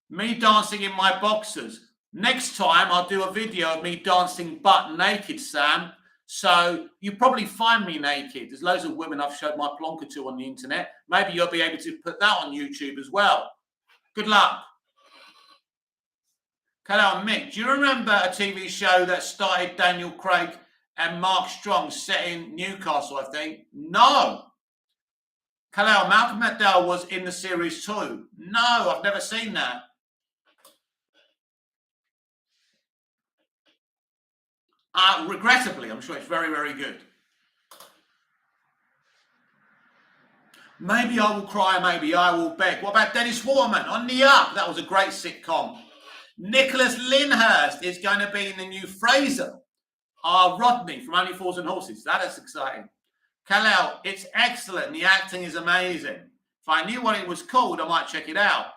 Me dancing in my boxers. Next time I'll do a video of me dancing butt naked, Sam. So you probably find me naked. There's loads of women I've showed my plonker to on the internet. Maybe you'll be able to put that on YouTube as well. Good luck. Hello, Mick. Do you remember a TV show that started Daniel Craig and Mark Strong set in Newcastle, I think? No. Hello, Malcolm McDowell was in the series too. No, I've never seen that. Regrettably, I'm sure it's very, very good. Maybe I will cry, maybe I will beg. What about Dennis Waterman on The Up? That was a great sitcom. Nicholas Lyndhurst is going to be in the new Fraser. Rodney from Only Fools and Horses. That is exciting. Kal-El, it's excellent. The acting is amazing. If I knew what it was called, I might check it out.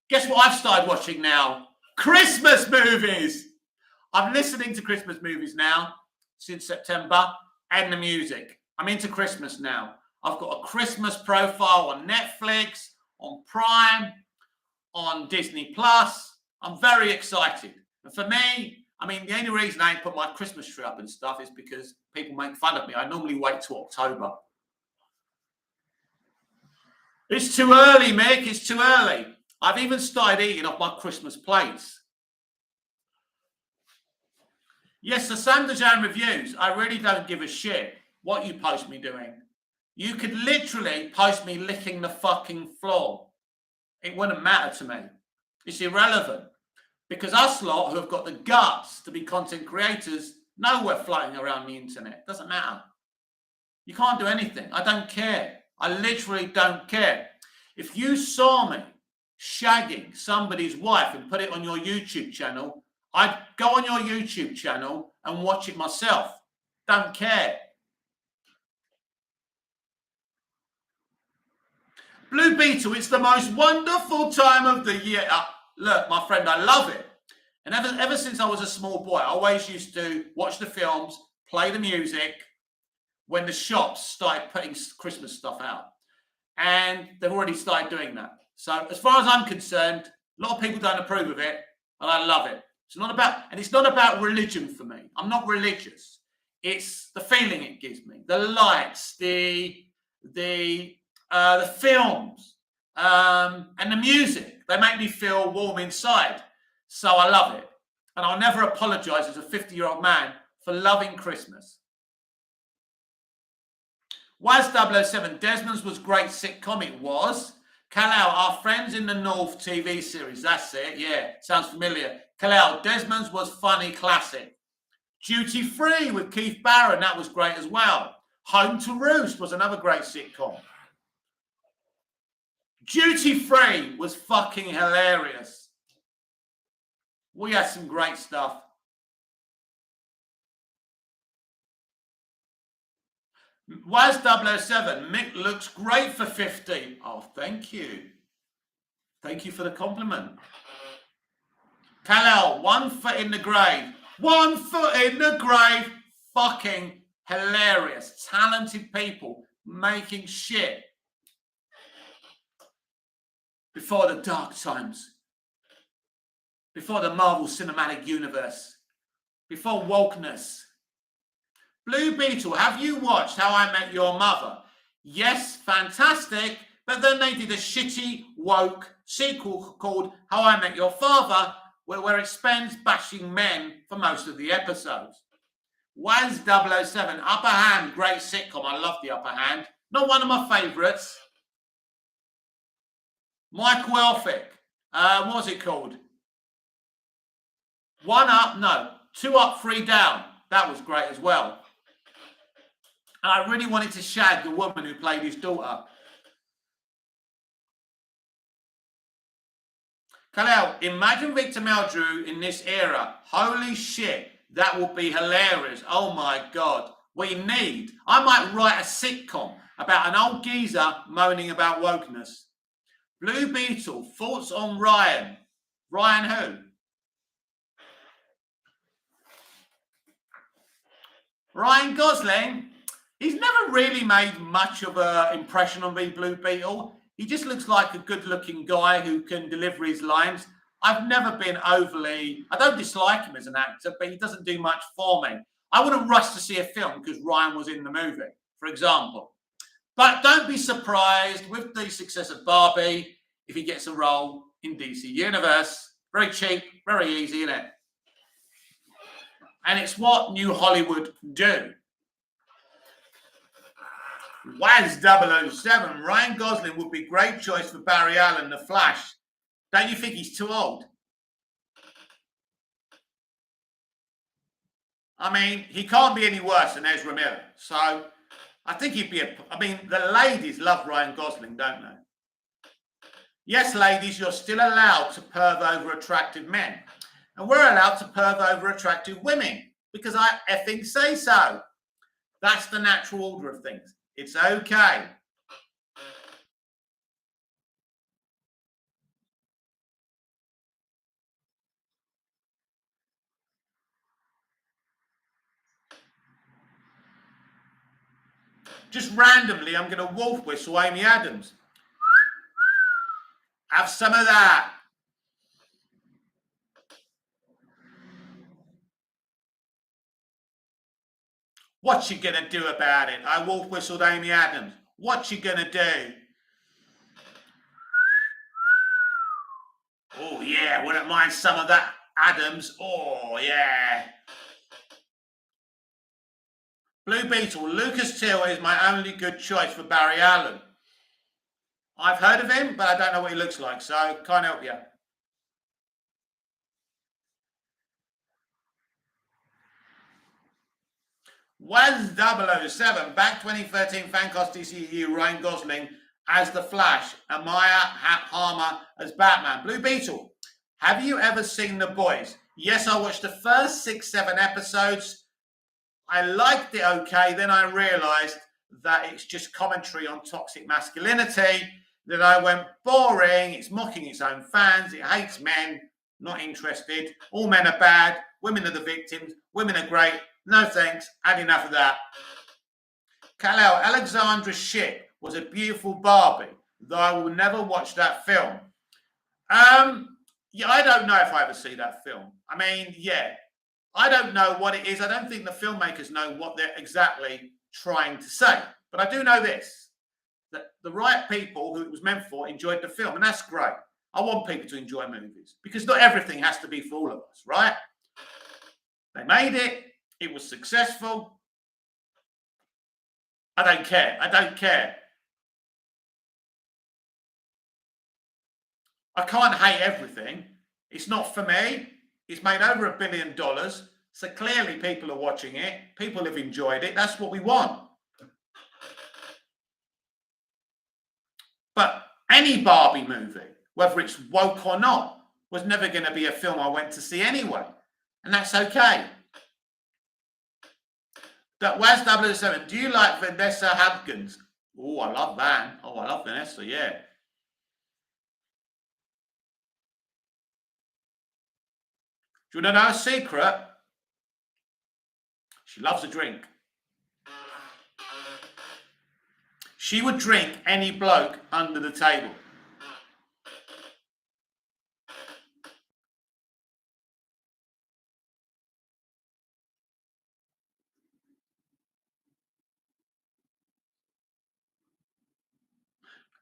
Guess what I've started watching now? Christmas movies. I'm listening to Christmas movies now since September and the music. I'm into Christmas now. I've got a Christmas profile on Netflix, on Prime, on Disney Plus. I'm very excited. And for me, I mean, the only reason I ain't put my Christmas tree up and stuff is because people make fun of me. I normally wait till October. It's too early, Mick. It's too early. I've even started eating off my Christmas plates. Yes, the Sam Dejan reviews. I really don't give a shit what you post me doing. You could literally post me licking the fucking floor. It wouldn't matter to me. It's irrelevant. Because us lot who have got the guts to be content creators know we're floating around the internet. It doesn't matter. You can't do anything. I don't care. I literally don't care. If you saw me shagging somebody's wife and put it on your YouTube channel, I'd go on your YouTube channel and watch it myself. Don't care. Blue Beetle, it's the most wonderful time of the year. Look, my friend, I love it. And ever since I was a small boy, I always used to watch the films, play the music when the shops started putting Christmas stuff out. And they've already started doing that. So as far as I'm concerned, a lot of people don't approve of it, and I love it. It's not about religion for me. I'm not religious. It's the feeling it gives me, the lights, the films, and the music. They make me feel warm inside. So I love it. And I'll never apologize as a 50-year-old man for loving Christmas. Waz 007, Desmond's was great sitcom. It was. Kal-El, Our Friends in the North TV series. That's it. Yeah, sounds familiar. Kal-El, Desmond's was funny classic. Duty Free with Keith Barron. That was great as well. Home to Roost was another great sitcom. Duty Free was fucking hilarious. We had some great stuff. Waz 007, Mick looks great for 50. Oh, thank you. Thank you for the compliment. Kal-El, 1 foot in the grave. 1 foot in the grave. Fucking hilarious. Talented people making shit. Before the dark times. Before the Marvel Cinematic Universe. Before wokeness. Blue Beetle, have you watched How I Met Your Mother? Yes, fantastic. But then they did a shitty, woke sequel called How I Met Your Father, where it spends bashing men for most of the episodes. Waz 007, Upper Hand, great sitcom. I love The Upper Hand. Not one of my favourites. Michael Elphick, what was it called? 1 Up, no. 2 Up, 3 Down. That was great as well. And I really wanted to shag the woman who played his daughter. Kal-El, imagine Victor Meldrew in this era. Holy shit, that would be hilarious. Oh my God. I might write a sitcom about an old geezer moaning about wokeness. Blue Beetle, thoughts on Ryan? Ryan who? Ryan Gosling, he's never really made much of an impression on me, Blue Beetle. He just looks like a good-looking guy who can deliver his lines. I've never been overly... I don't dislike him as an actor, but he doesn't do much for me. I wouldn't rush to see a film because Ryan was in the movie, for example. But don't be surprised with the success of Barbie if he gets a role in DC Universe. Very cheap, very easy, isn't it? And it's what New Hollywood do. Waz 007, Ryan Gosling would be a great choice for Barry Allen, The Flash. Don't you think he's too old? I mean, he can't be any worse than Ezra Miller. So I think he'd be I mean, the ladies love Ryan Gosling, don't they? Yes, ladies, you're still allowed to perv over attractive men. And we're allowed to perv over attractive women because I effing say so. That's the natural order of things. It's okay. Just randomly, I'm going to wolf whistle Amy Adams. Have some of that. What you gonna do about it? I wolf whistled Amy Adams. What you gonna do? Oh yeah, wouldn't mind some of that, Adams. Oh yeah. Blue Beetle, Lucas Till is my only good choice for Barry Allen. I've heard of him, but I don't know what he looks like, so can't help you. Waz 007, back 2013 Fancast DCEU, Ryan Gosling as The Flash, and Maya Harmer as Batman. Blue Beetle, have you ever seen The Boys? Yes, I watched the first 6-7 episodes. I liked it okay. Then I realised that it's just commentary on toxic masculinity. Then I went, boring. It's mocking its own fans. It hates men. Not interested. All men are bad. Women are the victims. Women are great. No thanks. Had enough of that. Kal-El, Alexandra Shipp was a beautiful Barbie, though I will never watch that film. Yeah, I don't know if I ever see that film. I mean, yeah, I don't know what it is. I don't think the filmmakers know what they're exactly trying to say. But I do know this, that the right people who it was meant for enjoyed the film, and that's great. I want people to enjoy movies because not everything has to be for all of us, right? They made it. It was successful. I don't care. I don't care. I can't hate everything. It's not for me. It's made over $1 billion. So clearly people are watching it. People have enjoyed it. That's what we want. But any Barbie movie, whether it's woke or not, was never going to be a film I went to see anyway. And that's okay. That Waz 007, do you like Vanessa Hudgens? Oh, I love that. Oh, I love Vanessa, yeah. Do you want to know a secret? She loves a drink. She would drink any bloke under the table.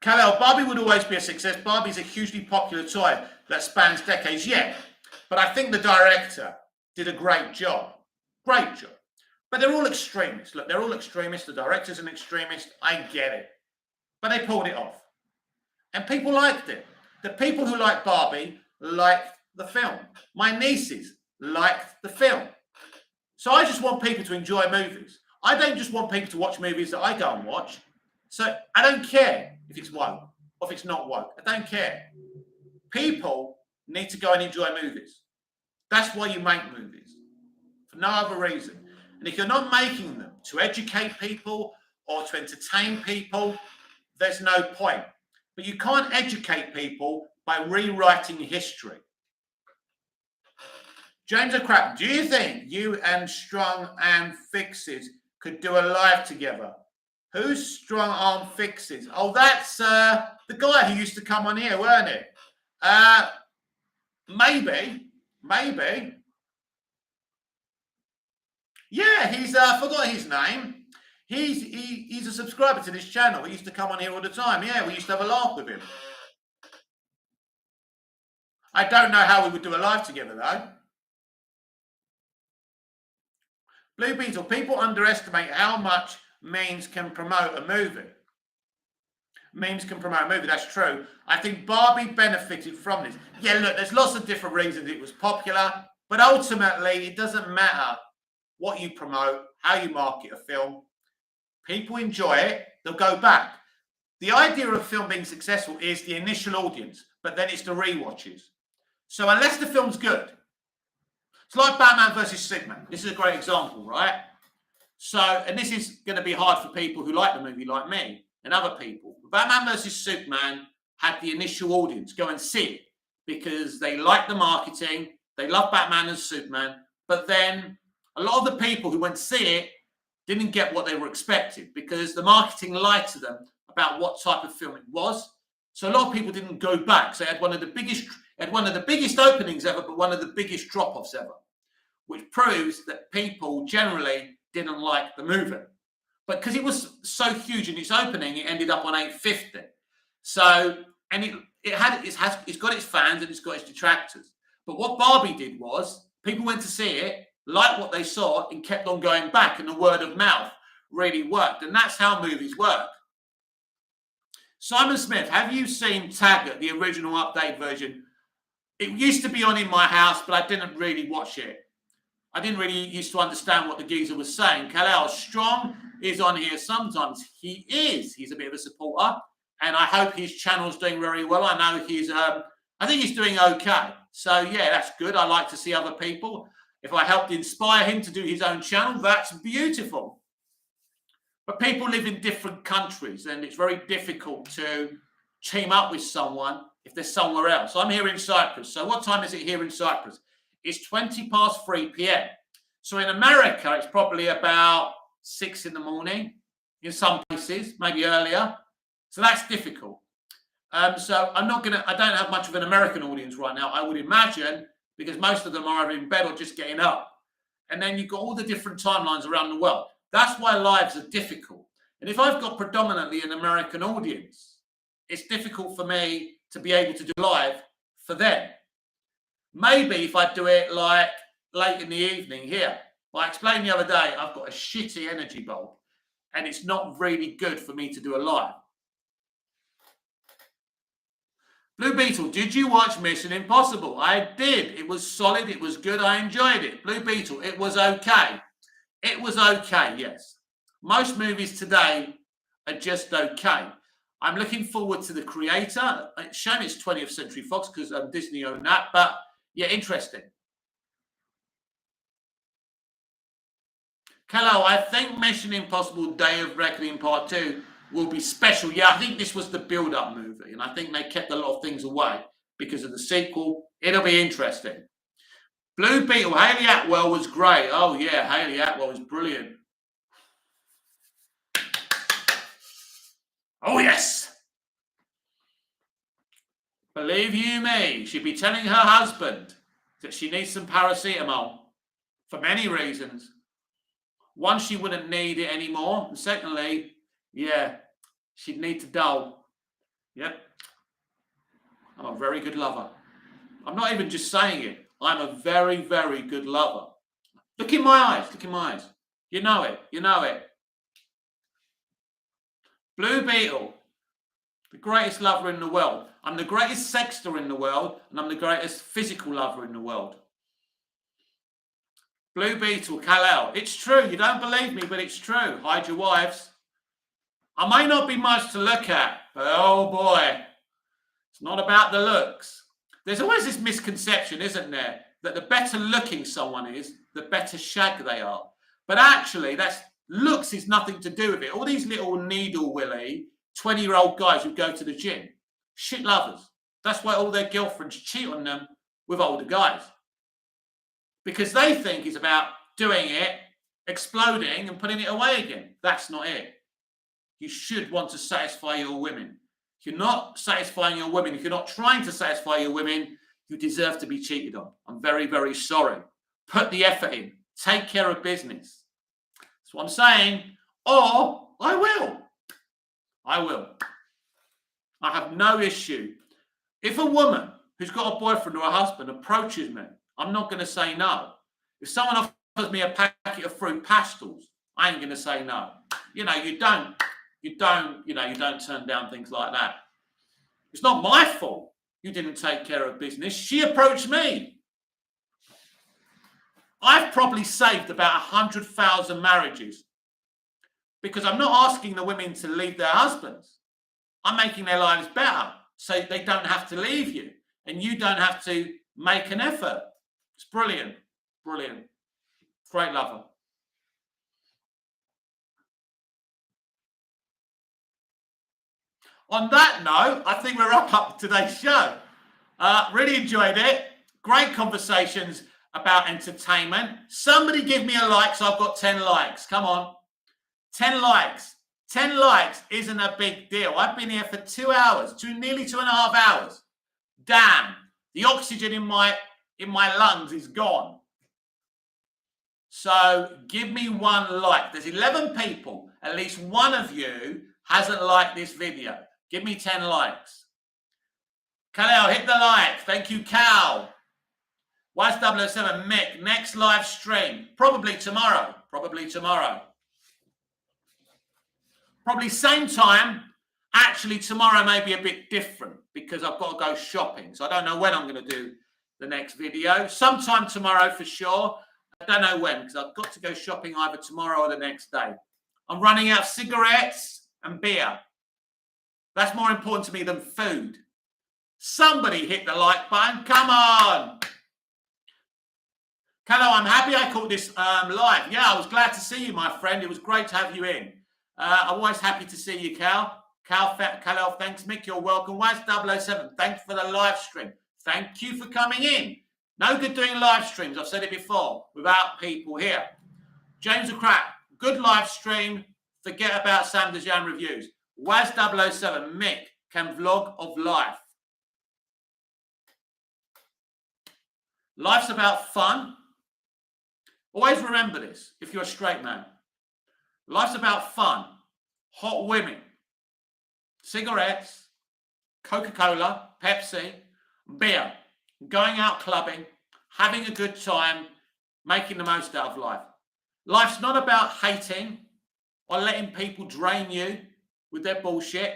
Kal-El, Barbie would always be a success. Barbie's a hugely popular toy that spans decades, yeah. But I think the director did a great job. Great job. But they're all extremists. Look, they're all extremists. The director's an extremist. I get it. But they pulled it off. And people liked it. The people who like Barbie liked the film. My nieces liked the film. So I just want people to enjoy movies. I don't just want people to watch movies that I go and watch. So I don't care if it's woke or if it's not woke. I don't care. People need to go and enjoy movies. That's why you make movies, for no other reason. And if you're not making them to educate people or to entertain people, there's no point. But you can't educate people by rewriting history. James O'Cracken, do you think you and Strong and Fixes could do a live together? Who's Strong Arm Fixes? Oh, that's the guy who used to come on here, weren't it? Maybe. Yeah, he's I forgot his name. He's a subscriber to this channel. He used to come on here all the time. Yeah, we used to have a laugh with him. I don't know how we would do a live together though. Blue Beetle, people underestimate how much memes can promote a movie. Memes can promote a movie, that's true. I think Barbie benefited from this. Yeah, look, there's lots of different reasons it was popular, but ultimately it doesn't matter what you promote, how you market a film. People enjoy it, they'll go back. The idea of a film being successful is the initial audience, but then it's the rewatches. So unless the film's good, it's like Batman versus Superman. This is a great example, right? So, and this is going to be hard for people who like the movie like me and other people. Batman versus Superman had the initial audience go and see it because they like the marketing, they love Batman and Superman, but then a lot of the people who went to see it didn't get what they were expected because the marketing lied to them about what type of film it was. So a lot of people didn't go back. So it had one of the biggest openings ever, but one of the biggest drop-offs ever, which proves that people generally didn't like the movie. But because it was so huge in its opening, it ended up on 850. So, and it's got its fans and it's got its detractors. But what Barbie did was people went to see it, liked what they saw, and kept on going back, and the word of mouth really worked. And that's how movies work. Simon Smith, have you seen Taggart, the original update version? It used to be on in my house, but I didn't really watch it. I didn't really used to understand what the geezer was saying. Kal-El Strong is on here sometimes. He is. He's a bit of a supporter, and I hope his channel's doing very well. I know he's. I think he's doing okay. So yeah, that's good. I like to see other people. If I helped inspire him to do his own channel, that's beautiful. But people live in different countries, and it's very difficult to team up with someone if they're somewhere else. I'm here in Cyprus. So what time is it here in Cyprus? It's 3 p.m. So in America, it's probably about 6 in the morning in some places, maybe earlier. So that's difficult. So I don't have much of an American audience right now, I would imagine, because most of them are either in bed or just getting up. And then you've got all the different timelines around the world. That's why lives are difficult. And if I've got predominantly an American audience, it's difficult for me to be able to do live for them. Maybe if I do it like late in the evening here. Like I explained the other day, I've got a shitty energy bulb and it's not really good for me to do a live. Blue Beetle, did you watch Mission Impossible? I did. It was solid. It was good. I enjoyed it. Blue Beetle, it was okay. It was okay, yes. Most movies today are just okay. I'm looking forward to The Creator. It's shame it's 20th Century Fox because Disney owned that, but yeah, interesting. Hello, I think Mission Impossible Day of Reckoning Part 2 will be special. Yeah, I think this was the build-up movie, and I think they kept a lot of things away because of the sequel. It'll be interesting. Blue Beetle, Hayley Atwell was great. Oh, yeah, Hayley Atwell was brilliant. Oh, yes. Believe you me, she'd be telling her husband that she needs some paracetamol for many reasons. One, she wouldn't need it anymore. And secondly, yeah, she'd need to dull. Yep. I'm a very good lover. I'm not even just saying it. I'm a very, very good lover. Look in my eyes. Look in my eyes. You know it. You know it. Blue Beetle, the greatest lover in the world. I'm the greatest sexter in the world, and I'm the greatest physical lover in the world. Blue Beetle, Kal-El. It's true. You don't believe me, but it's true. Hide your wives. I may not be much to look at, but oh boy, it's not about the looks. There's always this misconception, isn't there, that the better looking someone is, the better shag they are. But actually, looks is nothing to do with it. All these little needle willy 20-year-old guys who go to the gym, shit lovers. That's why all their girlfriends cheat on them with older guys. because they think it's about doing it, exploding and putting it away again. That's not it. You should want to satisfy your women. If you're not satisfying your women, if you're not trying to satisfy your women, you deserve to be cheated on. I'm very, very sorry. Put the effort in. Take care of business. That's what I'm saying. Or I will. I have no issue. If a woman who's got a boyfriend or a husband approaches me, I'm not going to say no. If someone offers me a packet of fruit pastels, I ain't going to say no. You don't turn down things like that. It's not my fault you didn't take care of business. She approached me. I've probably saved about 100,000 marriages because I'm not asking the women to leave their husbands. I'm making their lives better so they don't have to leave you and you don't have to make an effort. It's brilliant. Brilliant. Great lover. On that note, I think we're up today's show. Really enjoyed it. Great conversations about entertainment. Somebody give me a like, so I've got 10 likes. Come on. 10 likes. 10 likes isn't a big deal. I've been here for 2 hours, nearly 2.5 hours. Damn, the oxygen in my lungs is gone. So give me one like. There's 11 people. At least one of you hasn't liked this video. Give me 10 likes. Kaleo, hit the like. Thank you, Cal. Wise007, Mick, next live stream. Probably tomorrow. Probably same time. Actually, tomorrow may be a bit different because I've got to go shopping. So I don't know when I'm going to do the next video. Sometime tomorrow for sure. I don't know when because I've got to go shopping either tomorrow or the next day. I'm running out of cigarettes and beer. That's more important to me than food. Somebody hit the like button. Come on. Hello, I'm happy I caught this live. Yeah, I was glad to see you, my friend. It was great to have you in. I'm always happy to see you, Cal. Cal, thanks, Mick. You're welcome. Wise007, thanks for the live stream. Thank you for coming in. No good doing live streams. I've said it before, without people here. James the Crack, good live stream. Forget about Sam Dejan reviews. Waz007, Mick can vlog of life. Life's about fun. Always remember this if you're a straight man. Life's about fun. Hot women, cigarettes, Coca-Cola, Pepsi, beer, going out clubbing, having a good time, making the most out of life. Life's not about hating or letting people drain you with their bullshit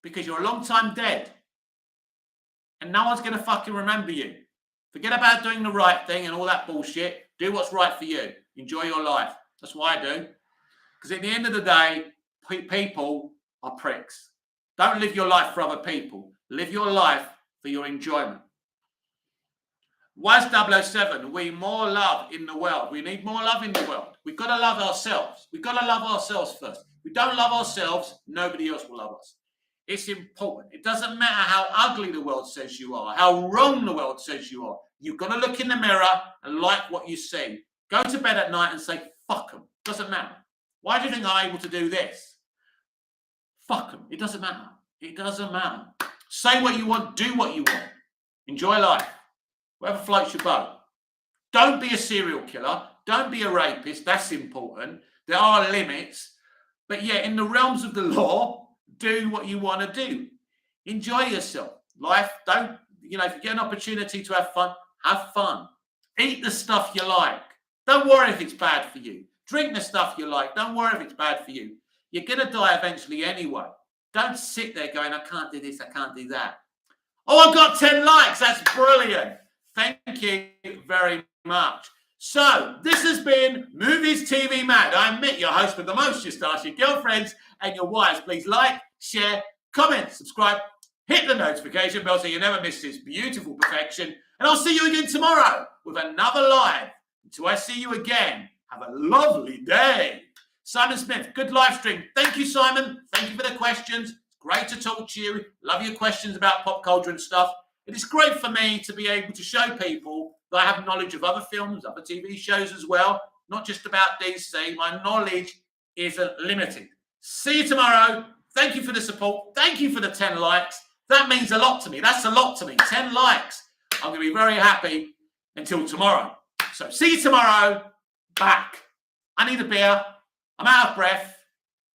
because you're a long time dead and no one's going to fucking remember you. Forget about doing the right thing and all that bullshit. Do what's right for you. Enjoy your life. That's what I do. Because at the end of the day, people are pricks. Don't live your life for other people. Live your life for your enjoyment. Waz007, we more love in the world. We need more love in the world. We've got to love ourselves. We've got to love ourselves first. If we don't love ourselves, nobody else will love us. It's important. It doesn't matter how ugly the world says you are, how wrong the world says you are. You've got to look in the mirror and like what you see. Go to bed at night and say, fuck them. Doesn't matter. Why do you think I'm able to do this? Fuck them. It doesn't matter. It doesn't matter. Say what you want. Do what you want. Enjoy life. Whatever floats your boat. Don't be a serial killer. Don't be a rapist. That's important. There are limits. But yeah, in the realms of the law, do what you want to do. Enjoy yourself. Life, if you get an opportunity to have fun, have fun. Eat the stuff you like. Don't worry if it's bad for you. Drink the stuff you like. Don't worry if it's bad for you. You're going to die eventually anyway. Don't sit there going, I can't do this, I can't do that. Oh, I got 10 likes. That's brilliant. Thank you very much. So, this has been Movies TV Mad. I'm Mick, your host with the most. Just ask your girlfriends and your wives. Please like, share, comment, subscribe, hit the notification bell so you never miss this beautiful perfection. And I'll see you again tomorrow with another live. Until I see you again, have a lovely day. Simon Smith, good live stream. Thank you, Simon. Thank you for the questions. It's great to talk to you. Love your questions about pop culture and stuff. It is great for me to be able to show people that I have knowledge of other films, other TV shows as well, not just about DC. My knowledge isn't limited. See you tomorrow. Thank you for the support. Thank you for the 10 likes. That means a lot to me. That's a lot to me. 10 likes. I'm going to be very happy until tomorrow. So see you tomorrow. Back. I need a beer. I'm out of breath.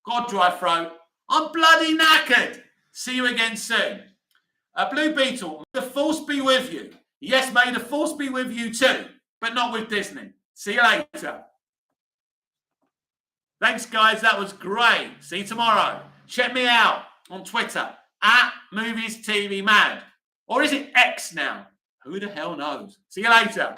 Got a dry throat. I'm bloody knackered. See you again soon. Blue Beetle, may the force be with you. Yes, may the force be with you too, but not with Disney. See you later. Thanks, guys. That was great. See you tomorrow. Check me out on Twitter at Movies TV Mad. Or is it X now? Who the hell knows? See you later.